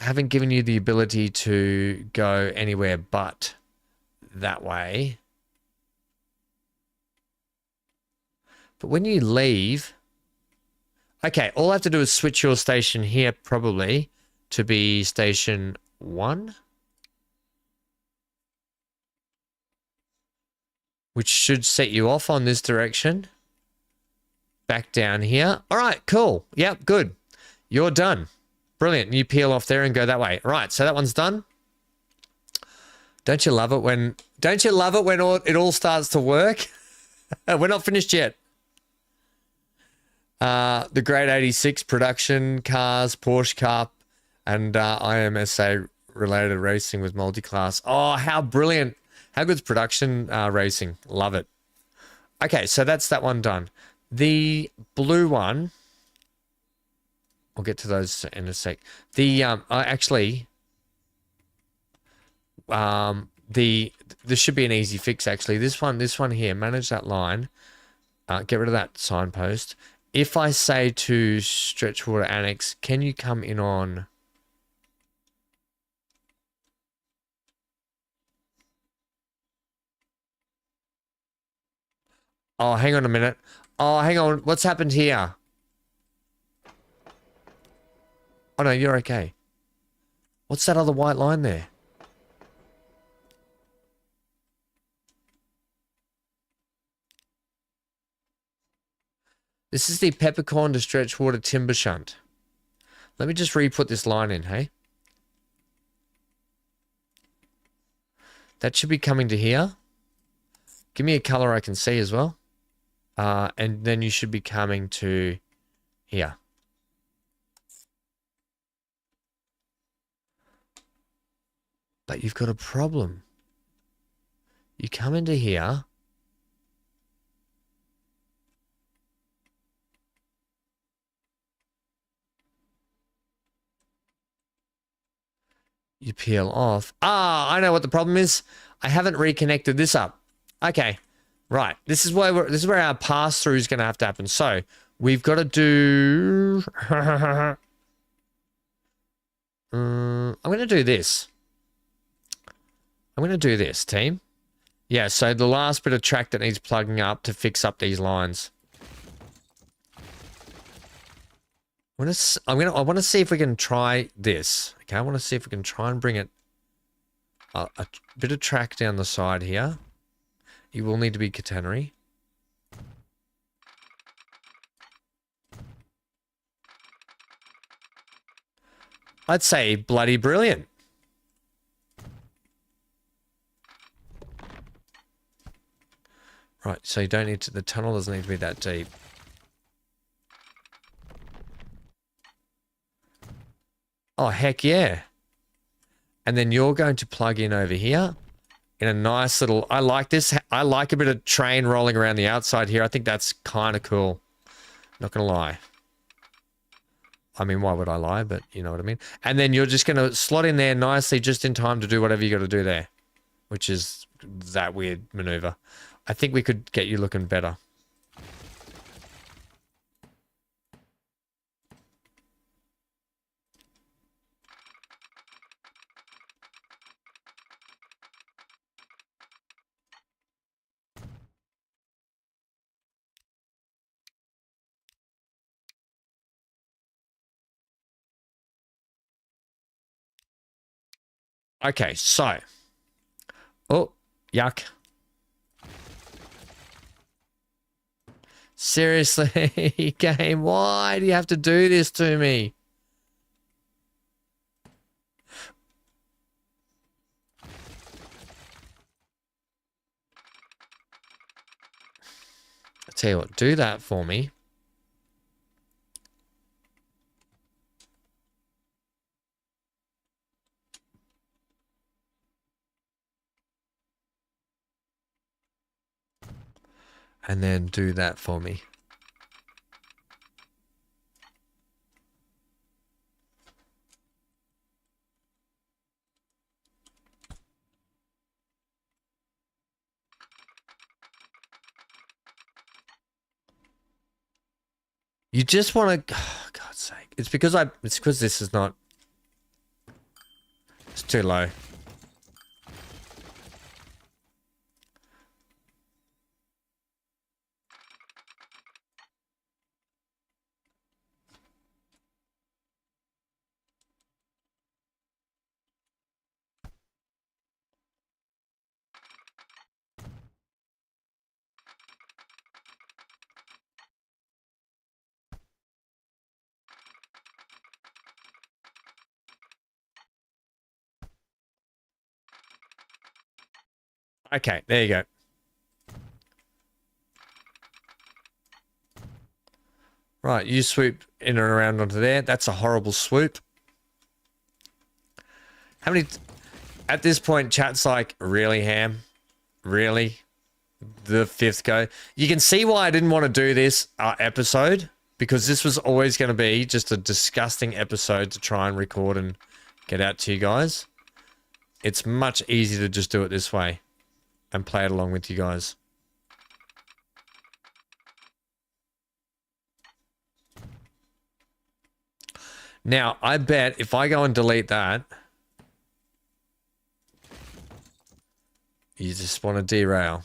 I haven't given you the ability to go anywhere but that way. But when you leave, okay, all I have to do is switch your station here probably to be station 1. Which should set you off on this direction. Back down here. All right, cool. Yep, good. You're done. Brilliant. You peel off there and go that way. All right, so that one's done. Don't you love it when it all starts to work? We're not finished yet. The Grade 86 production cars, Porsche Cup, and IMSA related racing with multi-class. Oh, how brilliant. How good's production racing? Love it. Okay, so that's that one done. The blue one, we'll get to those in a sec. This should be an easy fix actually. This one here, manage that line. Get rid of that signpost. If I say to Stretchwater Annex, can you come in on Oh, hang on a minute. Oh, hang on. What's happened here? Oh, no, you're okay. What's that other white line there? This is the peppercorn to stretch water timber shunt. Let me just re-put this line in, hey? That should be coming to here. Give me a color I can see as well. And then you should be coming to here. But you've got a problem. You come into here. You peel off. Ah, I know what the problem is. I haven't reconnected this up. Okay. Right. This is where our pass through is going to have to happen. So, we've got to do I'm going to do this. I'm going to do this, team. Yeah, so the last bit of track that needs plugging up to fix up these lines. I want to see if we can try this. Okay, I want to see if we can try and bring it a bit of track down the side here. You will need to be catenary. I'd say bloody brilliant. Right, so you don't need to, the tunnel doesn't need to be that deep. Oh, heck yeah. And then you're going to plug in over here in a nice little, I like this. I like a bit of train rolling around the outside here. I think that's kind of cool. Not going to lie. I mean, why would I lie? But you know what I mean. And then you're just going to slot in there nicely just in time to do whatever you got to do there, which is that weird maneuver. I think we could get you looking better. Okay, so. Oh, yuck. Seriously, game, why do you have to do this to me? I tell you what, do that for me. And then do that for me. You just want to, oh, God's sake. It's because this is not, it's too low. Okay, there you go. Right, you swoop in and around onto there. That's a horrible swoop. How many... At this point, chat's like, really, Ham? Really? The fifth go? You can see why I didn't want to do this episode. Because this was always going to be just a disgusting episode to try and record and get out to you guys. It's much easier to just do it this way. And play it along with you guys. Now, I bet if I go and delete that, you just want to derail.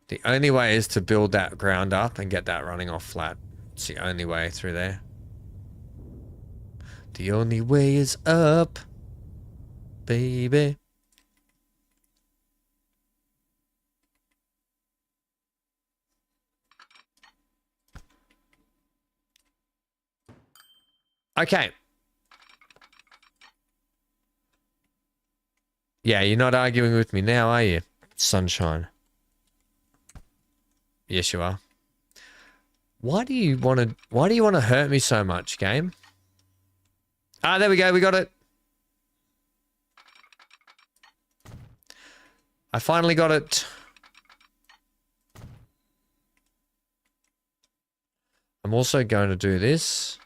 The only way is to build that ground up and get that running off flat. It's the only way through there. The only way is up, baby. Okay. Yeah, you're not arguing with me now, are you? Sunshine. Yes, you are. Why do you want to hurt me so much, game? Ah, there we go. We got it. I finally got it. I'm also going to do this.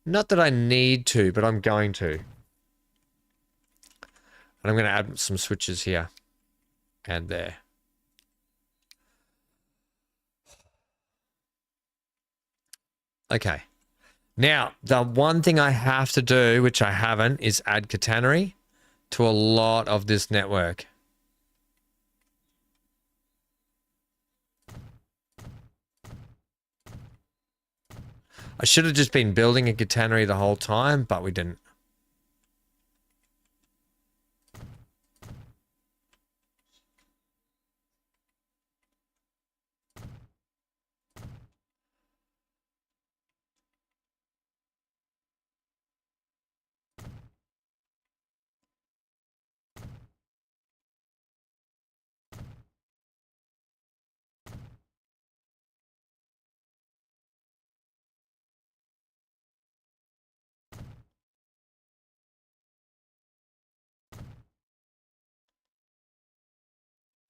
Not that I need to, but I'm going to. And I'm going to add some switches here and there. Okay. Now, the one thing I have to do, which I haven't, is add catenary to a lot of this network. I should have just been building a catenary the whole time, but we didn't.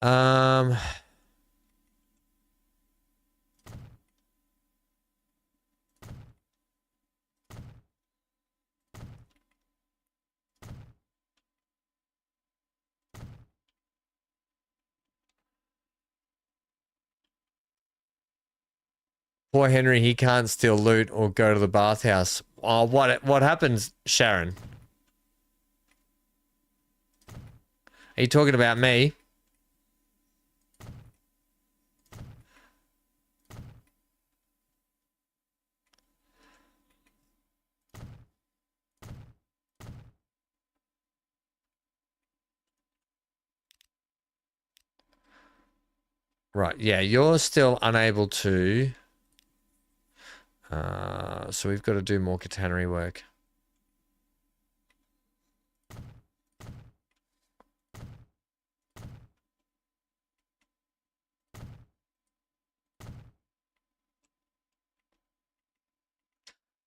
Um... Poor Henry, he can't steal loot or go to the bathhouse. Oh, what happens, Sharon? Are you talking about me? Right, yeah, you're still unable to... so we've got to do more catenary work.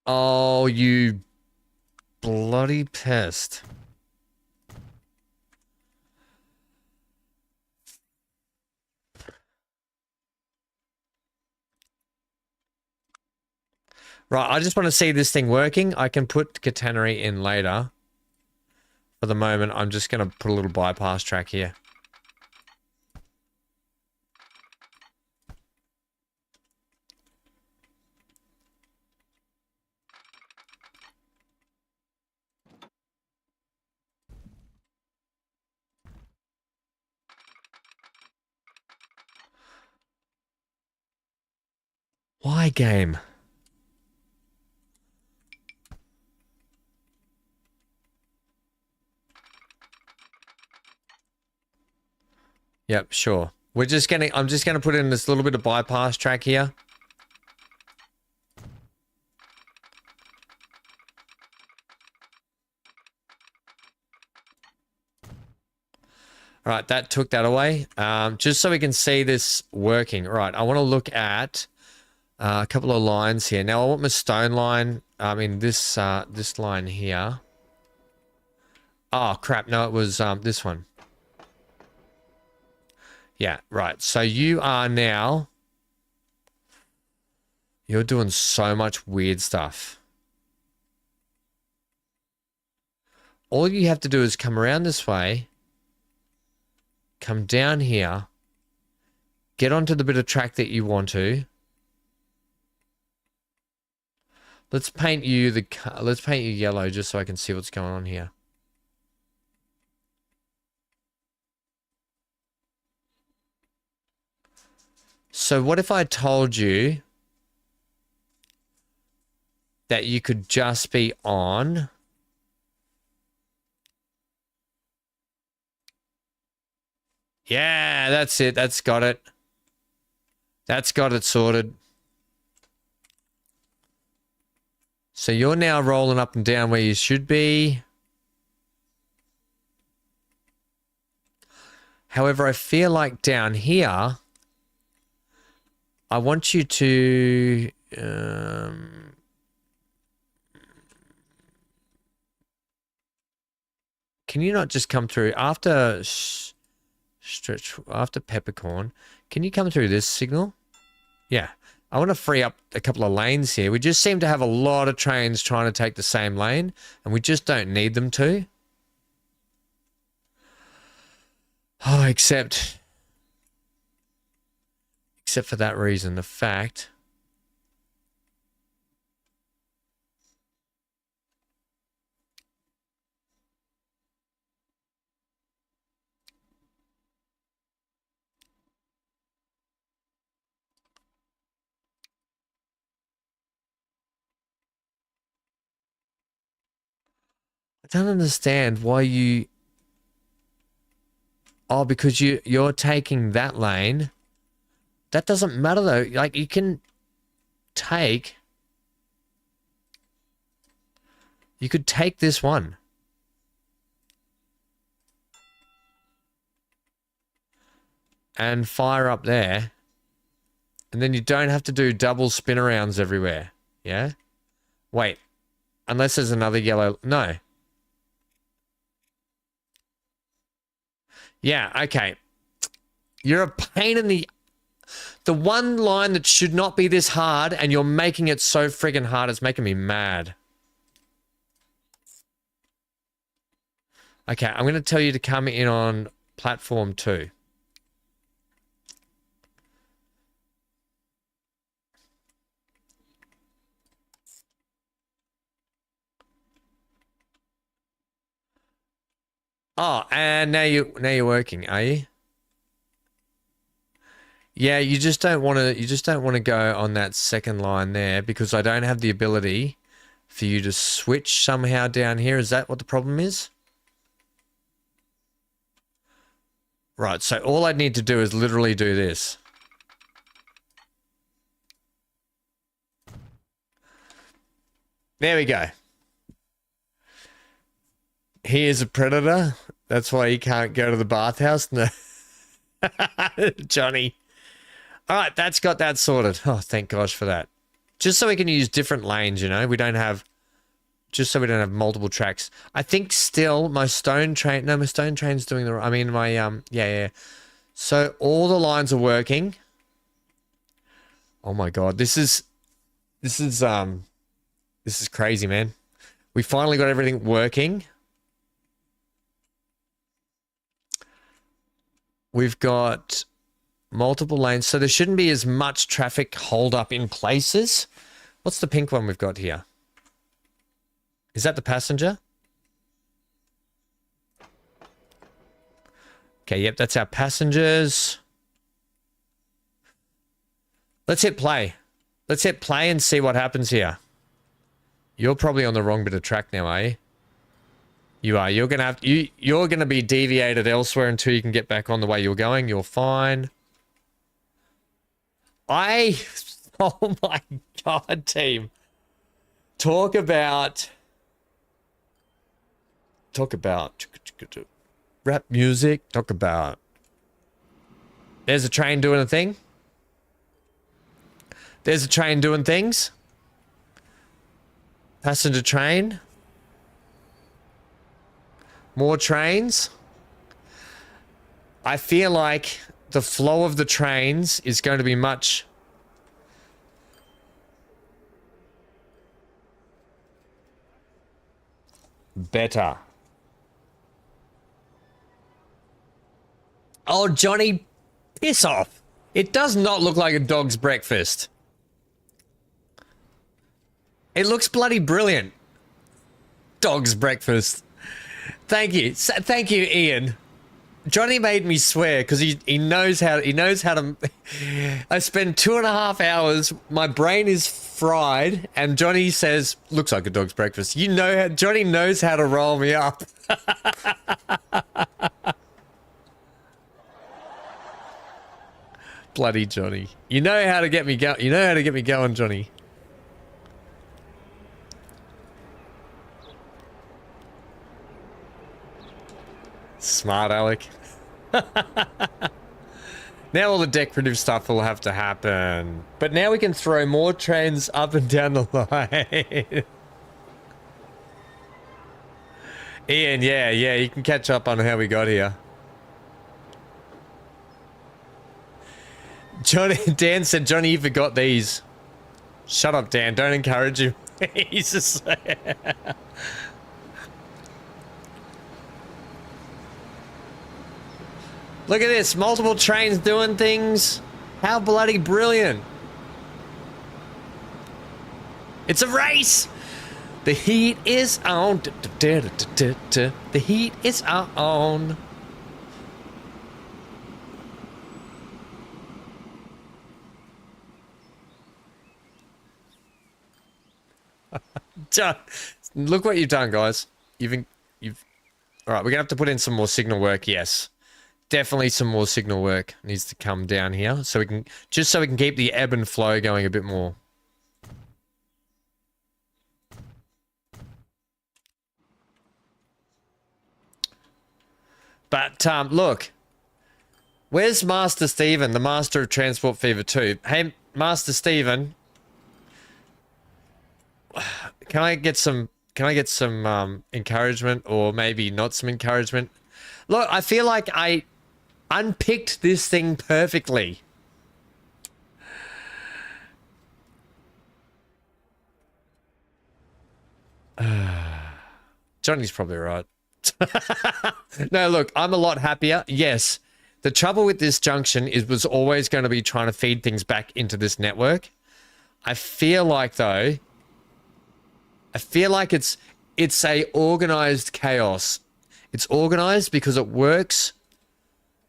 Oh, you bloody pest. Right, I just want to see this thing working. I can put catenary in later. For the moment, I'm just going to put a little bypass track here. Why, game? Yep, sure. I'm just gonna put in this little bit of bypass track here. All right, that took that away. Just so we can see this working. All right, I want to look at a couple of lines here. Now I want my stone line. I mean this line here. Oh crap! No, it was this one. Yeah, right. So you are now... You're doing so much weird stuff. All you have to do is come around this way. Come down here. Get onto the bit of track that you want to. Let's paint you yellow just so I can see what's going on here. So what if I told you that you could just be on... Yeah, that's it. That's got it. That's got it sorted. So you're now rolling up and down where you should be. However, I feel like down here, I want you to... can you not just come through after... Stretch after peppercorn? Can you come through this signal? Yeah. I want to free up a couple of lanes here. We just seem to have a lot of trains trying to take the same lane, and we just don't need them to. Oh, except for that reason, the fact... I don't understand why you... Oh, because you're taking that lane. That doesn't matter though. Like, you can take... You could take this one. And fire up there. And then you don't have to do double spin arounds everywhere. Yeah? Wait. Unless there's another yellow... No. Yeah, okay. You're a pain in the... The one line that should not be this hard, and you're making it so friggin' hard, it's making me mad. Okay, I'm going to tell you to come in on platform 2. Oh, and now you're working, are you? Yeah, you just don't want to go on that second line there because I don't have the ability for you to switch somehow down here. Is that what the problem is? Right, so all I'd need to do is literally do this. There we go. He is a predator. That's why he can't go to the bathhouse. No. Johnny. All right, that's got that sorted. Oh, thank gosh for that. Just so we can use different lanes, you know. We don't have... Just so we don't have multiple tracks. I think still my stone train... No, my stone train's doing the... I mean, my... Yeah. So all the lines are working. Oh my God. This is crazy, man. We finally got everything working. We've got multiple lanes, so there shouldn't be as much traffic hold up in places. What's the pink one we've got here? Is that the passenger? Okay, yep, that's our passengers. Let's hit play. Let's hit play and see what happens here. You're probably on the wrong bit of track now, are you? You are. You're gonna be deviated elsewhere until you can get back on the way you're going. You're fine. Oh my God, team. Talk about rap music. Talk about... There's a train doing a thing. There's a train doing things. Passenger train. More trains. I feel like the flow of the trains is going to be much... better. Oh, Johnny, piss off. It does not look like a dog's breakfast. It looks bloody brilliant. Dog's breakfast. Thank you. Thank you, Ian. Johnny made me swear because he knows how to. I spend 2.5 hours. My brain is fried, and Johnny says, "Looks like a dog's breakfast." You know how Johnny knows how to roll me up. Bloody Johnny! You know how to get me go. You know how to get me going, Johnny. Smart Alec. Now all the decorative stuff will have to happen. But now we can throw more trains up and down the line. Ian, yeah, you can catch up on how we got here. Dan said, Johnny, you forgot these. Shut up, Dan. Don't encourage him. He's just... Look at this, multiple trains doing things. How bloody brilliant. It's a race. The heat is on. The heat is on. Look what you've done, guys. You've all right, we're gonna have to put in some more signal work, yes. Definitely some more signal work needs to come down here so we can keep the ebb and flow going a bit more. But look, where's Master Stephen, the master of Transport Fever 2? Hey, Master Stephen, can I get some encouragement, or maybe not some encouragement? Look, I feel like I unpicked this thing perfectly. Johnny's probably right. No, look, I'm a lot happier. Yes, the trouble with this junction was always going to be trying to feed things back into this network. I feel like it's a organized chaos. It's organized because it works.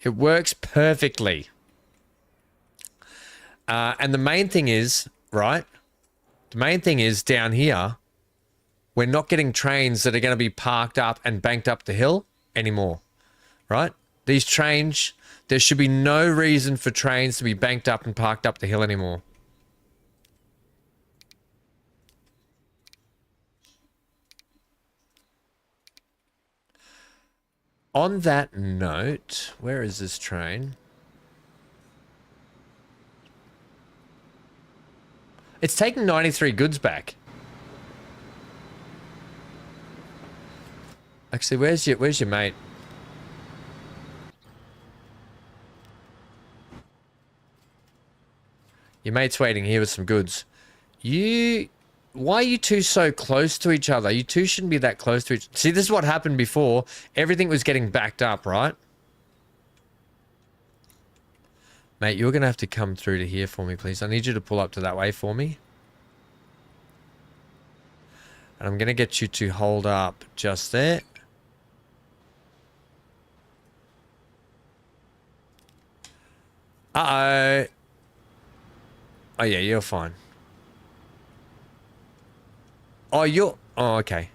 It works perfectly. And the main thing is, right? The main thing is down here, we're not getting trains that are going to be parked up and banked up the hill anymore, right? These trains, there should be no reason for trains to be banked up and parked up the hill anymore. On that note, where is this train? It's taking 93 goods back. Actually, where's your mate? Your mate's waiting here with some goods. Why are you two so close to each other? You two shouldn't be that close to each other. See, this is what happened before. Everything was getting backed up, right? Mate, you're going to have to come through to here for me, please. I need you to pull up to that way for me. And I'm going to get you to hold up just there. Uh-oh. Oh, yeah, you're fine. Oh, oh, okay.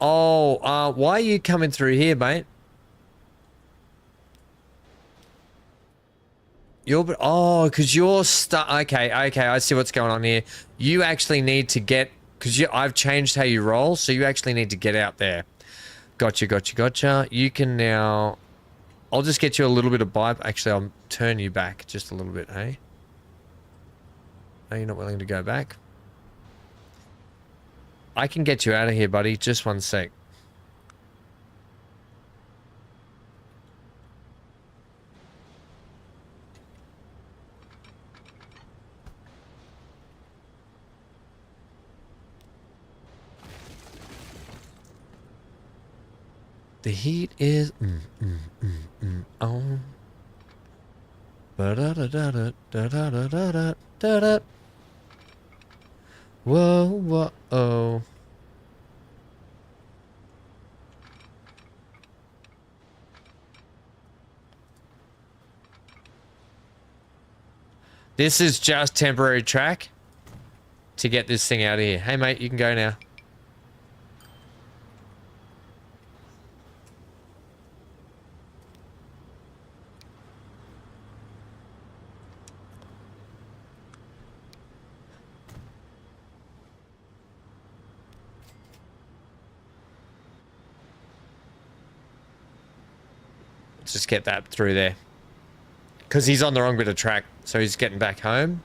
Oh, why are you coming through here, mate? Because you're stuck. Okay, I see what's going on here. You actually need to get, because I've changed how you roll, so you actually need to get out there. Gotcha. You can now, I'll just get you a little bit of bypass. Actually, I'll turn you back just a little bit, hey? No, you're not willing to go back? I can get you out of here, buddy. Just one sec. The heat is on. Ba-da-da-da-da-da-da-da-da-da-da. Whoa. This is just temporary track to get this thing out of here. Hey, mate, you can go now. Let's just get that through there. Because he's on the wrong bit of track, so he's getting back home.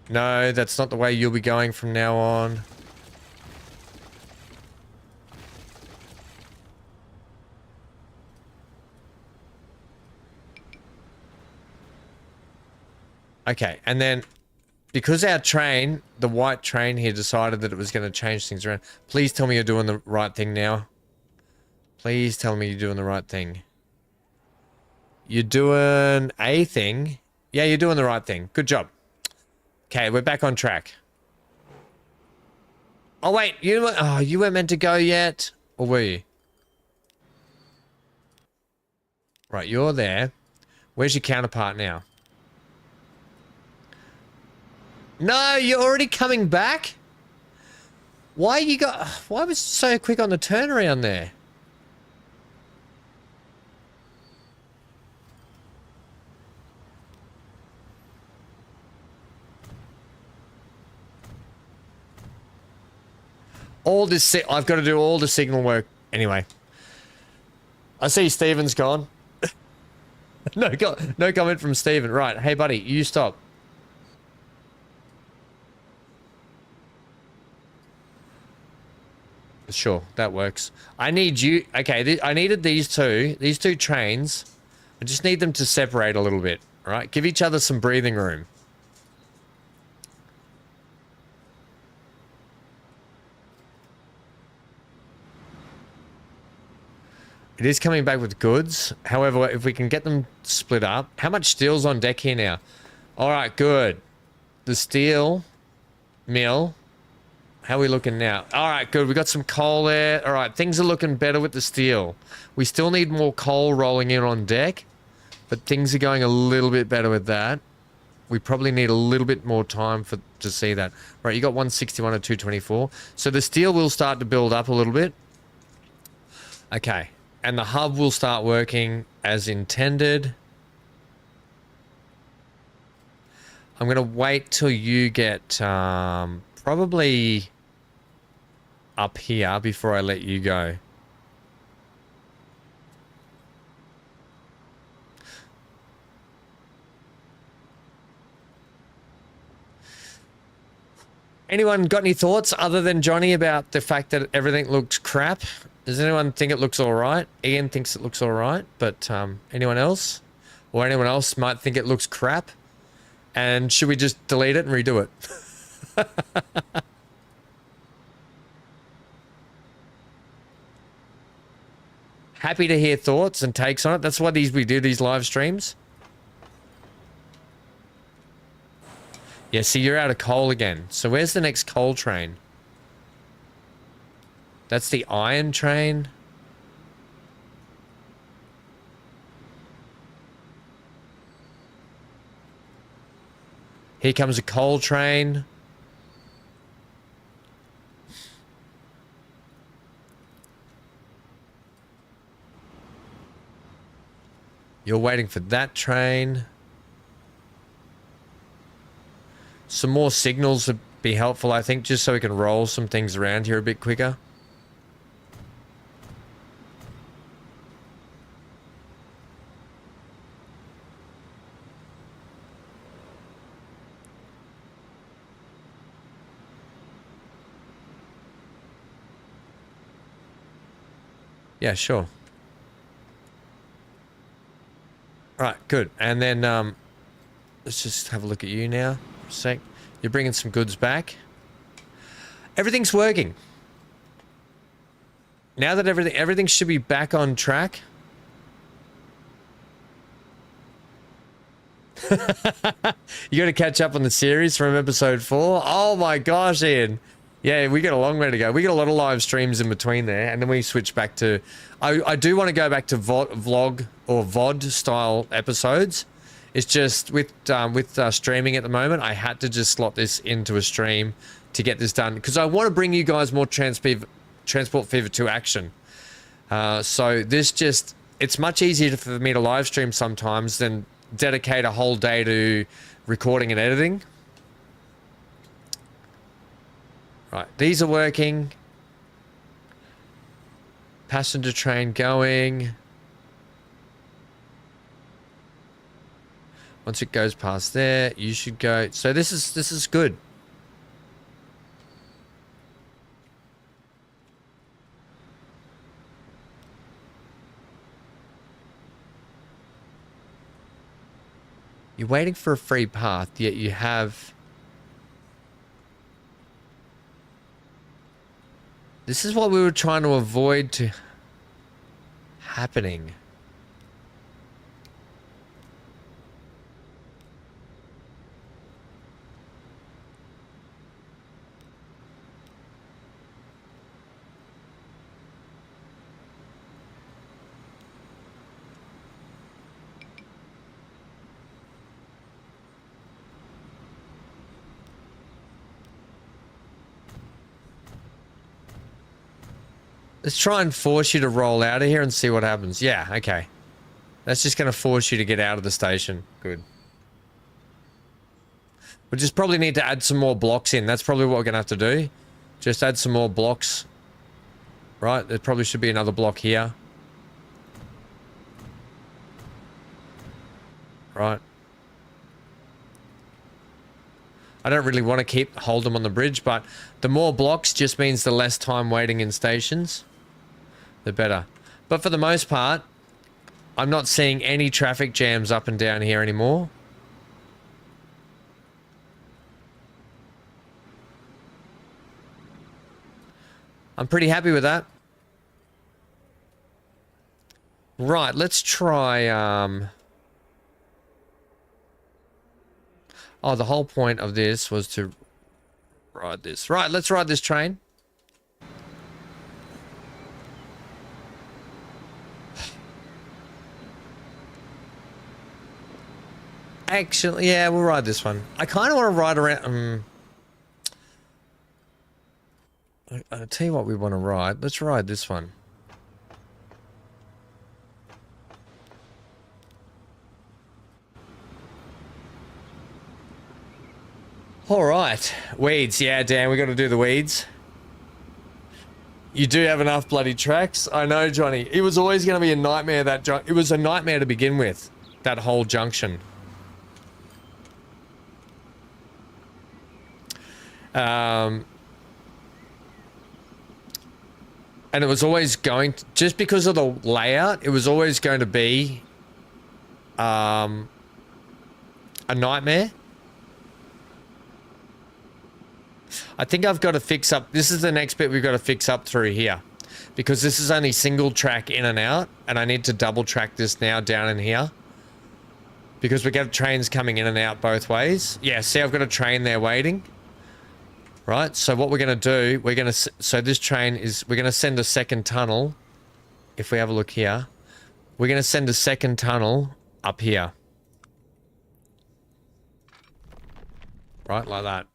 No, that's not the way you'll be going from now on. Okay, and then because our train, the white train here, decided that it was going to change things around. Please tell me you're doing the right thing now. Please tell me you're doing the right thing. You're doing a thing. Yeah, you're doing the right thing. Good job. Okay, we're back on track. Oh, wait. You weren't meant to go yet? Or were you? Right, you're there. Where's your counterpart now? No, you're already coming back? Why was it so quick on the turnaround there? I've got to do all the signal work anyway. I see Steven's gone. No comment from Steven. Right, hey buddy, you stop. Sure, that works. I need you. Okay, I needed these two trains. I just need them to separate a little bit. All right, give each other some breathing room. It is coming back with goods. However, if we can get them split up. How much steel's on deck here now? All right, good. The steel mill. How are we looking now? All right, good. We got some coal there. All right, things are looking better with the steel. We still need more coal rolling in on deck, but things are going a little bit better with that. We probably need a little bit more time to see that. Right, you got 161 or 224. So the steel will start to build up a little bit. Okay, and the hub will start working as intended. I'm going to wait till you get probably up here before I let you go. Anyone got any thoughts other than Johnny about the fact that everything looks crap? Does anyone think it looks all right? Ian thinks it looks all right, but anyone else? Or anyone else might think it looks crap? And should we just delete it and redo it? Happy to hear thoughts and takes on it. That's why we do these live streams. Yeah, see, you're out of coal again. So where's the next coal train? That's the iron train. Here comes a coal train. You're waiting for that train. Some more signals would be helpful, I think, just so we can roll some things around here a bit quicker. Yeah, sure. Right, good. And then let's just have a look at you now for a sec. You're bringing some goods back. Everything's working. Now that everything should be back on track. You got to catch up on the series from episode 4. Oh my gosh, Ian. Yeah, we got a long way to go. We got a lot of live streams in between there, and then we switch back to... I do want to go back to vlog or VOD style episodes. It's just with streaming at the moment, I had to just slot this into a stream to get this done because I want to bring you guys more Transport Fever 2 action. So this just... It's much easier for me to live stream sometimes than dedicate a whole day to recording and editing. Right, these are working. Passenger train going. Once it goes past there, you should go. So this is good. You're waiting for a free path, yet you have... This is what we were trying to avoid to happening. Let's try and force you to roll out of here and see what happens. Yeah, okay. That's just going to force you to get out of the station. Good. We just probably need to add some more blocks in. That's probably what we're going to have to do. Just add some more blocks. Right, there probably should be another block here. Right. I don't really want to hold them on the bridge, but the more blocks just means the less time waiting in stations, the better. But for the most part, I'm not seeing any traffic jams up and down here anymore. I'm pretty happy with that. Right, let's try... Oh, the whole point of this was to ride this. Right, let's ride this train. Actually, yeah, we'll ride this one. I kind of want to ride around... I'll tell you what we want to ride. Let's ride this one. All right. Weeds. Yeah, Dan, we got to do the weeds. You do have enough bloody tracks. I know, Johnny. It was always going to be a nightmare, it was a nightmare to begin with, that whole junction. And it was always going to, just because of the layout, it was always going to be a nightmare. I think I've got to fix up, this is the next bit we've got to fix up through here. Because this is only single track in and out, and I need to double track this now down in here. Because we get trains coming in and out both ways. Yeah, see, I've got a train there waiting. Right, so what we're going to do, so this train is, we're going to send a second tunnel. If we have a look here, we're going to send a second tunnel up here. Right, like that.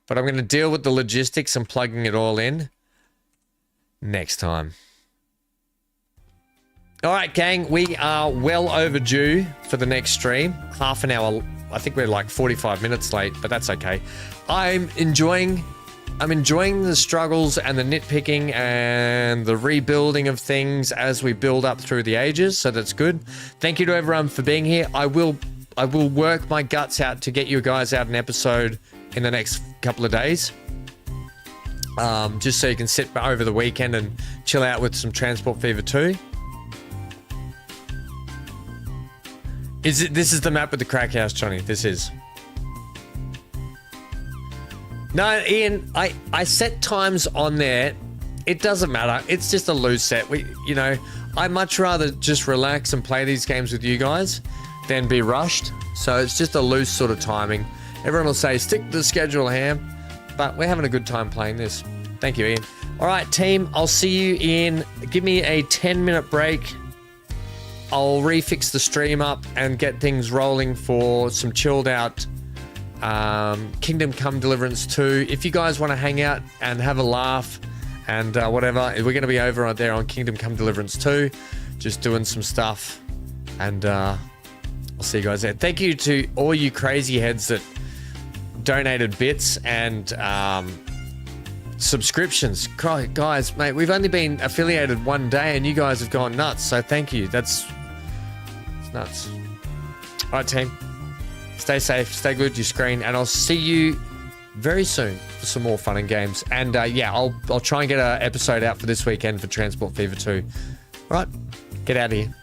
But I'm going to deal with the logistics and plugging it all in next time. All right, gang, we are well overdue for the next stream. Half an hour. I think we're like 45 minutes late, but that's okay. I'm enjoying the struggles and the nitpicking and the rebuilding of things as we build up through the ages, so that's good. Thank you to everyone for being here. I will work my guts out to get you guys out an episode in the next couple of days. Just so you can sit over the weekend and chill out with some Transport Fever 2. This is the map with the crack house, Johnny. This is. No, Ian, I set times on there it doesn't matter. It's just a loose set. I'd much rather just relax and play these games with you guys than be rushed. So it's just a loose sort of timing. Everyone will say, stick to the schedule, Ham. But we're having a good time playing this. Thank you, Ian. All right, team, I'll see you in. Give me a 10-minute break. I'll refix the stream up and get things rolling for some chilled out Kingdom Come Deliverance 2. If you guys want to hang out and have a laugh and whatever, we're going to be over there on Kingdom Come Deliverance 2, just doing some stuff. And I'll see you guys there. Thank you to all you crazy heads that donated bits and subscriptions. Guys, mate, we've only been affiliated one day and you guys have gone nuts. So thank you. It's nuts. All right, team. Stay safe, stay glued to your screen, and I'll see you very soon for some more fun and games. And yeah, I'll try and get an episode out for this weekend for Transport Fever 2. All right, get out of here.